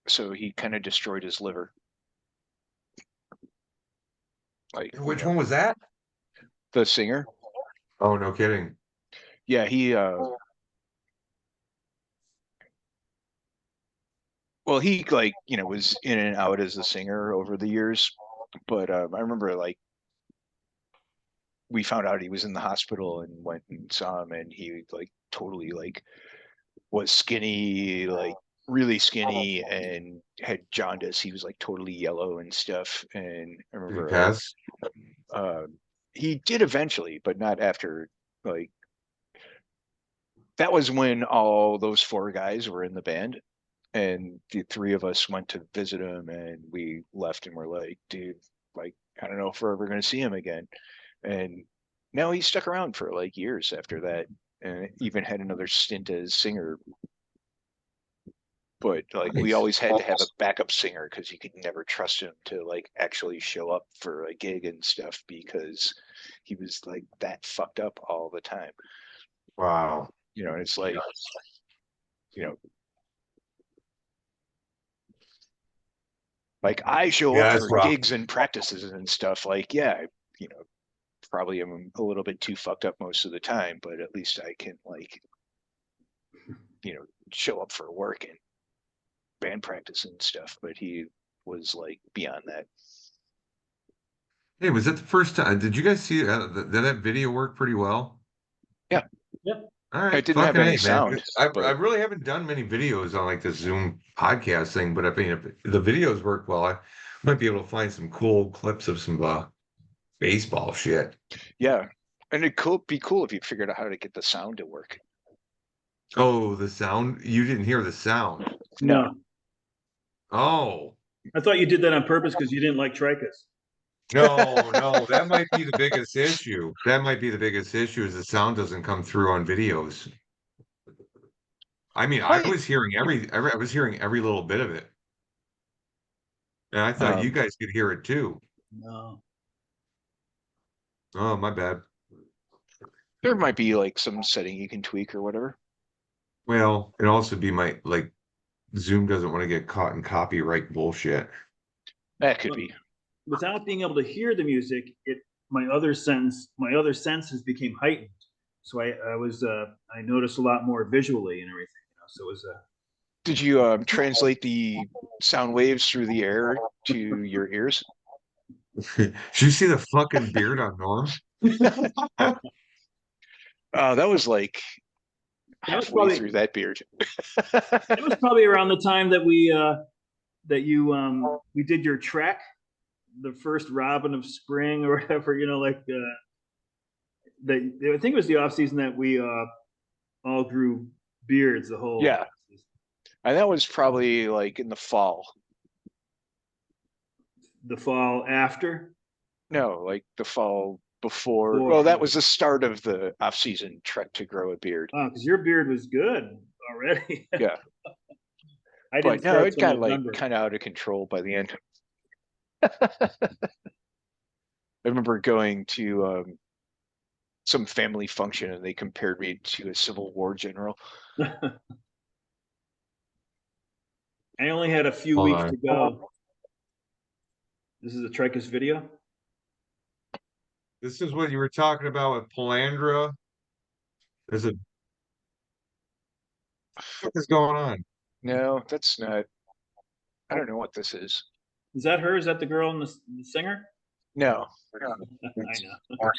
So he kind of destroyed his liver. Like,
Which one was that?
the singer.
Oh, no kidding.
Yeah, he well, he like, was in and out as a singer over the years. But I remember like we found out he was in the hospital and went and saw him, and he like totally like was skinny, like really skinny, and had jaundice. He was like totally yellow and stuff. And I
Did he
remember like
pass?
uh, he did eventually, but not after like that was when all those four guys were in the band, and the three of us went to visit him, and we left and we're like, dude, like I don't know if we're ever going to see him again. And now he stuck around for like years after that, and even had another stint as singer. But like we
Nice.
always had to have a backup singer because you could never trust him to like actually show up for a gig and stuff because he was like that fucked up all the time.
Wow.
And it's like, you know, like I show
Yeah,
up
that's
for
rough.
gigs and practices and stuff. Like, yeah, you know, probably am a little bit too fucked up most of the time, but at least I can like, show up for work and band practice and stuff. But he was like beyond that.
Hey, was that the first time? Did you guys see did that video work pretty well?
Yeah,
Yep.
All
it
right,
didn't have
fucking
any
A, man.
sound,
I
but
really haven't done many videos on like this Zoom podcast thing, but I mean, if the videos work well, I might be able to find some cool clips of some baseball shit.
yeah. And it could be cool if you figured out how to get the sound to work.
Oh, the sound. You didn't hear the sound.
No,
No.
Oh,
I thought you did that on purpose because you didn't like tricas.
no, no. That might be the biggest issue. That might be the biggest issue is the sound doesn't come through on videos. I mean, I
I
was hearing I was hearing every little bit of it. And I thought you
um,
guys could hear it too.
No.
Oh, my bad.
there might be like some setting you can tweak or whatever.
Well, it also be my like Zoom doesn't want to get caught in copyright bullshit.
That could
But
be.
without being able to hear the music, my other senses became heightened. So I noticed a lot more visually and everything. So it was
Did you translate the sound waves through the air to your ears?
Did you see the fucking beard on Norm?
That was like
That was
halfway
probably
through that beard.
that was probably around the time that we did your trek, the first Robin of Spring or whatever, like that. I think it was the off season that we all grew beards the whole
Yeah, and that was probably like in the fall.
the fall after.
No, like the fall before.
Before.
Well, that was the start of the off-season trek to grow a beard.
Oh, because your beard was good already.
Yeah,
I didn't
but no,
start
it
till
got like
November.
kind of out of control by the end. I remember going to some family function and they compared me to a Civil War general.
I only had a few
Hold
weeks
on.
to go. This is a Tricus video.
This is what you were talking about with Palandra. There's a what is going on?
No, that's not. I don't know what this is.
Is that her? Is that the girl and the singer?
No,
I know.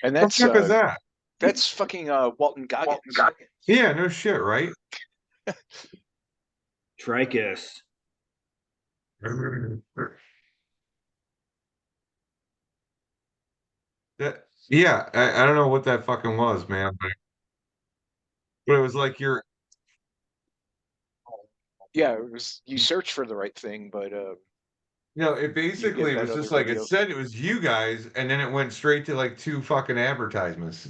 and
What the fuck is that?
that's fucking Walton Goggins.
Yeah, no shit, right?
Tricus.
That yeah, I don't know what that fucking was, man, but it was like you're
Yeah, it was. You search for the right thing, but
it
you get
basically
that
was
other
just like it
video.
said it was you guys, and then it went straight to like two fucking advertisements.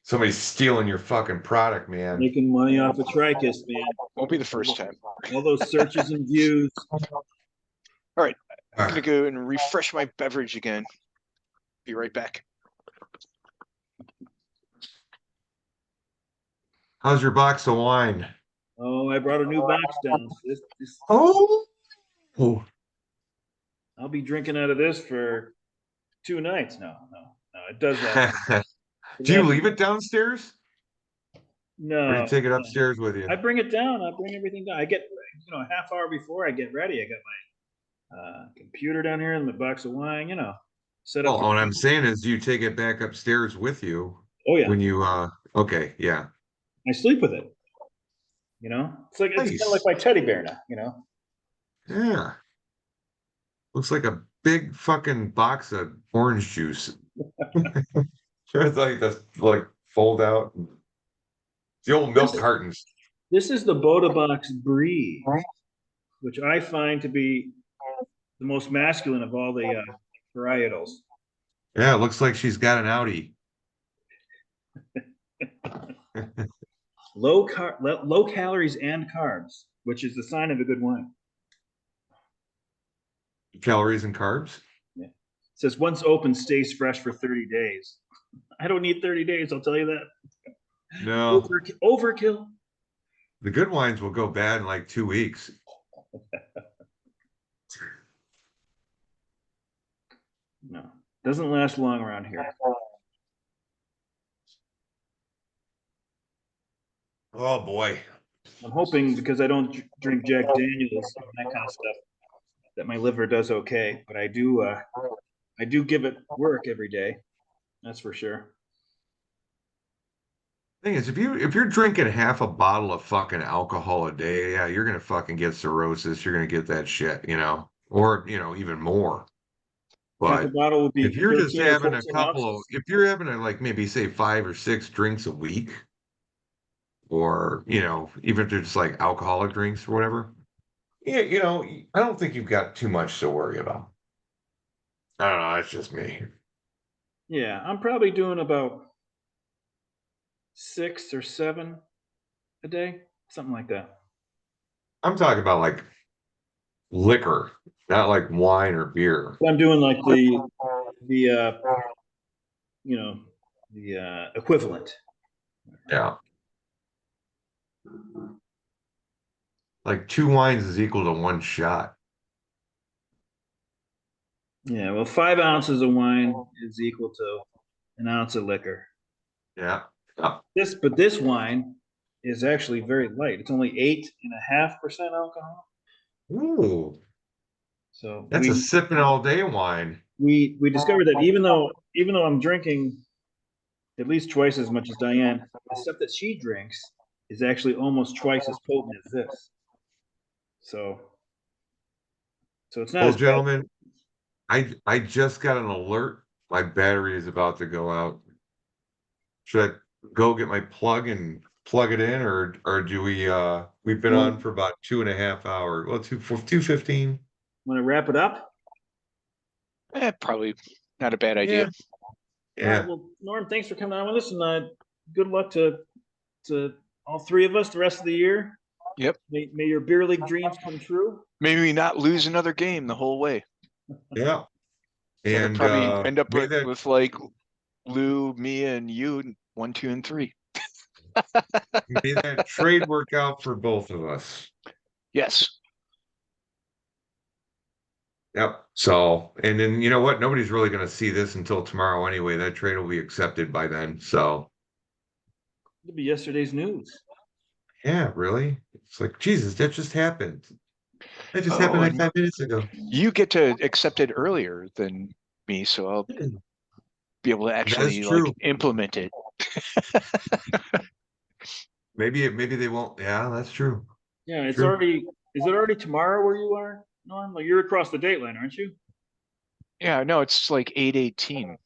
Somebody's stealing your fucking product, man.
Making money off of Tricus, man.
Won't be the first time.
All those searches and views.
All right, I'm gonna go and refresh my beverage again. Be right back.
How's your box of wine?
Oh, I brought a new box down.
Oh,
I'll be drinking out of this for 2 nights. No, it does last.
do you leave it downstairs or do you
No,
take it
no.
upstairs with you?
I bring it down. I bring everything down. I get, a half hour before I get ready. I got my computer down here and the box of wine, set up.
Well, what I'm saying is, do you take it back upstairs with you
Oh, yeah.
when you, okay, yeah.
I sleep with it. It's kind of like
Nice.
my teddy bear now.
Yeah. Looks like a big fucking box of orange juice. It's like this, like fold out. The old milk cartons.
This is the Boda Box Brie, which I find to be the most masculine of all the varietals.
Yeah, it looks like she's got an Audi.
Low calories and carbs, which is the sign of a good wine.
Calories and carbs.
Yeah. It says once open, stays fresh for 30 days. I don't need 30 days, I'll tell you that.
No,
Overkill.
the good wines will go bad in like 2 weeks.
No, doesn't last long around here.
Oh boy.
I'm hoping because I don't drink Jack Daniels and that kind of stuff that my liver does okay. But I do give it work every day. That's for sure.
Thing is, if you're drinking half a bottle of fucking alcohol a day, yeah, you're gonna fucking get cirrhosis. You're gonna get that shit, or even more.
Half a
But
bottle would
if
be
you're just
13 or
having a
14
couple of,
ounces.
if you're having like maybe say 5 or 6 drinks a week, or even if they're just like alcoholic drinks or whatever, yeah, I don't think you've got too much to worry about. I don't know. That's just me.
Yeah, I'm probably doing about 6 or 7 a day, something like that.
I'm talking about like liquor, not like wine or beer.
I'm doing like the you know the equivalent.
Yeah. Like 2 wines is equal to 1 shot.
Yeah, well, 5 ounces of wine is equal to an ounce of liquor.
Yeah. Yeah.
This wine is actually very light. It's only 8.5% alcohol.
Ooh,
So
that's a sipping all day wine.
we discovered that even though I'm drinking at least twice as much as Diane, the stuff that she drinks is actually almost twice as potent as this. So it's not
Well,
as bad.
gentlemen, I just got an alert. My battery is about to go out. Should I go get my plug and plug it in, or do we've been on
Well,
for about 2.5 hours. Well, 2:15.
want to wrap it up?
Probably not a bad
Yeah,
idea.
All right.
yeah.
Well, Norm, thanks for coming on with us, and good luck to all three of us the rest of the year.
Yep.
May your beer league dreams come true.
Maybe not lose another game the whole way.
Yeah.
That'll
And
probably end up
may that
with like Lou, me, and you 1, 2, and 3.
may that trade work out for both of us.
Yes.
Yep. So, and then you know what? Nobody's really going to see this until tomorrow anyway. That trade will be accepted by then. So,
It'll be yesterday's news.
yeah, really. It's like, Jesus, that just happened. That just happened
Oh,
like
and
5 minutes ago.
you get to accept it earlier than me, so I'll be able to
That is
actually like
true.
implement it.
Maybe they won't. Yeah, that's true.
Yeah, it's
True.
already. Is it already tomorrow where you are, Norm? Like you're across the date line, aren't you?
Yeah, no, it's like 8:18.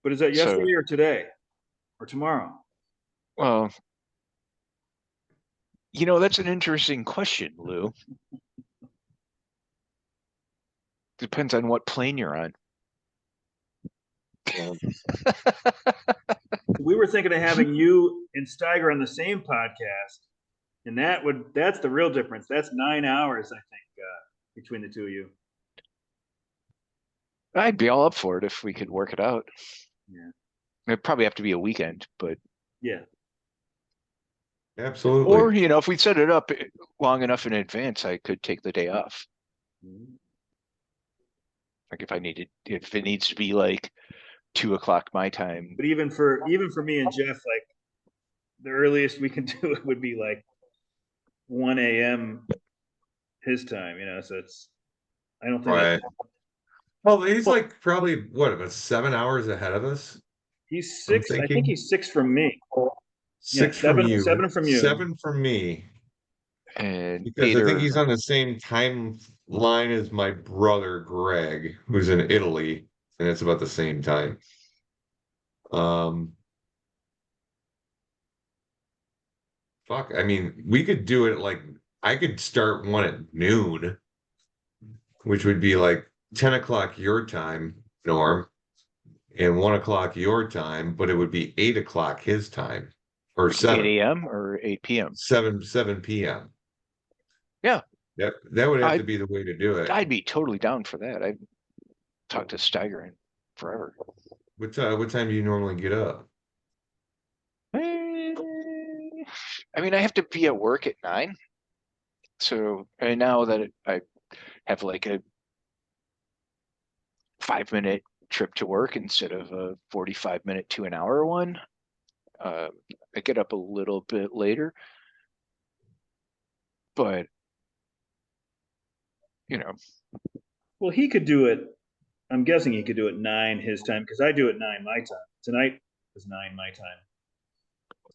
But is that
So,
yesterday or today or tomorrow?
well, that's an interesting question, Lou. Depends on what plane you're on.
We were thinking of having you and Steiger on the same podcast, and that's the real difference. That's 9 hours, I think, between the two of you.
I'd be all up for it if we could work it out.
Yeah.
It'd probably have to be a weekend, but
Yeah.
Absolutely.
or if we set it up long enough in advance, I could take the day off.
Mhm.
Like if it needs to be like 2 o'clock my time.
But even for me and Jeff, like the earliest we can do it would be like 1 a.m. his time. So I don't think
Right.
that's.
Well, he's
Well,
like probably what about 7 hours ahead of us?
He's
I'm
6. I think
thinking
he's 6 from me. Yeah,
6 from
seven
you,
7 from you.
7 from me,
and
because I think
Bader,
he's on the same timeline as my brother Greg, who's in Italy, and it's about the same time. Um, fuck. I mean, we could do it like I could start one at noon, which would be like 10 o'clock your time, Norm, and 1 o'clock your time, but it would be 8 o'clock his time, or
like 8
7,
a.m. or 8 p.m.
7 p.m.
Yeah,
That would have to
I'd
be the way to do it.
I'd be totally down for that. I've talked to Steiger in forever.
What time do you normally get up?
Eh, I mean, I have to be at work at 9. So, and now that I have like a 5-minute trip to work instead of a 45-minute to an hour one, uh, I get up a little bit later. But, you know,
Well, he could do it. I'm guessing he could do it 9 his time because I do it 9 my time. Tonight is 9 my time.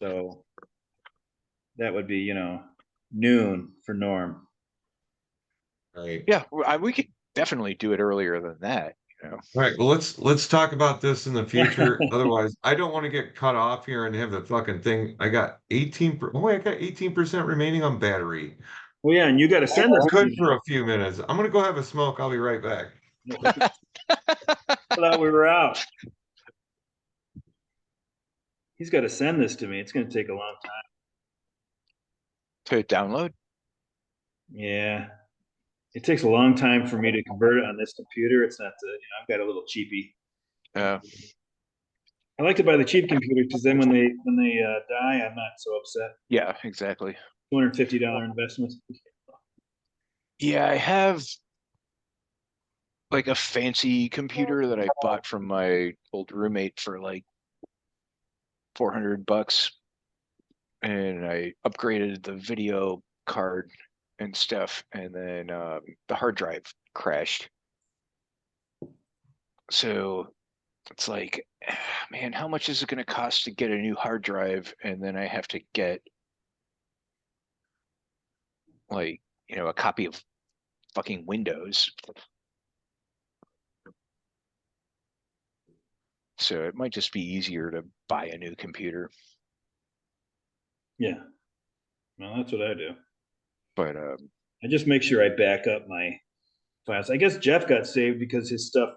So that would be, noon for Norm.
Right.
yeah, we could definitely do it earlier than that.
All right. Well, let's talk about this in the future. Otherwise, I don't want to get cut off here and have the fucking thing. I got 18% remaining on battery.
Well, yeah, and you got to send this to
Good
me
for a few minutes. I'm gonna go have a smoke. I'll be right back.
now. I thought we were out. He's got to send this to me. It's going to take a long time.
To download.
Yeah. It takes a long time for me to convert it on this computer. It's not I've got a little cheapy.
Uh,
I like to buy the cheap computer because then when they die, I'm not so upset.
yeah, exactly.
$250 investment.
Yeah, I have like a fancy computer that I bought from my old roommate for like $400, and I upgraded the video card and stuff, and then the hard drive crashed. So it's like, man, how much is it going to cost to get a new hard drive? And then I have to get like, a copy of fucking Windows. So it might just be easier to buy a new computer.
Yeah. Well, that's what I do.
But
I just make sure I back up my files. I guess Jeff got saved because his stuff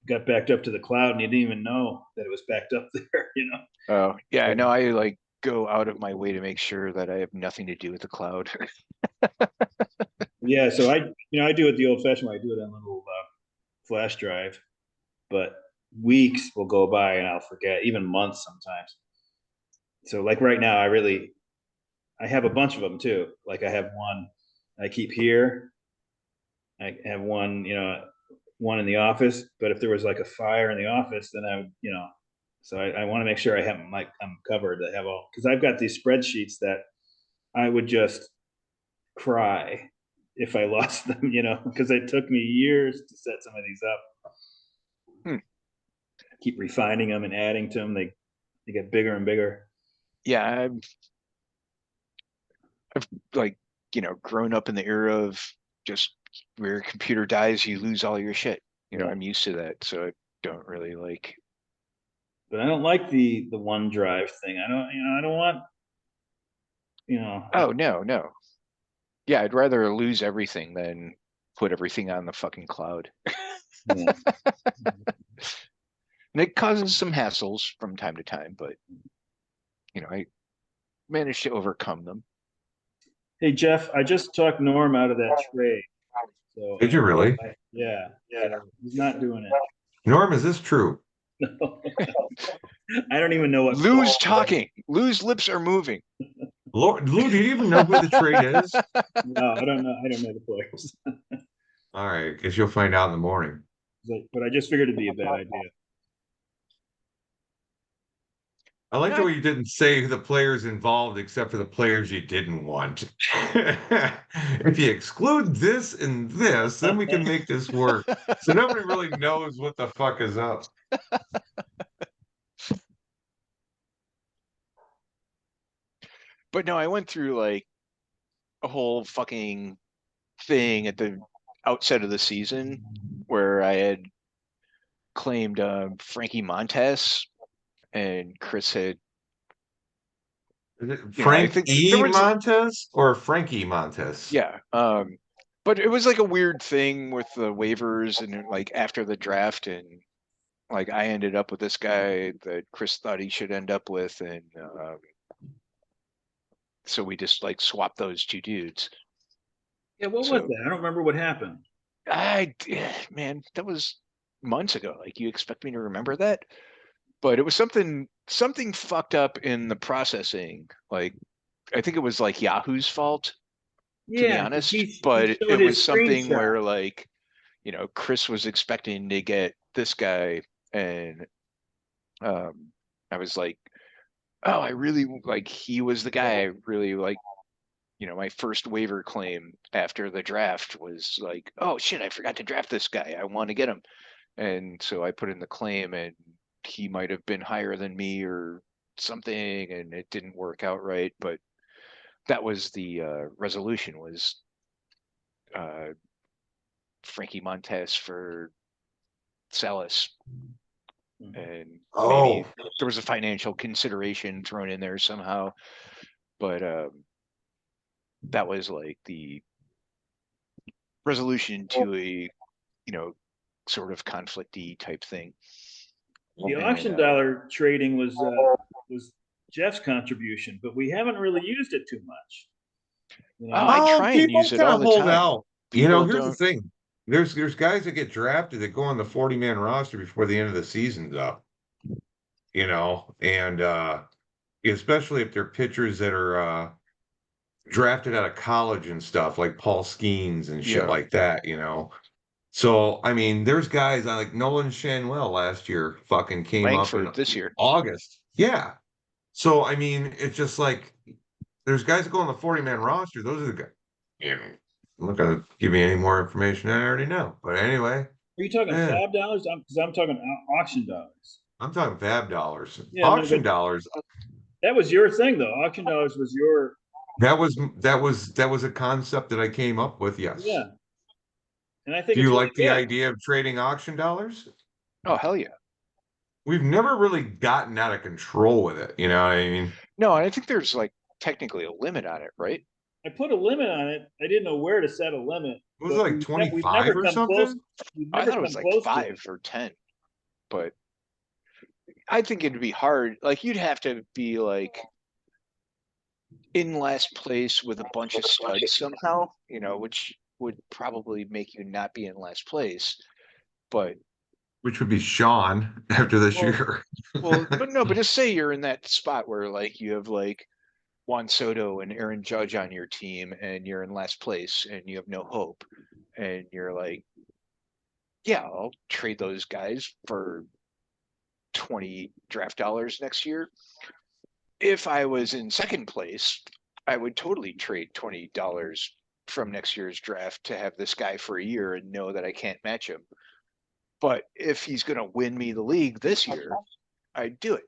got backed up to the cloud and he didn't even know that it was backed up there, you know?
oh yeah,
So,
no, I like go out of my way to make sure that I have nothing to do with the cloud.
yeah, so I do it the old fashioned way. I do it on a little flash drive, but weeks will go by and I'll forget, even months sometimes. So like right now, I have a bunch of them too. Like I have one I keep here. I have one, one in the office. But if there was like a fire in the office, then I would, so I want to make sure I have like I'm covered. I have all because I've got these spreadsheets that I would just cry if I lost them, because it took me years to set some of these up.
Hmm.
Keep refining them and adding to them. They get bigger and bigger.
Yeah, I've like, grown up in the era of just where a computer dies, you lose all your shit.
Yeah.
I'm used to that, so I don't really like.
But I don't like the OneDrive thing. I don't want,
Oh no, no. Yeah, I'd rather lose everything than put everything on the fucking cloud.
yeah.
And it causes some hassles from time to time, but I managed to overcome them.
Hey Jeff, I just talked Norm out of that trade. So
Did you really?
yeah, so he's not doing it.
Norm, is this true?
I don't even know what.
Lou's talking. Lou's lips are moving.
Lou, do you even know who the trade is?
No, I don't know. I don't know the players.
All right, guess you'll find out in the morning.
But I just figured it'd be a bad idea.
I like the
Not
way you didn't say the players involved except for the players you didn't want. If you exclude this and this, then we can make this work. So nobody really knows what the fuck is up.
But no, I went through like a whole fucking thing at the outset of the season where I had claimed Frankie Montes and Chris had,
Is it
I
Frank
think there
E.
was,
Montes or Frankie Montes?
yeah. But it was like a weird thing with the waivers and like after the draft, and like I ended up with this guy that Chris thought he should end up with, and so we just like swapped those two dudes.
Yeah, what was
So
that? I don't remember what happened.
man, that was months ago. Like you expect me to remember that? But it was something fucked up in the processing. Like I think it was like Yahoo's fault, to be
Yeah, because
honest.
he
But
showed
it was
his
something
screenshot.
where like, Chris was expecting to get this guy, and um, I was like, oh, I really like he was the guy I really like. My first waiver claim after the draft was like, oh shit, I forgot to draft this guy. I want to get him. And so I put in the claim, and he might have been higher than me or something, and it didn't work out right. But that was the resolution was uh, Frankie Montes for Salas, and
Oh,
maybe there was a financial consideration thrown in there somehow. But that was like the resolution to a sort of conflicty type thing.
The
And
auction dollar trading was Jeff's contribution, but we haven't really used it too much. You
oh,
know,
I try and
people
use it
kind
all
of
the
hold
time.
out.
People
Here's the
don't.
thing. There's guys that get drafted that go on the 40-man roster before the end of the season's up. And especially if they're pitchers that are drafted out of college and stuff, like Paul Skeens and shit
Yeah,
like that. So, I mean, there's guys like Nolan Shanwell last year fucking came up in
Langford this year.
August. Yeah. So, I mean, it's just like there's guys that go on the 40-man roster. Those are the guys. I'm not going to give you any more information I already know. But anyway,
Are you talking
Eh,
fab dollars? Because I'm talking auction dollars.
I'm talking fab dollars,
Yeah, no,
auction
but
dollars.
that was your thing though. Auction dollars was your,
That was a concept that I came up with. Yes.
yeah. And I think
Do
it's
you
really
like the
good.
idea of trading auction dollars?
Oh, hell yeah.
We've never really gotten out of control with it. You know what I mean?
No, and I think there's like technically a limit on it, right?
I put a limit on it. I didn't know where to set a limit,
Was it
but
like
we've
25
never
or
come close.
something?
We've
I
never
thought it was
come
like
close to it.
5 or 10, but I think it'd be hard. Like you'd have to be like in last place with a bunch of studs somehow, which would probably make you not be in last place. But
Which would be Sean after this
well,
year.
but no, but just say you're in that spot where like you have like Juan Soto and Aaron Judge on your team, and you're in last place, and you have no hope, and you're like, yeah, I'll trade those guys for 20 draft dollars next year. If I was in second place, I would totally trade $20 from next year's draft to have this guy for a year and know that I can't match him. But if he's going to win me the league this year, I'd do it.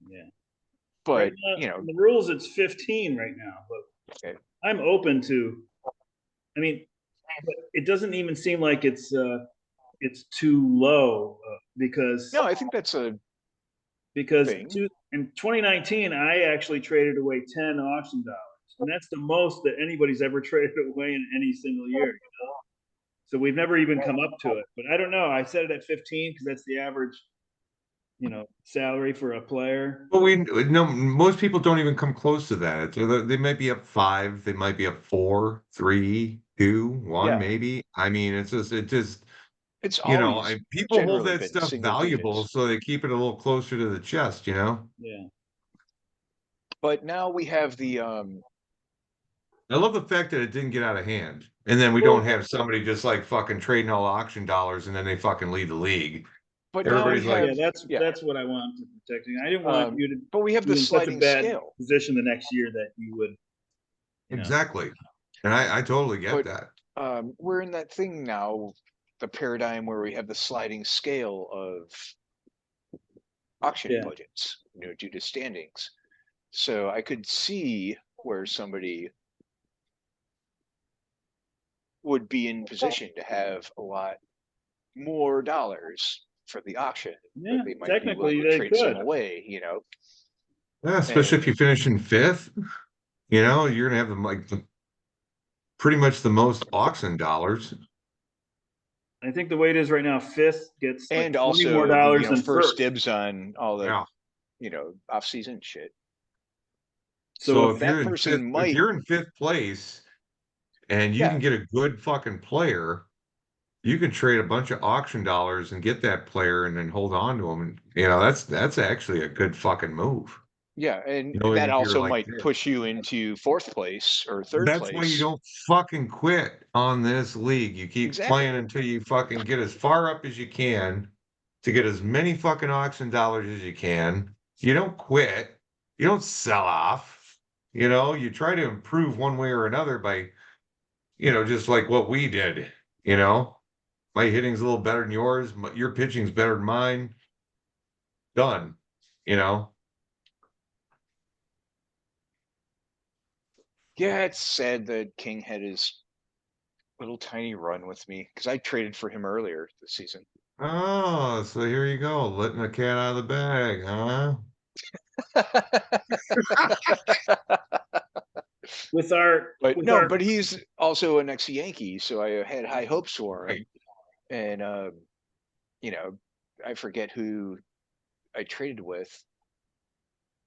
Yeah. Right
But,
now, in the rules, it's 15 right now, but
okay.
I'm open to. I mean, but it doesn't even seem like it's too low because
No, I think that's a
because
thing.
in 2019 I actually traded away 10 auction dollars, and that's the most that anybody's ever traded away in any single year. So we've never even come up to it. But I don't know. I set it at 15 because that's the average, salary for a player.
Well, we no, most people don't even come close to that. They might be up five, they might be up four, three, two, one,
Yeah.
maybe. I mean, it just,
It's always
people hold
generally
that
been
stuff
single
valuable,
digits.
so they keep it a little closer to the chest.
Yeah.
But now we have the
I love the fact that it didn't get out of hand. And then we don't
Well,
have somebody just like fucking trading all auction dollars and then they fucking leave the league.
but now we
Everybody's like,
yeah,
have
that's
yeah.
that's what I want to protect. I didn't want you to
But we have the
be in such a
sliding
bad
scale.
position the next year that you would, you know.
exactly. And I totally get
But
that.
we're in that thing now, the paradigm where we have the sliding scale of auction
Yeah.
budgets, due to standings. So I could see where somebody would be in position to have a lot more dollars for the auction,
Yeah,
but they might be willing
technically
to
they
trade some
could.
away.
Yeah, especially if
And
you finish in fifth, you're gonna have pretty much the most auction dollars.
I think the way it is right now, fifth gets like
and
20 more
also the
dollars than
first
first.
dibs on all the
Yeah.
off season shit.
So
So
So
if
that person
if
might,
you're in fifth place and you
yeah,
can get a good fucking player, you can trade a bunch of auction dollars and get that player and then hold on to him. And that's actually a good fucking move.
yeah, and
Knowing
that
if you're
also
like
might
this.
push you into fourth place or third
That's why you
place.
don't fucking quit on this league. You keep
Exactly.
playing until you fucking get as far up as you can to get as many fucking auction dollars as you can. You don't quit. You don't sell off. You try to improve one way or another by, just like what we did. You know, my hitting's a little better than yours. Your pitching's better than mine. Done. You know,
Yeah, it's sad that King had his little tiny run with me because I traded for him earlier this season.
oh, so here you go, letting the cat out of the bag, huh?
with our
But
with
no,
our
but he's also an ex-Yankee, so I had high hopes for
Right.
him. And you know, I forget who I traded with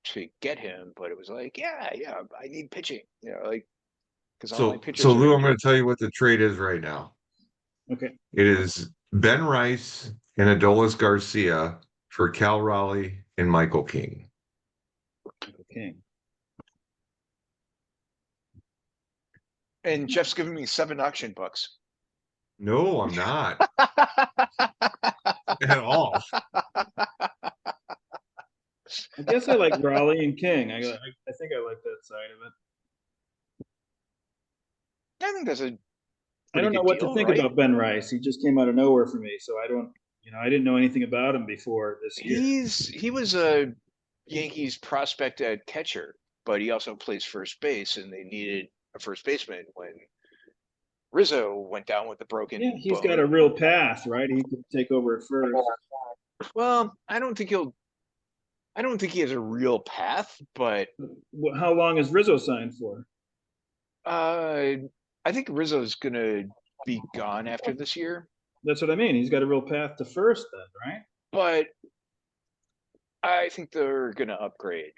to get him, but it was like, yeah, yeah, I need pitching, like because all my
So
pitchers are
Lou, I'm going
injured.
to tell you what the trade is right now.
okay,
It is Ben Rice and Adolis Garcia for Cal Raleigh and Michael King.
King.
And Jeff's giving me 7 auction bucks.
No, I'm not at all.
I guess I like Raleigh and King. I think I like that side of it.
I think that's a
I
pretty
don't know
good
what to
deal,
think
right?
about Ben Rice. He just came out of nowhere for me, so I don't, I didn't know anything about him before this year.
He was a Yankees prospect at catcher, but he also plays first base, and they needed a first baseman when Rizzo went down with a
Yeah,
broken
he's got
bone.
a real path, right? He could take over at first.
Well, I don't think he has a real path, but
How long is Rizzo signed for?
uh, I think Rizzo's gonna be gone after this year.
That's what I mean. He's got a real path to first, then, right?
But I think they're gonna upgrade.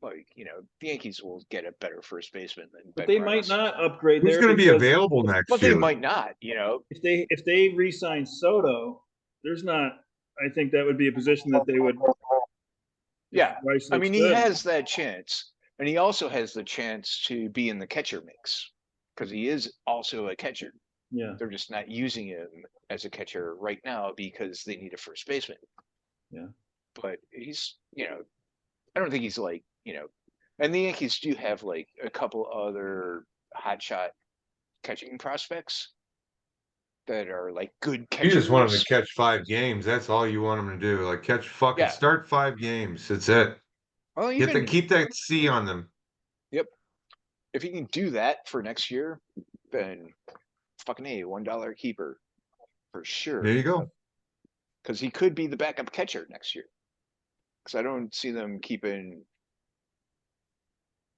Like, the Yankees will get a better first baseman than
But
Ben
they might
Rice.
not upgrade
Who's
there
going to be
because
available
But
next
they
year?
might not.
if they re-sign Soto, there's not. I think that would be a position that they would, if
Yeah.
Rice
I
looks
mean, he
good.
has that chance. And he also has the chance to be in the catcher mix because he is also a catcher.
Yeah,
They're just not using him as a catcher right now because they need a first baseman.
yeah.
But I don't think he's and the Yankees do have like a couple other hotshot catching prospects that are like good
You just want him to
catchers.
catch 5 games. That's all you want him to do. Like catch fucking
Yeah.
start 5 games. That's it.
Well,
Keep that C on them.
yep. If he can do that for next year, then fucking A, $1 keeper for
There
sure.
you go.
Because he could be the backup catcher next year. Because I don't see them keeping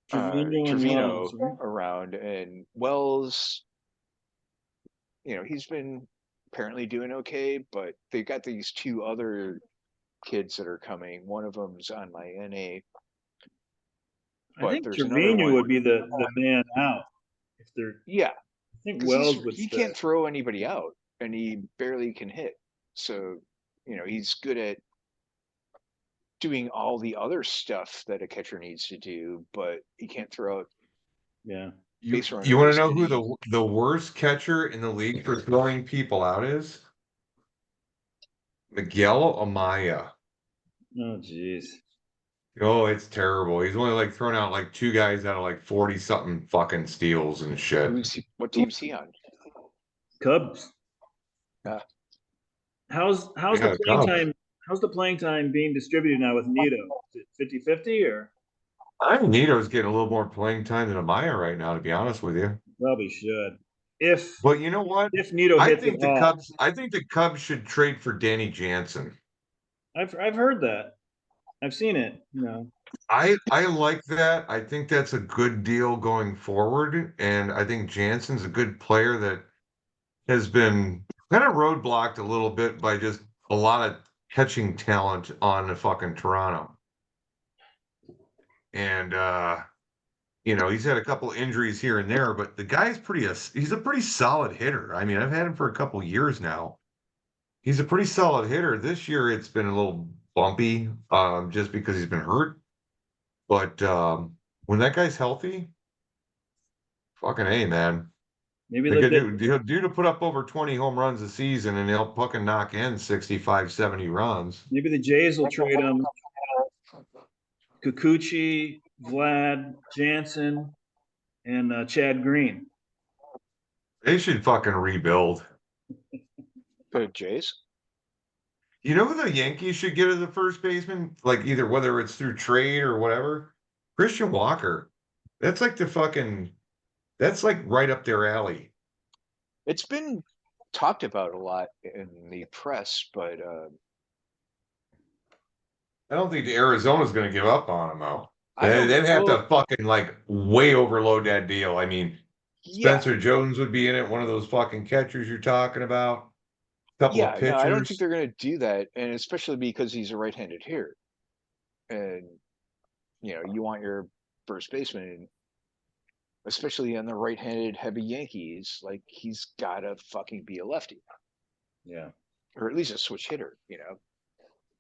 Trevino and
Trevino
Wells, right?
around. And Wells, he's been apparently doing okay, but they've got these two other kids that are coming. One of them's on my NA,
I
but
think
there's another
Trevino
one.
would be the man out if they're.
Yeah,
I think
because
Wells would
he
stay.
can't throw anybody out, and he barely can hit. So, he's good at doing all the other stuff that a catcher needs to do, but he can't throw out
Yeah,
base
You want to
runners,
know
and
who
he
the worst catcher in the league for throwing people out is? Miguel Amaya.
oh jeez.
Oh, it's terrible. He's only like thrown out like 2 guys out of like 40 something fucking steals and shit.
what team's he on?
Cubs.
Uh,
How's the
Yeah,
playing
Cubs.
time? How's the playing time being distributed now with Nito? Is it 50-50 or
I think Nito's getting a little more playing time than Amaya right now, to be honest with you.
probably should? If
But you know what?
if Nito hits it all,
I think the Cubs should trade for Danny Jansen.
I've heard that. I've seen it.
I like that. I think that's a good deal going forward. And I think Jansen's a good player that has been kind of roadblocked a little bit by just a lot of catching talent on the fucking Toronto. And he's had a couple injuries here and there, but the guy's he's a pretty solid hitter. I mean, I've had him for a couple years now. He's a pretty solid hitter. This year it's been a little bumpy, just because he's been hurt. But when that guy's healthy, fucking A, man.
Maybe
They
they'll
could
get
do due to put up over 20 home runs a season and they'll fucking knock in 65, 70 runs.
maybe the Jays will trade him. Kikuchi, Vlad, Jansen, and Chad Green.
They should fucking rebuild.
the Jays.
You know who the Yankees should get as a first baseman? Like either whether it's through trade or whatever? Christian Walker. That's like that's like right up their alley.
It's been talked about a lot in the press, but
I don't think the Arizona's going to give up on him though.
I don't.
They'd have
Well,
to fucking like way overload that deal. I mean,
yeah,
Spencer Jones would be in it, one of those fucking catchers you're talking about. A couple of
yeah. No, I don't think
pitchers.
they're going to do that, and especially because he's a right-handed hitter, and you want your first baseman, especially on the right-handed heavy Yankees, like he's got to fucking be a lefty,
Yeah.
or at least a switch hitter.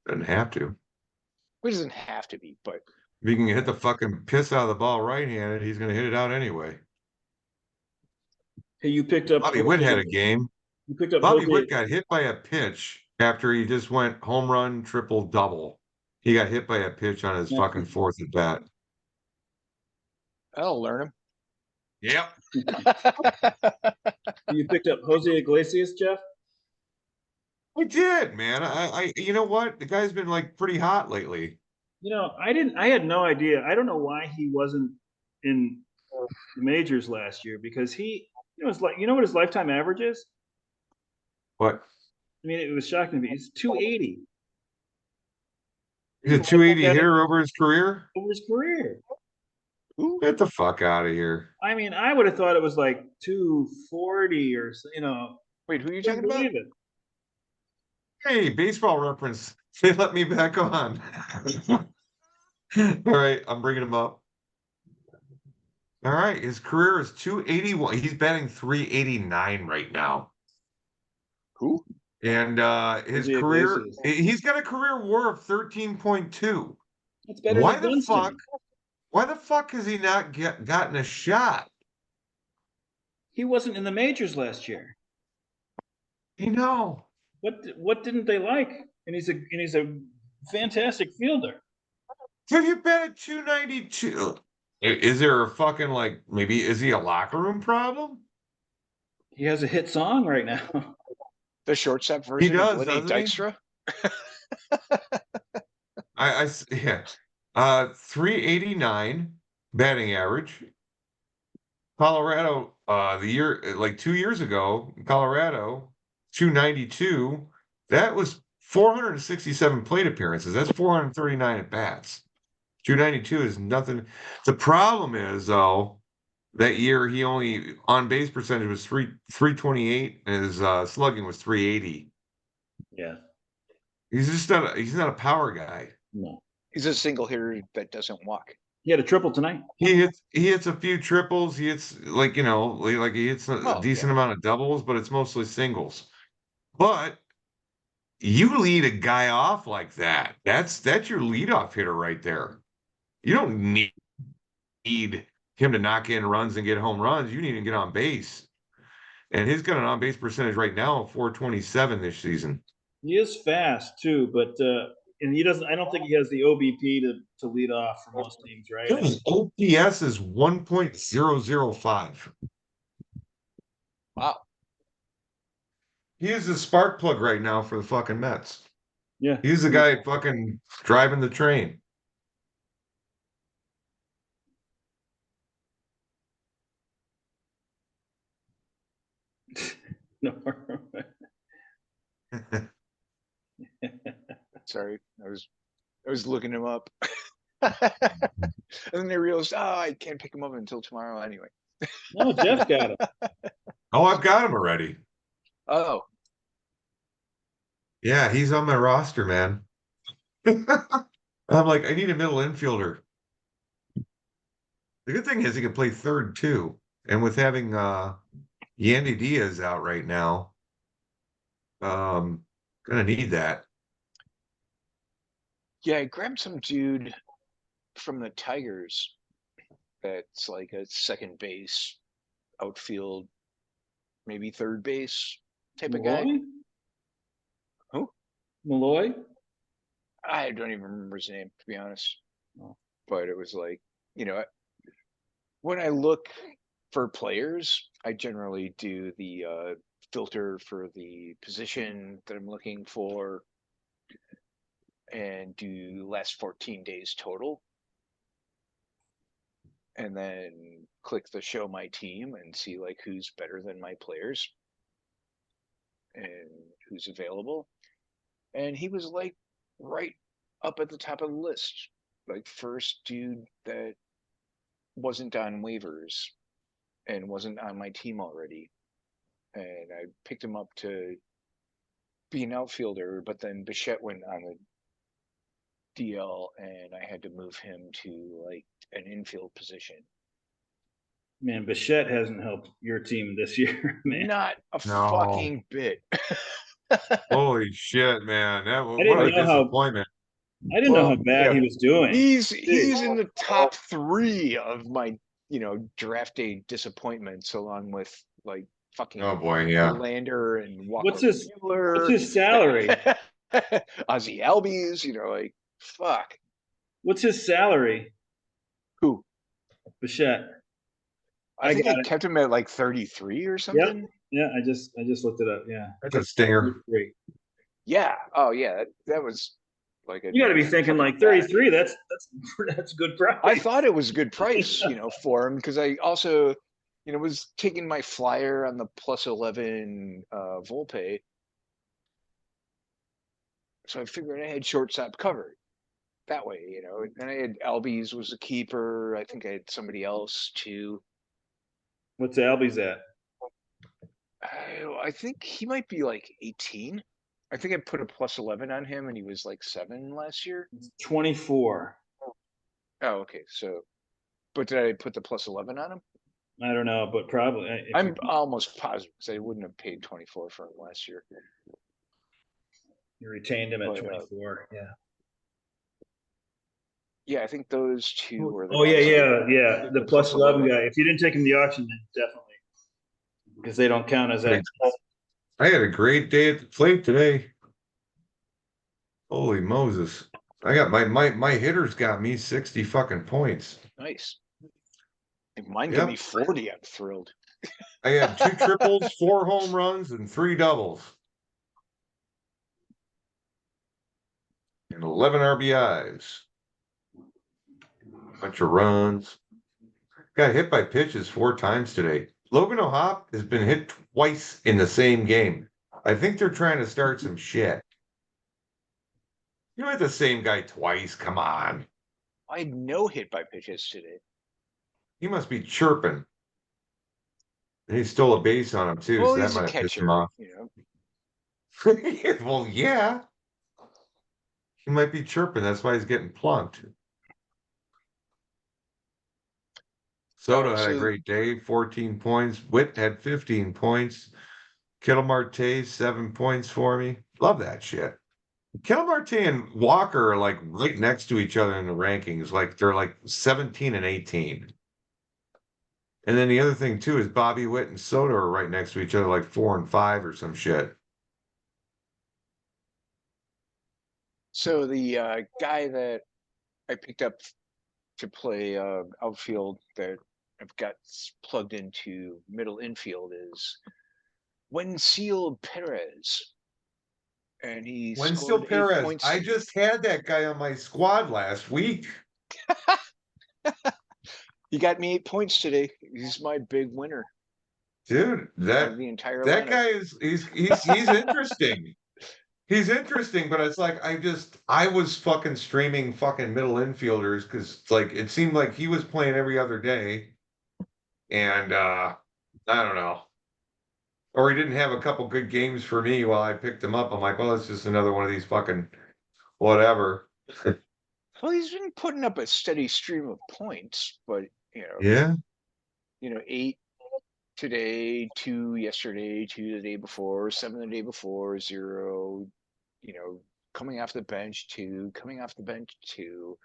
Doesn't have to.
He doesn't have to be, but
If he can hit the fucking piss out of the ball right-handed, he's going to hit it out anyway.
Hey, you picked up
Bobby Witt had a game.
You picked up
Bobby Witt
Jose.
got hit by a pitch after he just went home run, triple, double. He got hit by a pitch on his fucking fourth at bat.
I'll learn
Yep.
him.
You picked up Jose Iglesias, Jeff?
I did, man. You know what? The guy's been like pretty hot lately.
I didn't. I had no idea. I don't know why he wasn't in the majors last year because it's like what his lifetime average is.
But
I mean, it was shocking to me. It's 280.
he's
He's
a
a lifetime
280
batting
hitter over his career.
over his career.
Who?
Get the fuck out of here.
I mean, I would have thought it was like 240 or
Wait, who are you
couldn't
talking about?
believe it.
Hey, baseball reference. They let me back on. All right, I'm bringing him up. All right, his career is 281. He's batting 389 right now.
Who?
And his
Jose
career,
Iglesias.
he's got a career WAR of 13.2.
That's better
Why
than
the fuck?
Dunston.
Why the fuck has he not gotten a shot?
He wasn't in the majors last year.
You know,
What didn't they like? And he's a fantastic fielder.
have you been at 292? Is there a fucking like maybe is he a locker room problem?
He has a hit song right now.
The shortstop
He
version of
does,
Lenny
doesn't he?
Dykstra?
Yeah. 389 batting average. Colorado, the year like 2 years ago, Colorado, 292. That was 467 plate appearances. That's 439 at bats. 292 is nothing. The problem is though, that year he only on base percentage was 328 and his slugging was 380.
Yeah.
He's not a power guy.
No.
He's a single hitter that doesn't walk.
He had a triple tonight.
He hits a few triples. He hits like he hits a
Well,
decent
yeah.
amount of doubles, but it's mostly singles. But you lead a guy off like that. That's your leadoff hitter right there. You don't need him to knock in runs and get home runs. You need him to get on base. And he's got an on base percentage right now of 427 this season.
He is fast too, but and he doesn't. I don't think he has the OBP to lead off for most teams, right? I
His
mean,
OPS is 1.005.
Wow.
He is the spark plug right now for the fucking Mets.
yeah.
He's the guy fucking driving the train.
No.
Sorry, I was looking him up. And then they realized, I can't pick him up until tomorrow anyway.
No, Jeff got him.
Oh, I've got him already.
Oh,
Yeah, he's on my roster, man. I'm like, I need a middle infielder. The good thing is he can play third too. And with having Yandy Diaz out right now, gonna need that.
yeah, I grabbed some dude from the Tigers that's like a second base, outfield, maybe third base type of guy.
Malloy?
Who?
Malloy?
I don't even remember his name, to be honest.
Oh.
But it was like, when I look for players, I generally do the filter for the position that I'm looking for and do last 14 days total. And then click the show my team and see like who's better than my players and who's available. And he was like right up at the top of the list, like first dude that wasn't on waivers and wasn't on my team already. And I picked him up to be an outfielder, but then Bichette went on the DL and I had to move him to like an infield position.
Man, Bichette hasn't helped your team this year, man.
Not a
No.
fucking bit.
Holy shit, man.
I
What
didn't
a
know how
disappointment.
I didn't know
Well,
how bad he was doing.
he's
Jeez.
in the top 3 of my draft day disappointments, along with like
Oh
fucking
boy, yeah.
Verlander and Walker
What's his
Buehler,
salary?
Ozzy Albies. Like fuck.
What's his salary?
Who?
Bichette.
I
I
think
got
I
it.
kept him at like 33 or
Yep.
something.
Yeah, I just looked it up. Yeah.
That's a stinger.
Great.
Yeah. Oh yeah. That was like a
You got to be thinking
fucking
like
bad.
33. That's a good price.
I thought it was a good price, for him because I also, was taking my flyer on the +11 Volpe. So I figured I had shortstop covered that way, And I had Albies was a keeper. I think I had somebody else too.
What's Albie's at?
I think he might be like 18. I think I put a +11 on him, and he was like 7 last year.
It's 24.
Oh, okay. So, but did I put the +11 on him?
I don't know, but probably if
I'm almost positive because I wouldn't have paid 24 for him last year.
you retained him at
But
24. Yeah.
yeah, I think those two were the
Oh yeah,
guys I
yeah.
did
The
the
plus 11
+11.
guy. If you didn't take him the auction, then definitely because they don't count as that.
I had a great day at the plate today. Holy Moses. I got my hitters got me 60 fucking points.
Nice. If mine give me
Yep.
40, I'm thrilled.
I had 2 triples, 4 home runs, and 3 doubles. And 11 RBIs. Bunch of runs. Got hit by pitches 4 times today. Logan O'Hop has been hit twice in the same game. I think they're trying to start some shit. You hit the same guy twice. Come on.
I had no hit by pitches today.
He must be chirping. And he stole a base on him too,
Well,
so that
he's a
might have pissed him
catcher,
off. Well, yeah. He might be chirping. That's why he's getting plunked. Soto had a
So
great day, 14 points. Witt had 15 points. Kittle Marte, 7 points for me. Love that shit. Kittle Marte and Walker are like right next to each other in the rankings. Like they're like 17 and 18. And then the other thing too is Bobby Witt and Soto are right next to each other, like 4 and 5 or some shit.
So the guy that I picked up to play outfield that I've got plugged into middle infield is Wensil Perez, and he
Wenzel
scored 8
Perez.
points
I
today.
just had that guy on my squad last week.
He got me 8 points today. He's my big winner
Dude,
out of the entire
that
lineup.
guy is he's interesting. He's interesting, but it's like I was fucking streaming fucking middle infielders because like it seemed like he was playing every other day. And I don't know. Or he didn't have a couple good games for me while I picked him up. I'm like, well, it's just another one of these fucking whatever.
Well, he's been putting up a steady stream of points, but
Yeah.
8 today, 2 yesterday, 2 the day before, 7 the day before, 0, coming off the bench, 2, coming off the bench, 2,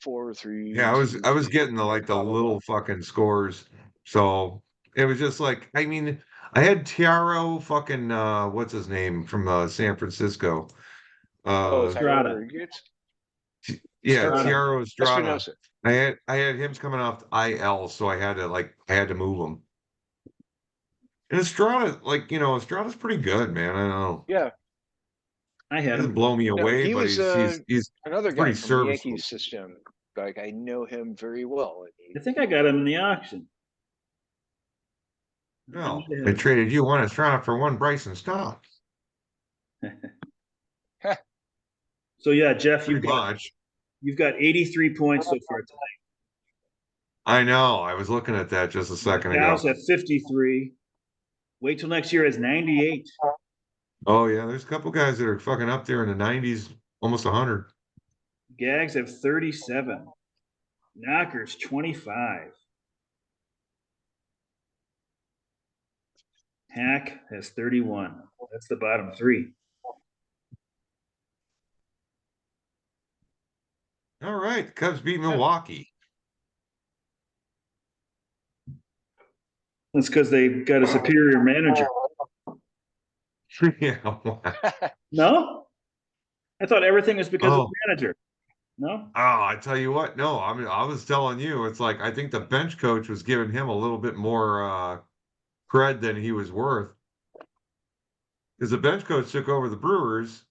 4, 3,
Yeah,
2,
I was
2,
getting the like the
blah blah blah.
little fucking scores. So it was just like I mean, I had Tiaro fucking what's his name from San Francisco.
Oh,
Uh
Tyler
Strada.
Gets
yeah,
Estrada,
Tiaro Estrada.
Espinosa.
I had him coming off IL, so I had to move him. And Estrada, like, Estrada's pretty good, man. I don't know.
Yeah,
I
He
had
doesn't
him.
blow me
no,
away,
he
but
was
he's
another guy
pretty
from the
serviceable.
Yankees system. Like I know him very well.
I think I got him in the auction. I
No,
might
they
have
traded you one Estrada for one Bryson Stott.
So yeah, Jeff,
Pretty much.
you've got 83 points so far tonight.
I know. I was looking at that just a second
Gals
ago.
at 53. Wait till next year is 98.
Oh yeah, there's a couple guys that are fucking up there in the 90s, almost 100.
Gags have 37. Knockers 25. Hack has 31. That's the bottom three.
All right, the Cubs beat Milwaukee.
That's because they got a superior manager.
Yeah.
No? I thought everything was because of
Oh,
the manager. No?
Oh, I tell you what, no, I mean, I was telling you, it's like I think the bench coach was giving him a little bit more cred than he was worth. Because the bench coach took over the Brewers.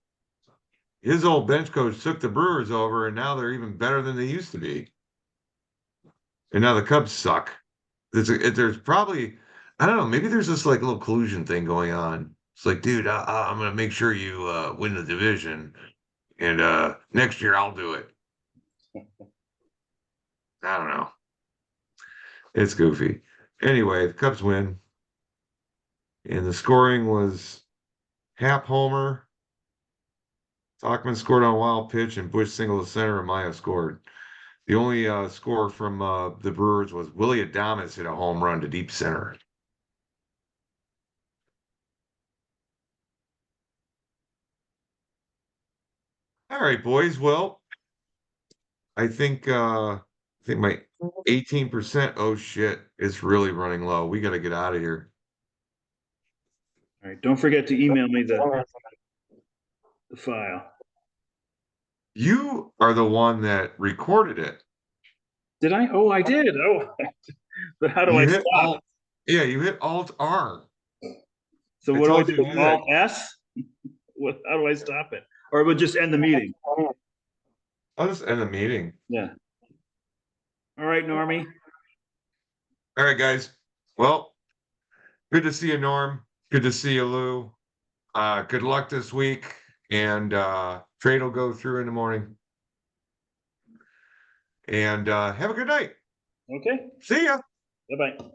His old bench coach took the Brewers over, and now they're even better than they used to be. And now the Cubs suck. There's probably, I don't know, maybe there's this like little collusion thing going on. It's like, dude, I'm gonna make sure you win the division, and next year I'll do it. I don't know. It's goofy. Anyway, the Cubs win, and the scoring was Hap homer, Talkman scored on a wild pitch, and Bush singled to center, and Maya scored. The only score from the Brewers was Willie Adames hit a home run to deep center. All right, boys. Well, I think my 18%. Oh shit, it's really running low. We got to get out of here.
All right. Don't forget to email me the file.
You are the one that recorded it.
Did I? Oh, I did. Oh, but how do I
You hit
stop?
Alt. Yeah, you hit Alt R.
So
I
what do I
told you
do?
to do that.
Alt S? What? How do I stop it? Or it would just end the meeting?
I'll just end the meeting.
Yeah. All right, Normie.
All right, guys. Well, good to see you, Norm. Good to see you, Lou. Good luck this week, and trade will go through in the morning. And have a good night.
Okay.
See ya.
Bye bye.